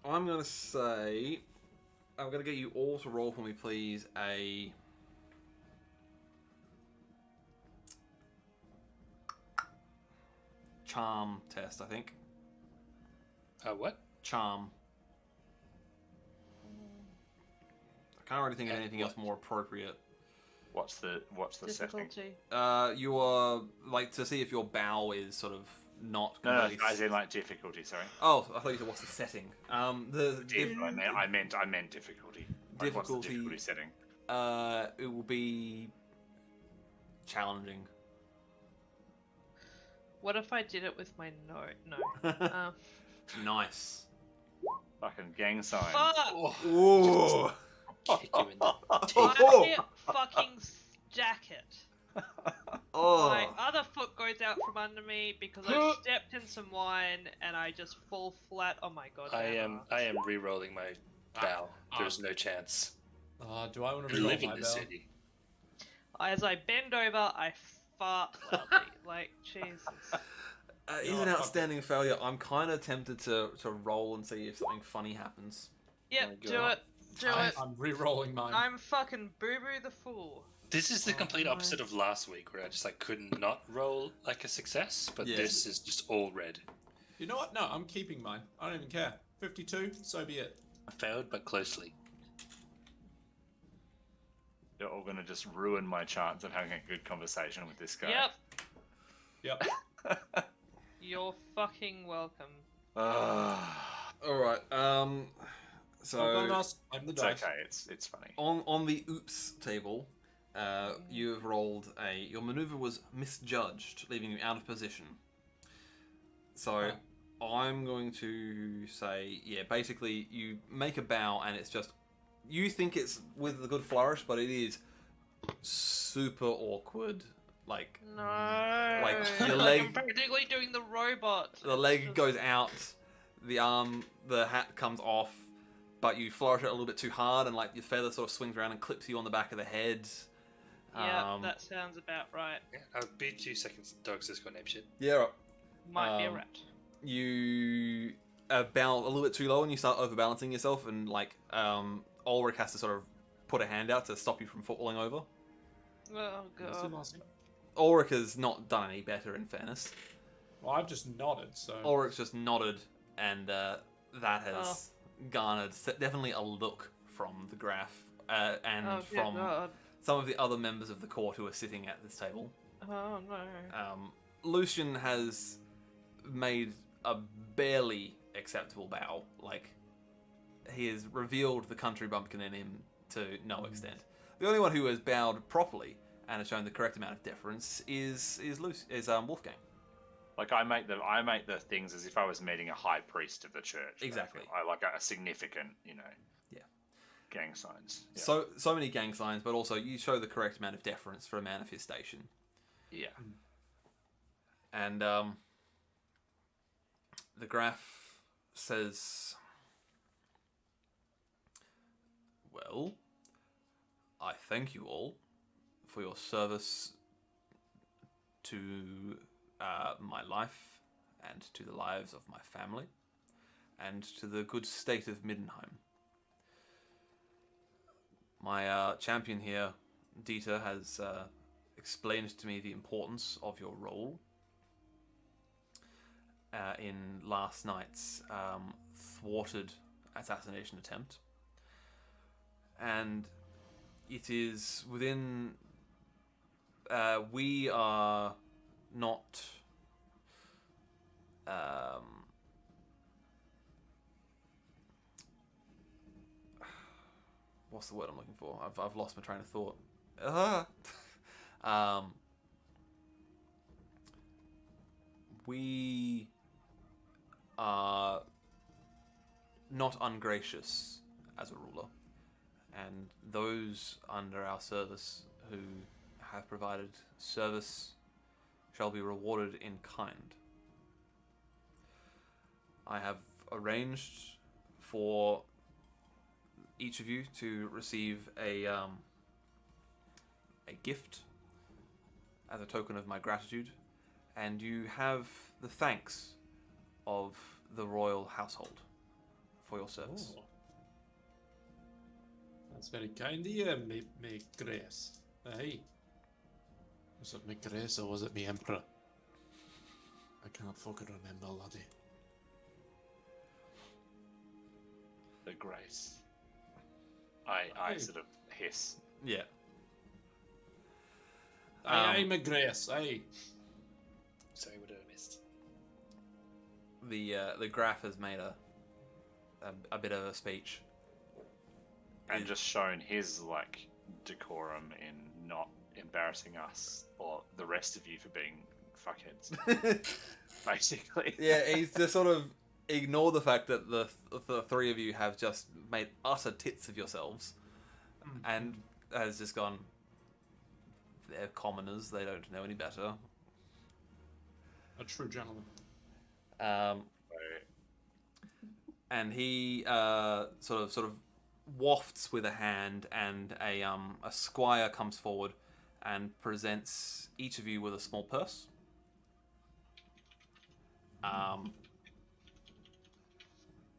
I'm gonna say, I'm gonna get you all to roll for me, please, a charm test, I think. What? Charm. I can't really think of anything else more appropriate. What's the setting? Difficulty. You are like to see if your bow is sort of not. No, as in like difficulty. Sorry. Oh, I thought you said what's the setting. I meant difficulty. Like, what's the difficulty setting? It will be challenging. What if I did it with my No. Nice. Fucking gang signs. Fuck! Ooh. Kick you in the I fucking stack it. Oh. My other foot goes out from under me because I stepped in some wine and I just fall flat on my goddamn I am re-rolling my bow. There's no chance. Do I want to Live in my the bell? city. As I bend over, I fart loudly. Like, Jesus. He's an outstanding failure. I'm kind of tempted to roll and see if something funny happens. Yep, do it. Do it. I'm re-rolling mine. I'm fucking Boo Boo the Fool. This is the complete opposite of last week, where I just like could not roll like a success, but this is just all red. You know what? No, I'm keeping mine. I don't even care. 52, so be it. I failed, but closely. You're all gonna just ruin my chance of having a good conversation with this guy. Yep. Yep. You're fucking welcome. All right. So I'm the It's dice. okay. It's funny. on the oops table, you have rolled your maneuver was misjudged, leaving you out of position. So I'm going to say, basically you make a bow and it's just, you think it's with a good flourish, but it is super awkward. Like, No. Like, your leg- I'm practically doing the robot. the leg goes out, the hat comes off, but you flourish it a little bit too hard, and like your feather sort of swings around and clips you on the back of the head. Yeah, that sounds about right. Yeah, I'll be 2 seconds. Dog's just got name shit. Yeah, right. Might be a rat. You bow a little bit too low, and you start overbalancing yourself, and like Ulrich has to sort of put a hand out to stop you from falling over. Oh god. Ulrich has not done any better, in fairness. Well, I've just nodded, so... Ulrich just nodded, and that has garnered definitely a look from the Graf and from some of the other members of the court who are sitting at this table. Oh no. Lucian has made a barely acceptable bow. Like, he has revealed the country bumpkin in him to no extent. The only one who has bowed properly and has shown the correct amount of deference is Wolfgang. Like I make the things as if I was meeting a high priest of the church. Exactly. I like a significant, gang signs. Yeah. So many gang signs, but also you show the correct amount of deference for a man of his station. Yeah. And the Graf says, "Well, I thank you all for your service to my life and to the lives of my family and to the good state of Middenheim. My champion here, Dieter, has explained to me the importance of your role in last night's thwarted assassination attempt. And it is within... we are not... what's the word I'm looking for? I've lost my train of thought. We are not ungracious as a ruler, and those under our service who have provided service shall be rewarded in kind. I have arranged for each of you to receive a gift as a token of my gratitude, and you have the thanks of the royal household for your service." Oh. That's very kind of you, me grace. Hey. Was it me grace or was it me emperor? I can't fucking remember, laddie. the grace. I sort of hiss. Yeah. Aye, my grace, aye. Sorry, what did I miss? The Graf has made a bit of a speech. And just shown his, like, decorum in not embarrassing us or the rest of you for being fuckheads. Basically. Yeah, he's just sort of ignore the fact that the three of you have just made utter tits of yourselves, and has just gone, they're commoners, they don't know any better. A true gentleman. And he sort of wafts with a hand, and a squire comes forward and presents each of you with a small purse.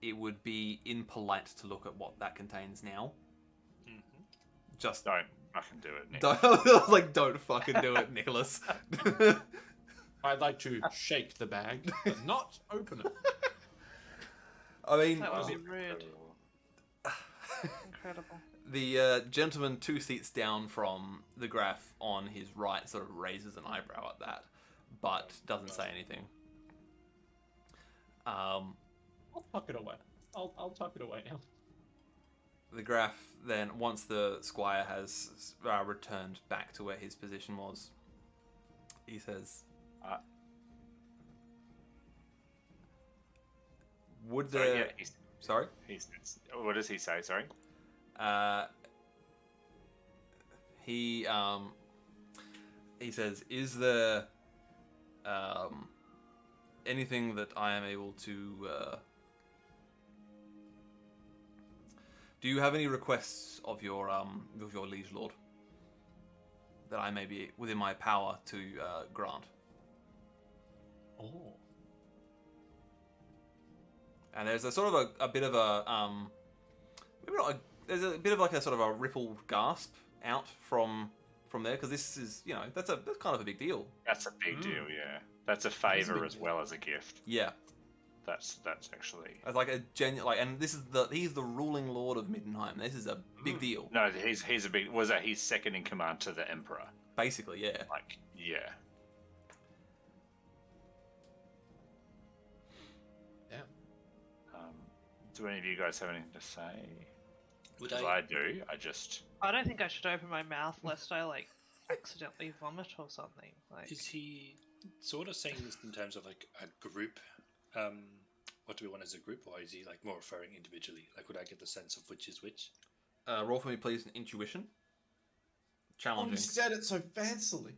It would be impolite to look at what that contains now. Mm-hmm. Just don't fucking do it, Nick. I was like, don't fucking do it, Nicholas. I'd like to shake the bag, but not open it. I mean, That would be rude. Incredible. the gentleman 2 seats down from the Graf on his right sort of raises an eyebrow at that, but doesn't say anything. I'll tuck it away. I'll tuck it away now. The Graf then, once the squire has returned back to where his position was, he says, "Would Sorry, the yeah, sorry? What does he say? Sorry. He says, is there anything that I am able to do you have any requests of your liege lord that I may be within my power to grant?" Oh. And there's a sort of a bit of a maybe not there's a bit of like a sort of a rippled gasp out from there, because this is, you know, that's kind of a big deal. That's a big deal, yeah. That's a favor as well as a gift. Yeah. That's actually. It's like a genuine, like, and this is he's the ruling lord of Middenheim. This is a big deal. No, he's a big. Was that he's second in command to the emperor? Basically, yeah. Like, yeah. Yeah. Do any of you guys have anything to say? Would Because I do. I just. I don't think I should open my mouth lest I like accidentally vomit or something. Like, Is he sort of saying this in terms of like a group? What do we want as a group, or is he like more referring individually? Like, would I get the sense of which is which? Roll for me, please, an intuition. Oh, Challenging. you said it so fancily.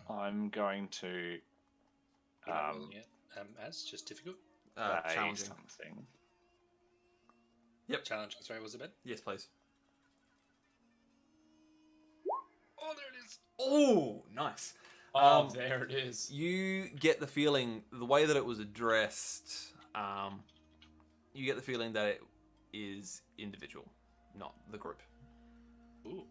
I'm going to. As just difficult. Say Challenging. something. Yep. Challenge. Sorry, was it Ben? Yes, please. Oh, there it is. Oh, nice. Oh, there it is. You get the feeling, the way that it was addressed, you get the feeling that it is individual, not the group. Ooh.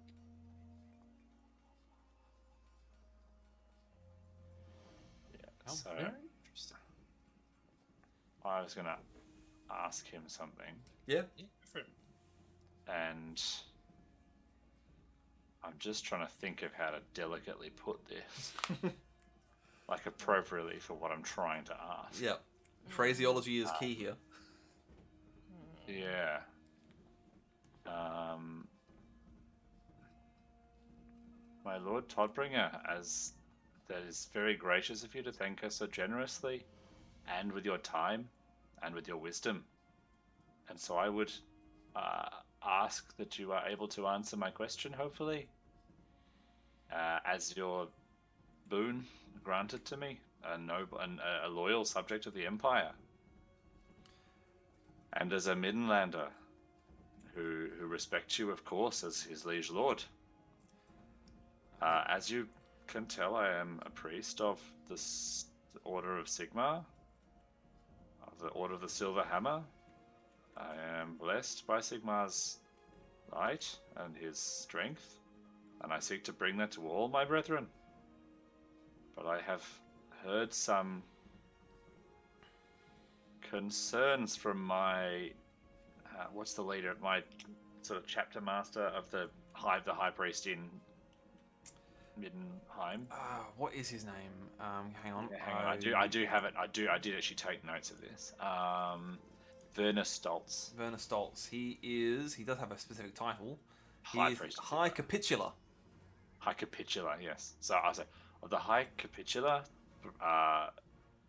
Yeah. Oh, So very interesting. I was gonna ask him something, Yeah. Yeah, go for it. and I'm just trying to think of how to delicately put this, like appropriately for what I'm trying to ask. Yeah. Phraseology is key here. Yeah. My Lord Todbringer, as that is very gracious of you to thank us so generously, and with your time, and with your wisdom. And so I would ask that you are able to answer my question, hopefully, as your boon granted to me, a noble and a loyal subject of the Empire, and as a Middenlander who respects you, of course, as his liege lord. As you can tell, I am a priest of the Order of Sigmar, of the Order of the Silver Hammer. I am blessed by Sigmar's light and his strength, and I seek to bring that to all my brethren. But I have heard some concerns from my what's the leader? My sort of chapter master of the high priest in Middenheim. What is his name? Hang on. Yeah, hang on. I do have it. I did actually take notes of this. Werner Stoltz. Werner Stoltz. He does have a specific title. High priest. High Capitular. High Capitular, yes. So I say of the High Capitular,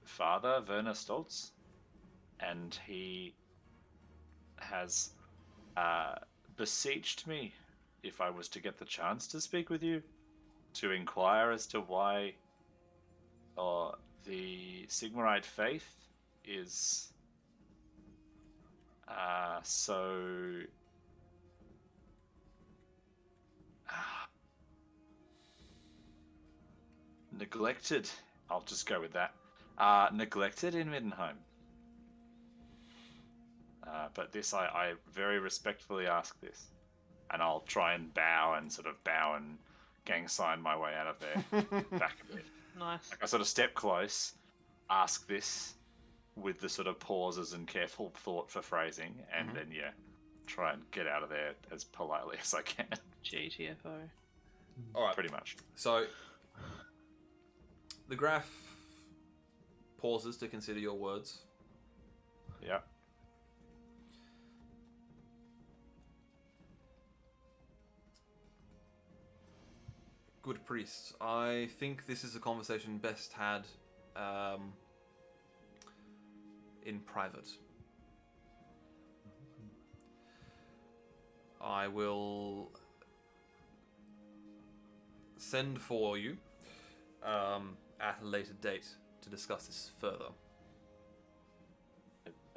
Father Werner Stoltz, and he has beseeched me, if I was to get the chance to speak with you, to inquire as to why the Sigmarite faith is so neglected. I'll just go with that. Neglected in Middenheim. But this, I very respectfully ask this. And I'll try and bow and gang sign my way out of there. Back a bit. Nice. Like I sort of step close, ask this with the sort of pauses and careful thought for phrasing, and then, try and get out of there as politely as I can. GTFO. All right. Pretty much. So, the Graf pauses to consider your words. Yeah. Good priest, I think this is a conversation best had in private. I will send for you at a later date to discuss this further.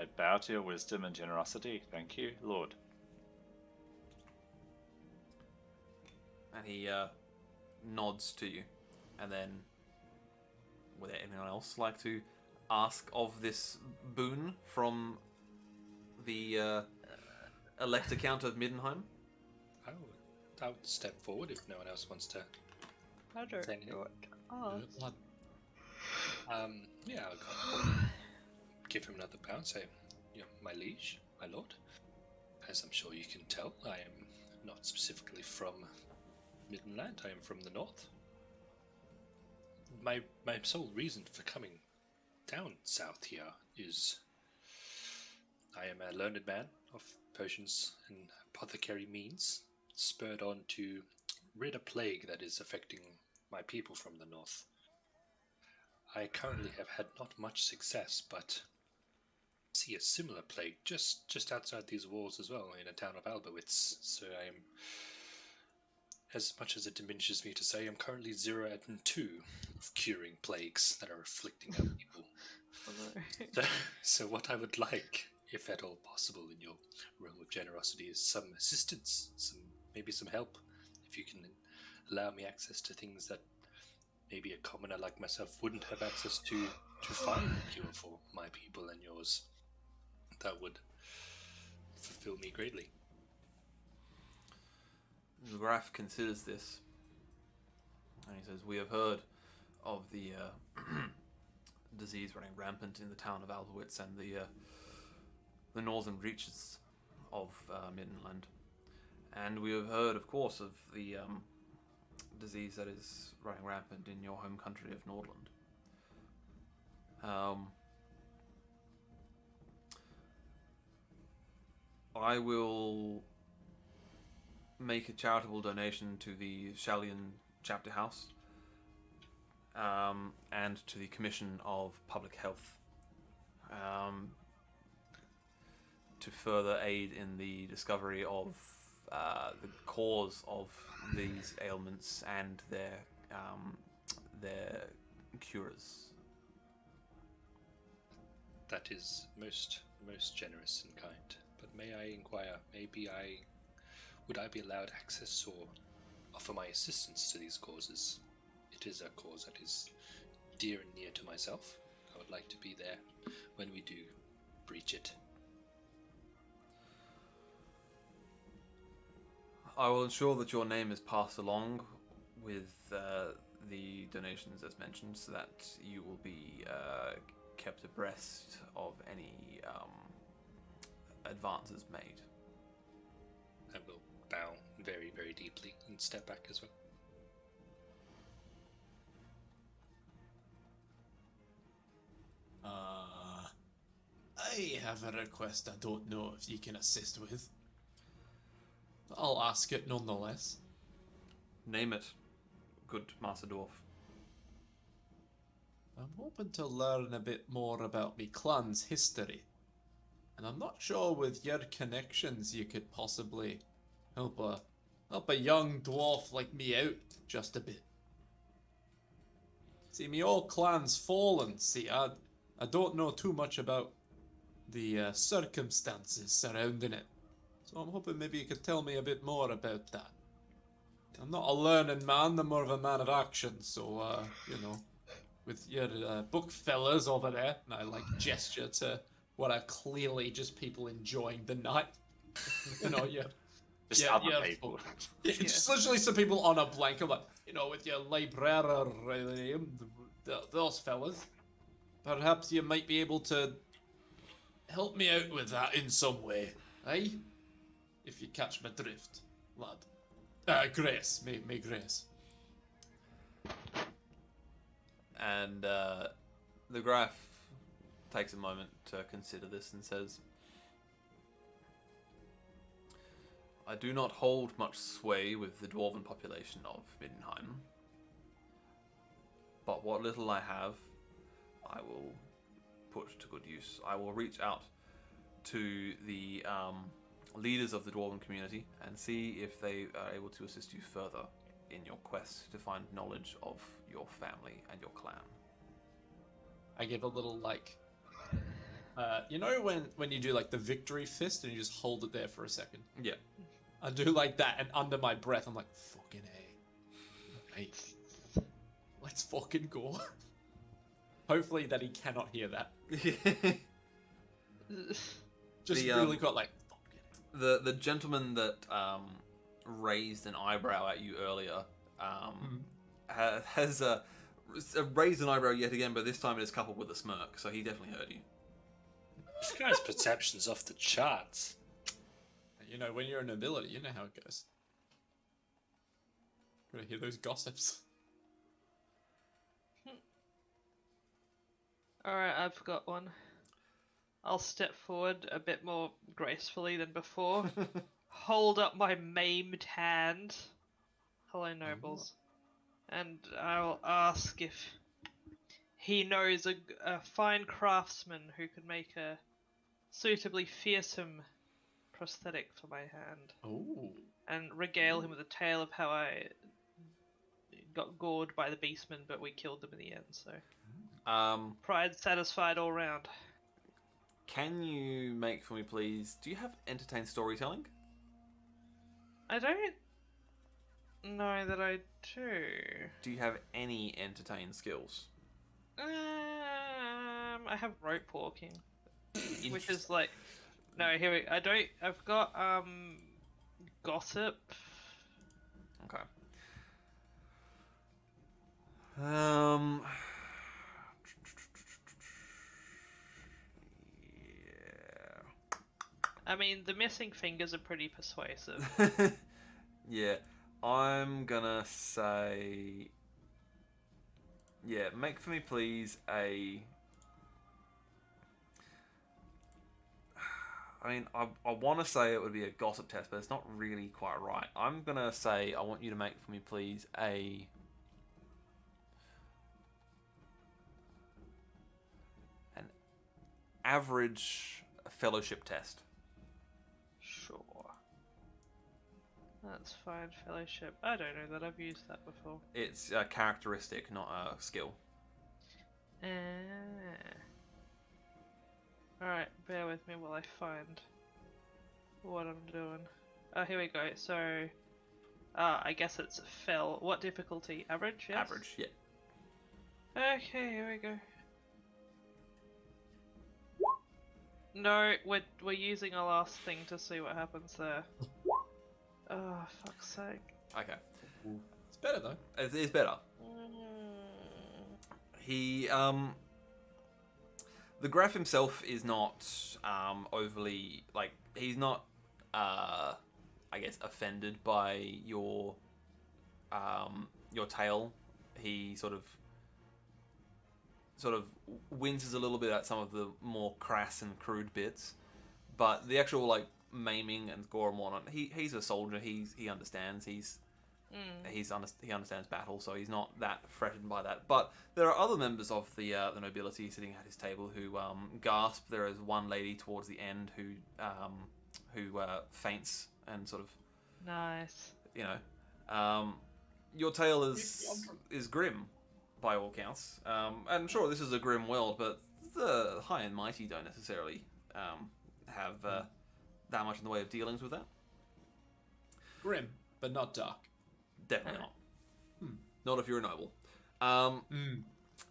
I bow to your wisdom and generosity. Thank you, Lord. And he nods to you. And then, would anyone else like to ask of this boon from the Elector Count of Middenheim? I would step forward if no one else wants to. I don't know what to ask. Yeah, I'll go. Give him another bow and say, my liege, my lord. As I'm sure you can tell, I am not specifically from Middenland. I am from the north. My sole reason for coming down south here is I am a learned man of potions and apothecary means, spurred on to rid a plague that is affecting my people from the north. I currently have had not much success, but see a similar plague just outside these walls as well, in a town of Albowitz. So I am, as much as it diminishes me to say, I'm currently 0 out of 2 of curing plagues that are afflicting our people. So what I would like, if at all possible in your realm of generosity, is some assistance, maybe some help. If you can allow me access to things that maybe a commoner like myself wouldn't have access to find a cure for my people and yours, that would fulfill me greatly. The Graf considers this, and he says, "We have heard of the disease running rampant in the town of Albowitz and the northern reaches of Middenland. And we have heard, of course, of the disease that is running rampant in your home country of Nordland. I will make a charitable donation to the Shallian Chapter House and to the Commission of Public Health to further aid in the discovery of the cause of these ailments and their cures." That is most generous and kind. But may I inquire, would I be allowed access or offer my assistance to these causes? It is a cause that is dear and near to myself. I would like to be there when we do breach it. I will ensure that your name is passed along with the donations as mentioned, so that you will be kept abreast of any advances made. I will bow very, very deeply and step back as well. I have a request I don't know if you can assist with. I'll ask it nonetheless. Name it, good Master Dwarf. I'm hoping to learn a bit more about me clan's history. And I'm not sure with your connections you could possibly help a young dwarf like me out just a bit. See, me old clan's fallen, see, I don't know too much about the circumstances surrounding it. So I'm hoping maybe you could tell me a bit more about that. I'm not a learning man, I'm more of a man of action, so, you know, with your book fellas over there, and I like gesture to what are clearly just people enjoying the night. You know, Just other people. Yeah, just literally some people on a blanket, like, you know, with your librarian, those fellas. Perhaps you might be able to help me out with that in some way, eh? If you catch my drift, lad. Grace, may Grace. And the Graph takes a moment to consider this and says, I do not hold much sway with the dwarven population of Middenheim, but what little I have, I will put to good use. I will reach out to the leaders of the dwarven community and see if they are able to assist you further in your quest to find knowledge of your family and your clan. I give a little, like, you know when you do, like, the victory fist and you just hold it there for a second? Yeah. I do like that, and under my breath, I'm like, fucking A. Mate, let's fucking go. Hopefully that he cannot hear that. Just really got, like, the gentleman that raised an eyebrow at you earlier has raised an eyebrow yet again, but this time it is coupled with a smirk, so he definitely heard you. This guy's perception's off the charts. You know, when you're a nobility, you know how it goes. Gotta hear those gossips. Alright, I've got one. I'll step forward a bit more gracefully than before. Hold up my maimed hand. Hello, nobles. And I'll ask if he knows a fine craftsman who could make a suitably fearsome prosthetic for my hand. Oh. And regale him with a tale of how I got gored by the beastmen, but we killed them in the end, so... pride satisfied all round. Can you make for me, please? Do you have entertain storytelling? I don't know that I do. Do you have any entertain skills? I have rope walking, which is like, no, here we. I don't. I've got gossip. Okay. I mean, the missing fingers are pretty persuasive. Yeah, I'm gonna say... Yeah, make for me, please, a... I mean, I want to say it would be a gossip test, but it's not really quite right. I'm gonna say I want you to make for me, please, an average fellowship test. Sure. That's fine, fellowship. I don't know that I've used that before. It's a characteristic, not a skill. Alright, bear with me while I find what I'm doing. Oh, here we go. So, I guess it's fell. What difficulty? Average, yes? Average, yeah. Okay, here we go. No, we're using our last thing to see what happens there. Oh, fuck's sake. Okay. It's better though. It's better. He The Graf himself is not overly he's not I guess offended by your tale. He sort of winces a little bit at some of the more crass and crude bits, but the actual maiming and gore and whatnot, he's a soldier. He understands. He understands battle, so he's not that fretted by that. But there are other members of the nobility sitting at his table who gasp. There is one lady towards the end who faints and sort of Nice. Your tale is grim by all counts. And sure, this is a grim world, but the high and mighty don't necessarily have that much in the way of dealings with that. Grim, but not dark. Definitely not. Not if you're a noble.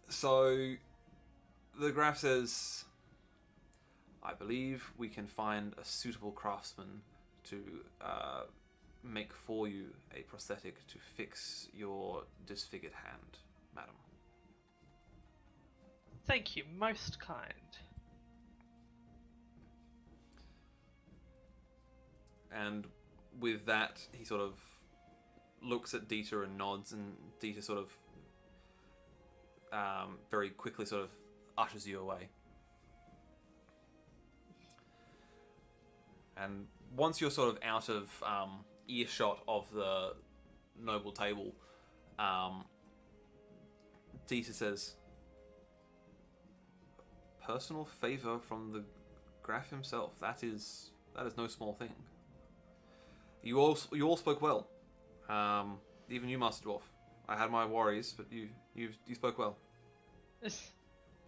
So the Graf says, I believe we can find a suitable craftsman to make for you a prosthetic to fix your disfigured hand, madam. Thank you, most kind. And with that, he sort of looks at Dieter and nods, and Dieter sort of very quickly sort of ushers you away. And once you're sort of out of earshot of the noble table, Dieter says, personal favor from the Graf himself. That is no small thing. You all spoke well. Even you, Master Dwarf. I had my worries, but you spoke well.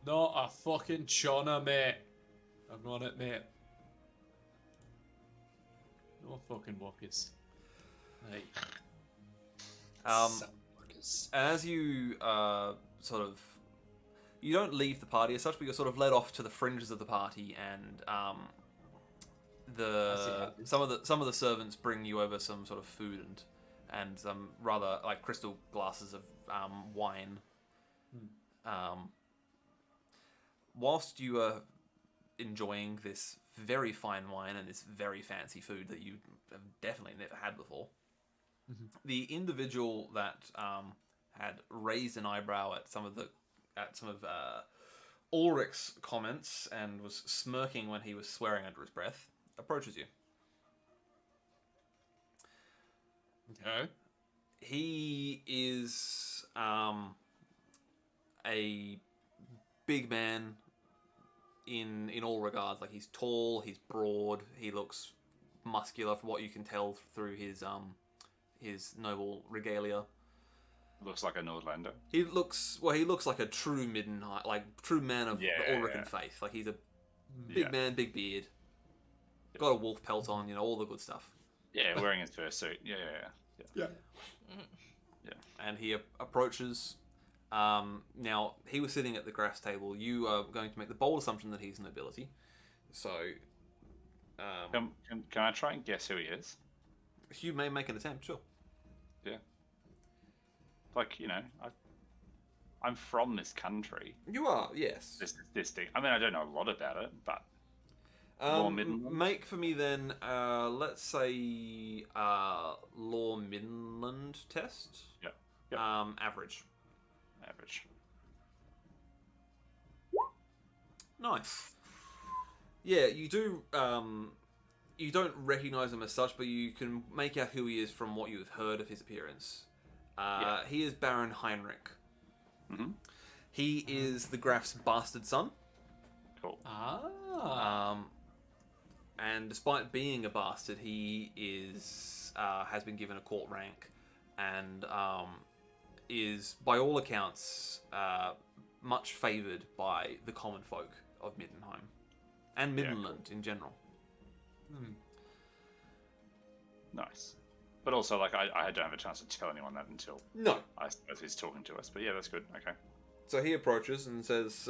Not a fucking chona, mate. I'm on it, mate. No fucking walkers. Hey. As you you don't leave the party as such, but you're sort of led off to the fringes of the party, and some of the servants bring you over some sort of food and some rather crystal glasses of wine. Whilst you are enjoying this very fine wine and this very fancy food that you have definitely never had before, the individual that had raised an eyebrow at some of Ulrich's comments and was smirking when he was swearing under his breath approaches you. Okay. He is a big man in all regards. He's tall, he's broad, he looks muscular from what you can tell through his noble regalia. Looks like a Nordlander. He looks like a true midnight, true man of the Ulrican faith. He's a big man, big beard, got a wolf pelt on, all the good stuff. Yeah, wearing his fursuit. Yeah. And he approaches. Now, he was sitting at the Graf's table. You are going to make the bold assumption that he's nobility. So, can I try and guess who he is? You may make an attempt, sure. Yeah. I'm from this country. You are, yes. This thing. I mean, I don't know a lot about it, but make for me then, let's say, Law Midland test. Yep. Average. Nice. Yeah, you do. You don't recognize him as such, but you can make out who he is from what you have heard of his appearance. He is Baron Heinrich. Mm-hmm. He is the Graf's bastard son. Cool. And despite being a bastard, he has been given a court rank, and is, by all accounts, much favoured by the common folk of Middenheim and Middenland in general. Nice. But also, I don't have a chance to tell anyone that until I suppose he's talking to us. But yeah, that's good. Okay. So he approaches and says,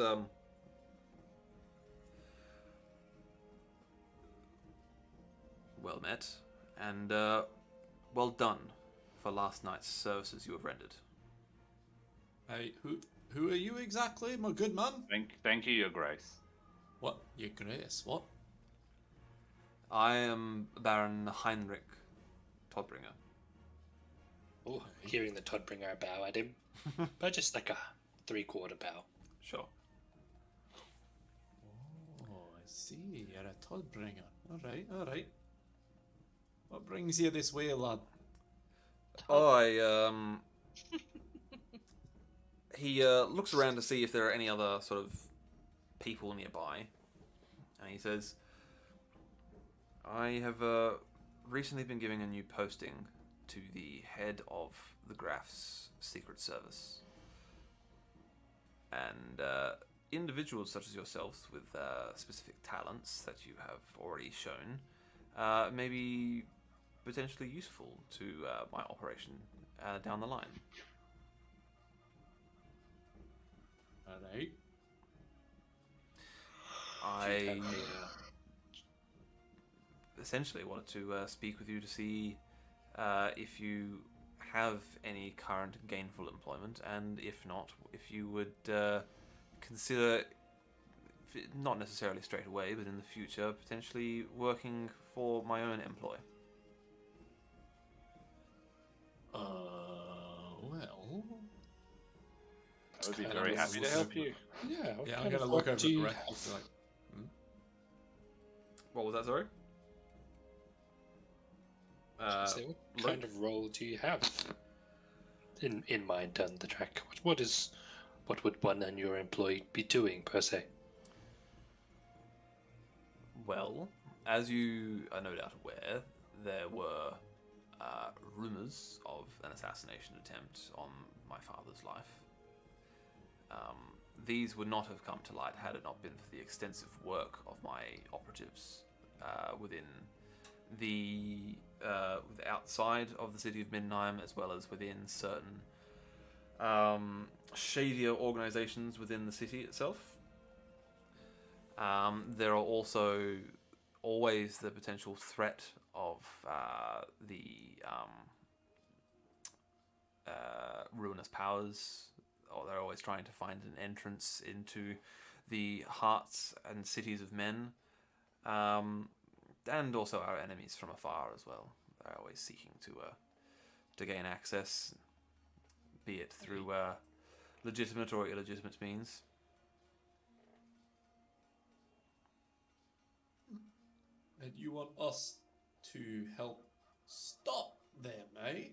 well met, and well done for last night's services you have rendered. Hey, who are you exactly, my good man? Thank you, Your Grace. What? Your Grace, what? I am Baron Heinrich Todbringer. Oh, hearing the Todbringer bow at him, but just like a 3/4 bow. Sure. Oh, I see. You're a Todbringer. All right. What brings you this way, lad? He looks around to see if there are any other sort of people nearby, and he says, I have recently been giving a new posting to the head of the Graf's Secret Service. And individuals such as yourselves with specific talents that you have already shown may be potentially useful to my operation down the line. Alright. I essentially wanted to speak with you to see if you have any current gainful employment, and if not, if you would consider, not necessarily straight away, but in the future, potentially working for my own employ. Well... I would be very happy to help you. Yeah, I'm gonna look over at the rest. Like, What was that, sorry? So what kind of role do you have in mind down the track? What would one and your employee be doing per se? Well, as you are no doubt aware, there were rumours of an assassination attempt on my father's life. These would not have come to light had it not been for the extensive work of my operatives within the outside of the city of Midnheim, as well as within certain shadier organizations within the city itself. There are also always the potential threat of the ruinous powers, or they're always trying to find an entrance into the hearts and cities of men, and also our enemies from afar as well. They're always seeking to gain access, be it through legitimate or illegitimate means. and you want us to help stop them, eh?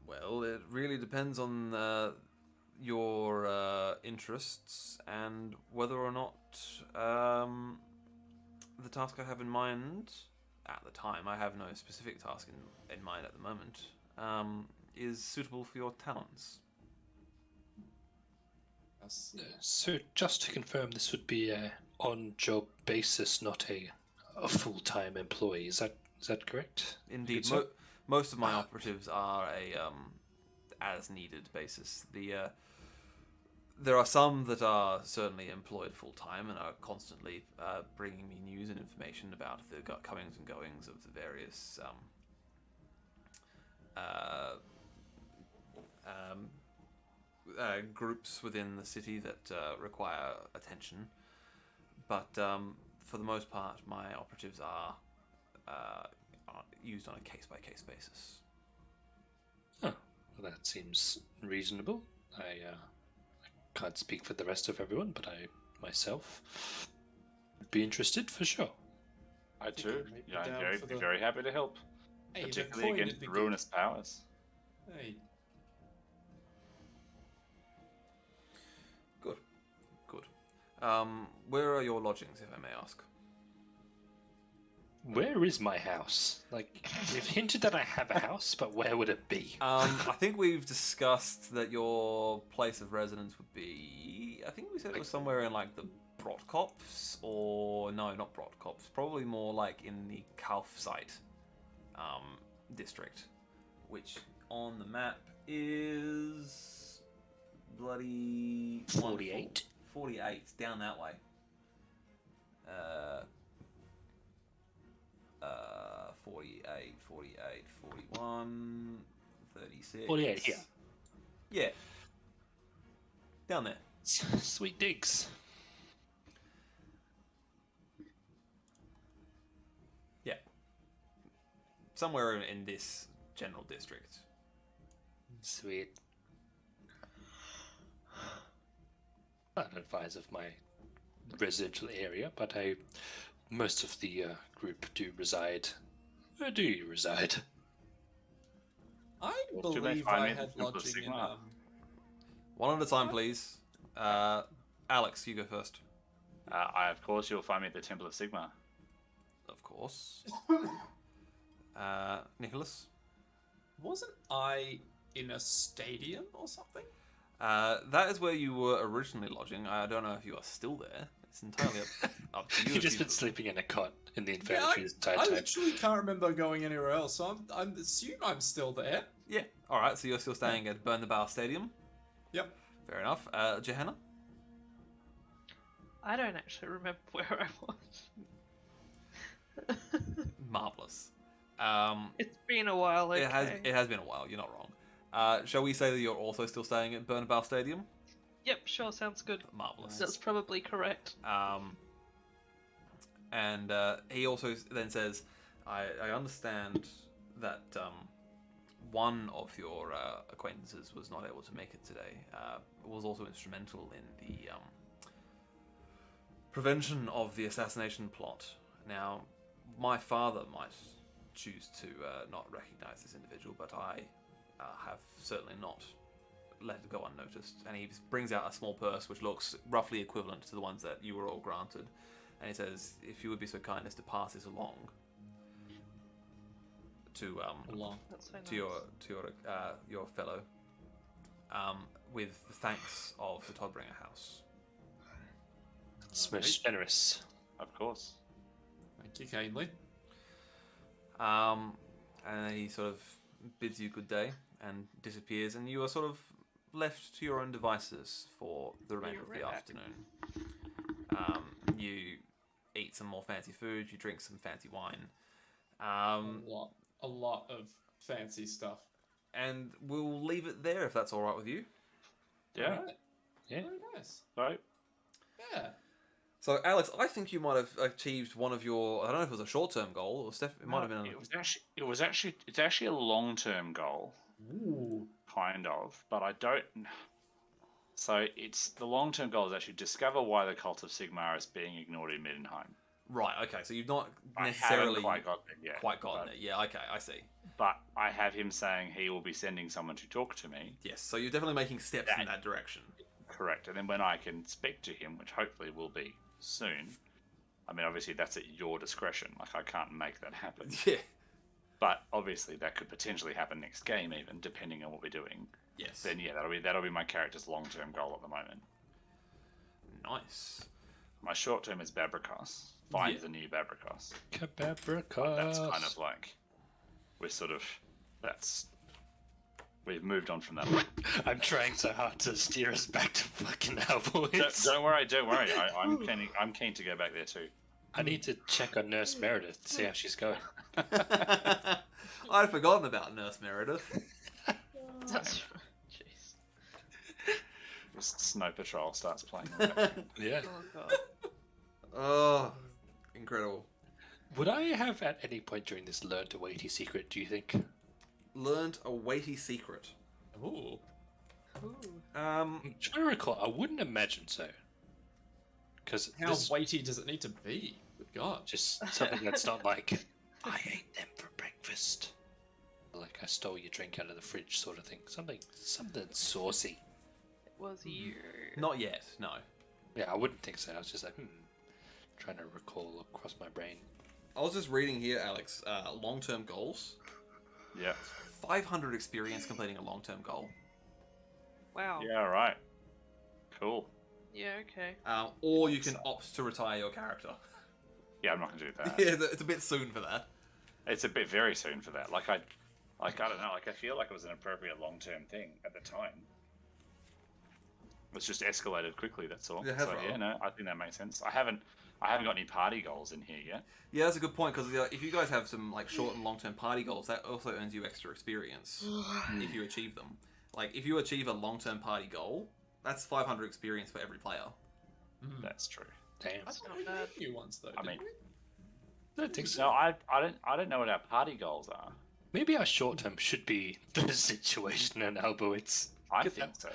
Well, it really depends on your interests and whether or not the task I have in mind at the time, I have no specific task in mind at the moment, is suitable for your talents. So just to confirm, this would be a on-job basis, not a full-time employee. Is that correct? Indeed, most of my operatives are a as-needed basis. There are some that are certainly employed full-time and are constantly bringing me news and information about the comings and goings of the various groups within the city that require attention. But for the most part, my operatives are used on a case-by-case basis. Oh, well, that seems reasonable. I can't speak for the rest of everyone, but I myself would be interested for sure. I too. Yeah, I'd be very happy to help, particularly against the ruinous powers. Hey. Good. Where are your lodgings, if I may ask? Where is my house? Like, you've hinted that I have a house, but where would it be? I think we've discussed that your place of residence would be... I think we said it was somewhere in, like, the Brotkopf, or... No, not Brotkopf. Probably more, like, in the Kaufzeit district, which on the map is... bloody... 48? 48, down that way. 48, 41, 36. 48, yeah. Yeah. Down there. Sweet digs. somewhere in this general district. Sweet. I don't advise of my residential area, but most of the group do reside. Where do you reside? I Well, do they believe find I me at the had Temple of lodging in. Sigmar? One at a time, please. Alex, you go first. Of course, you'll find me at the Temple of Sigmar. Of course. Nicholas? Wasn't I in a stadium or something? That is where you were originally lodging. I don't know if you are still there. It's entirely up to you. You've if just you- been sleeping in a cot in the infirmary this entire I time. literally can't remember going anywhere else, so I'm assume I'm still there. Yeah. All right. So you're still staying at Burn the Bar Stadium. Yep. Fair enough. Johanna? I don't actually remember where I was. Marvelous. It's been a while. Okay. It has been a while. You're not wrong. Shall we say that you're also still staying at Burn the Bar Stadium? Yep, sure, sounds good. Marvelous. That's probably correct. And he also then says, I understand that one of your acquaintances was not able to make it today. Was also instrumental in the prevention of the assassination plot. Now, my father might choose to not recognize this individual, but I have certainly not let it go unnoticed. And he brings out a small purse which looks roughly equivalent to the ones that you were all granted. And he says, if you would be so kind as to pass this along to That's so nice. to your fellow, with the thanks of the Toddbringer House. It's most generous. Of course. Thank you kindly. And then he sort of bids you good day and disappears, and you are sort of left to your own devices for the remainder of the afternoon. You eat some more fancy food, you drink some fancy wine. A lot of fancy stuff. And we'll leave it there if that's all right with you. Yeah. Alright. Yeah. Very nice. Right. Yeah. So, Alex, I think you might have achieved one of your. I don't know if it was a short-term goal. It might have been. It's actually a long-term goal. Ooh. Kind of, but I don't. So it's the long-term goal is actually discover why the Cult of Sigmar is being ignored in Middenheim. Right. Okay. So you've not I necessarily haven't quite got there yet. gotten it. Yeah. Okay. I see. But I have him saying he will be sending someone to talk to me. Yes. So you're definitely making steps in that direction. Correct. And then when I can speak to him, which hopefully will be soon. I mean, obviously that's at your discretion. Like I can't make that happen. Yeah. But obviously that could potentially happen next game, even depending on what we're doing. Yes. Then yeah, that'll be my character's long-term goal at the moment. Nice. My short-term is Babricos. Find the new Babricos. Babricos. That's kind of like we've moved on from that. I'm trying so hard to steer us back to fucking Hellboys. Don't worry. I'm keen to go back there too. I need to check on Nurse Meredith to see how she's going. I'd forgotten about Nurse Meredith. That's right. Jeez. Just Snow Patrol starts playing. Yeah. Oh god. Oh, incredible. Would I have at any point during this learned a weighty secret, do you think? Learned a weighty secret. Ooh. Ooh. I'm trying to recall. I wouldn't imagine so. Because How weighty does it need to be? Good God. just something that's not like, I ate them for breakfast. Like, I stole your drink out of the fridge sort of thing. Something saucy. It was you. Not yet. No. Yeah, I wouldn't think so. I was just like, trying to recall across my brain. I was just reading here, Alex. Long-term goals. Yeah. 500 experience completing a long-term goal. Wow. Yeah. Right. Cool. Yeah, okay. Or you can opt to retire your character. Yeah, I'm not gonna do that. Yeah, it's a bit soon for that. It's a bit very soon for that. I don't know. I feel like it was an appropriate long-term thing at the time. It's just escalated quickly. That's all. Yeah, I think that makes sense. I haven't got any party goals in here yet. Yeah, that's a good point, because if you guys have some short and long-term party goals, that also earns you extra experience if you achieve them. If you achieve a long-term party goal, that's 500 experience for every player. That's true. Damn. I thought we had new ones though. I mean, didn't I don't think so. No, I don't know what our party goals are. Maybe our short term should be the situation in Albowitz. I think so.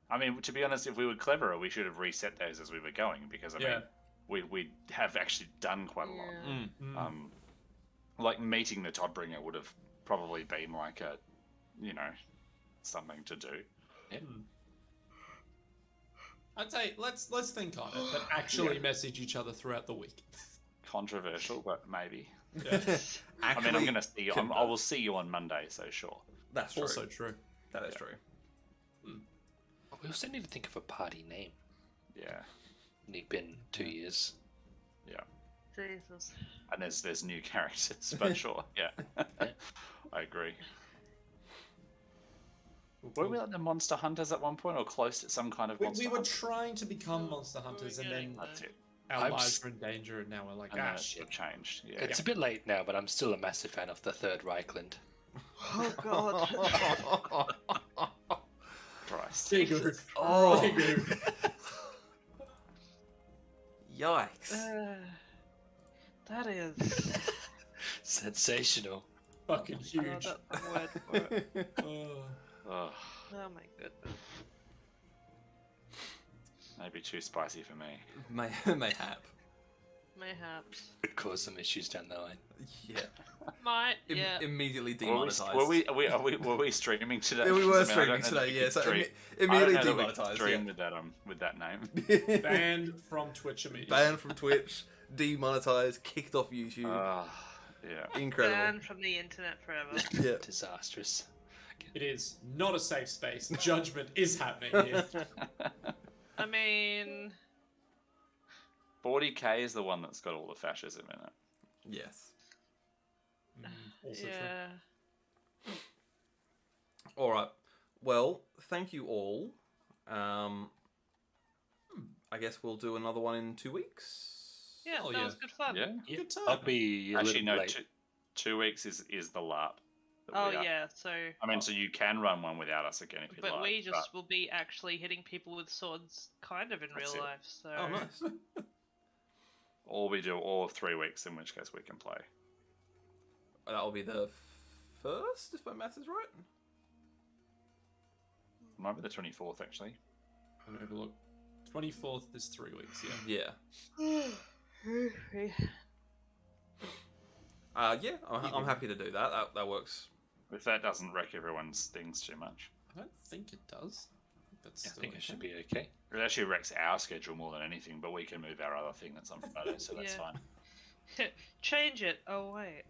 I mean, to be honest, if we were cleverer, we should have reset those as we were going, because I mean, we have actually done quite a lot. Like meeting the Toddbringer would have probably been like a, something to do. Yeah. I'd say let's think on it, but actually message each other throughout the week. Controversial, but maybe. Yeah. I mean, I'm going to see you. I will see you on Monday, so sure. That's true. Also true. That is true. We also need to think of a party name. Yeah. It's been 2 years. Yeah. Jesus. And there's new characters, but sure, yeah. I agree. Were we like the Monster Hunters at one point, or close to some kind of monster We were hunter? trying to become Monster Hunters, and then That's it. our lives were in danger, and now we're like, And then shit. it changed. Yeah. It's a bit late now, but I'm still a massive fan of the Third Reichland. Oh god. Christ. Sigurd. Oh. Sigurd. Yikes. That is. Sensational. Fucking Oh, huge. that's the word for it. Oh. Ugh, Oh my goodness. maybe too spicy for me. Mayhap. Mayhaps. Could cause some issues down the line. Yeah. Might. Yeah. Immediately Were demonetized. were we streaming today? Yeah, we were I mean, I don't streaming know today, that we yeah. could So stream- immediately I don't know that we could demonetized. stream Yeah. with that name. Banned from Twitch immediately. Banned from Twitch, demonetized, kicked off YouTube. Yeah. Incredible. Banned from the internet forever. Yeah. Disastrous. It is not a safe space. Judgment is happening here. I mean, 40k is the one that's got all the fascism in it. Yes. Also true. yeah. All right. Well, thank you all. I guess we'll do another one in 2 weeks. Yeah, Oh, that yeah. was good fun. Yeah. Good time. I'll be a Actually, little no. late. 2 weeks is the LARP. that Oh we are- yeah, so I mean, so you can run one without us again if you but like. we just will be actually hitting people with swords kind of in That's real it. life, so Oh, nice. Or we do all 3 weeks, in which case we can play. That'll be the first, if my math is right. Might be the 24th, actually. Let me have a look. 24th is 3 weeks, yeah. Yeah. Yeah, I'm happy to do that. That works. If that doesn't wreck everyone's things too much. I don't think it does. That's I still think it okay. should be okay. It actually wrecks our schedule more than anything, but we can move our other thing that's on Friday, so that's Yeah. fine. change it. Oh wait.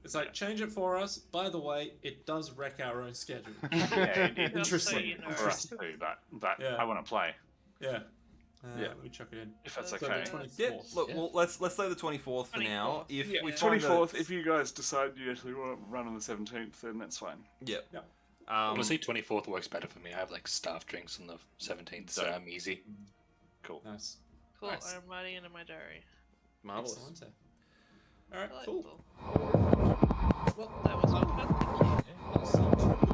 It's like, change it for us. By the way, it does wreck our own schedule. Yeah, it Just so Interesting. you know. for us too, but Yeah. I want to play, Yeah. Yeah. Let me chuck it in. if that's So So okay. the 24th. Yeah. Look, Yeah. well, let's say the 24th for now. 24th. If Yeah. we Yeah. find that 24th, it's- if you guys decide you actually want to run on the 17th, then that's fine. Yeah. Yeah. Honestly, 24th works better for me. I have like staff drinks on the 17th, so So- I'm easy. Cool. Nice. Cool. Nice. I'm writing it in my diary. Marvelous. Excellent. All right, Delightful. cool. Well, that was all fun. Thank you. Awesome.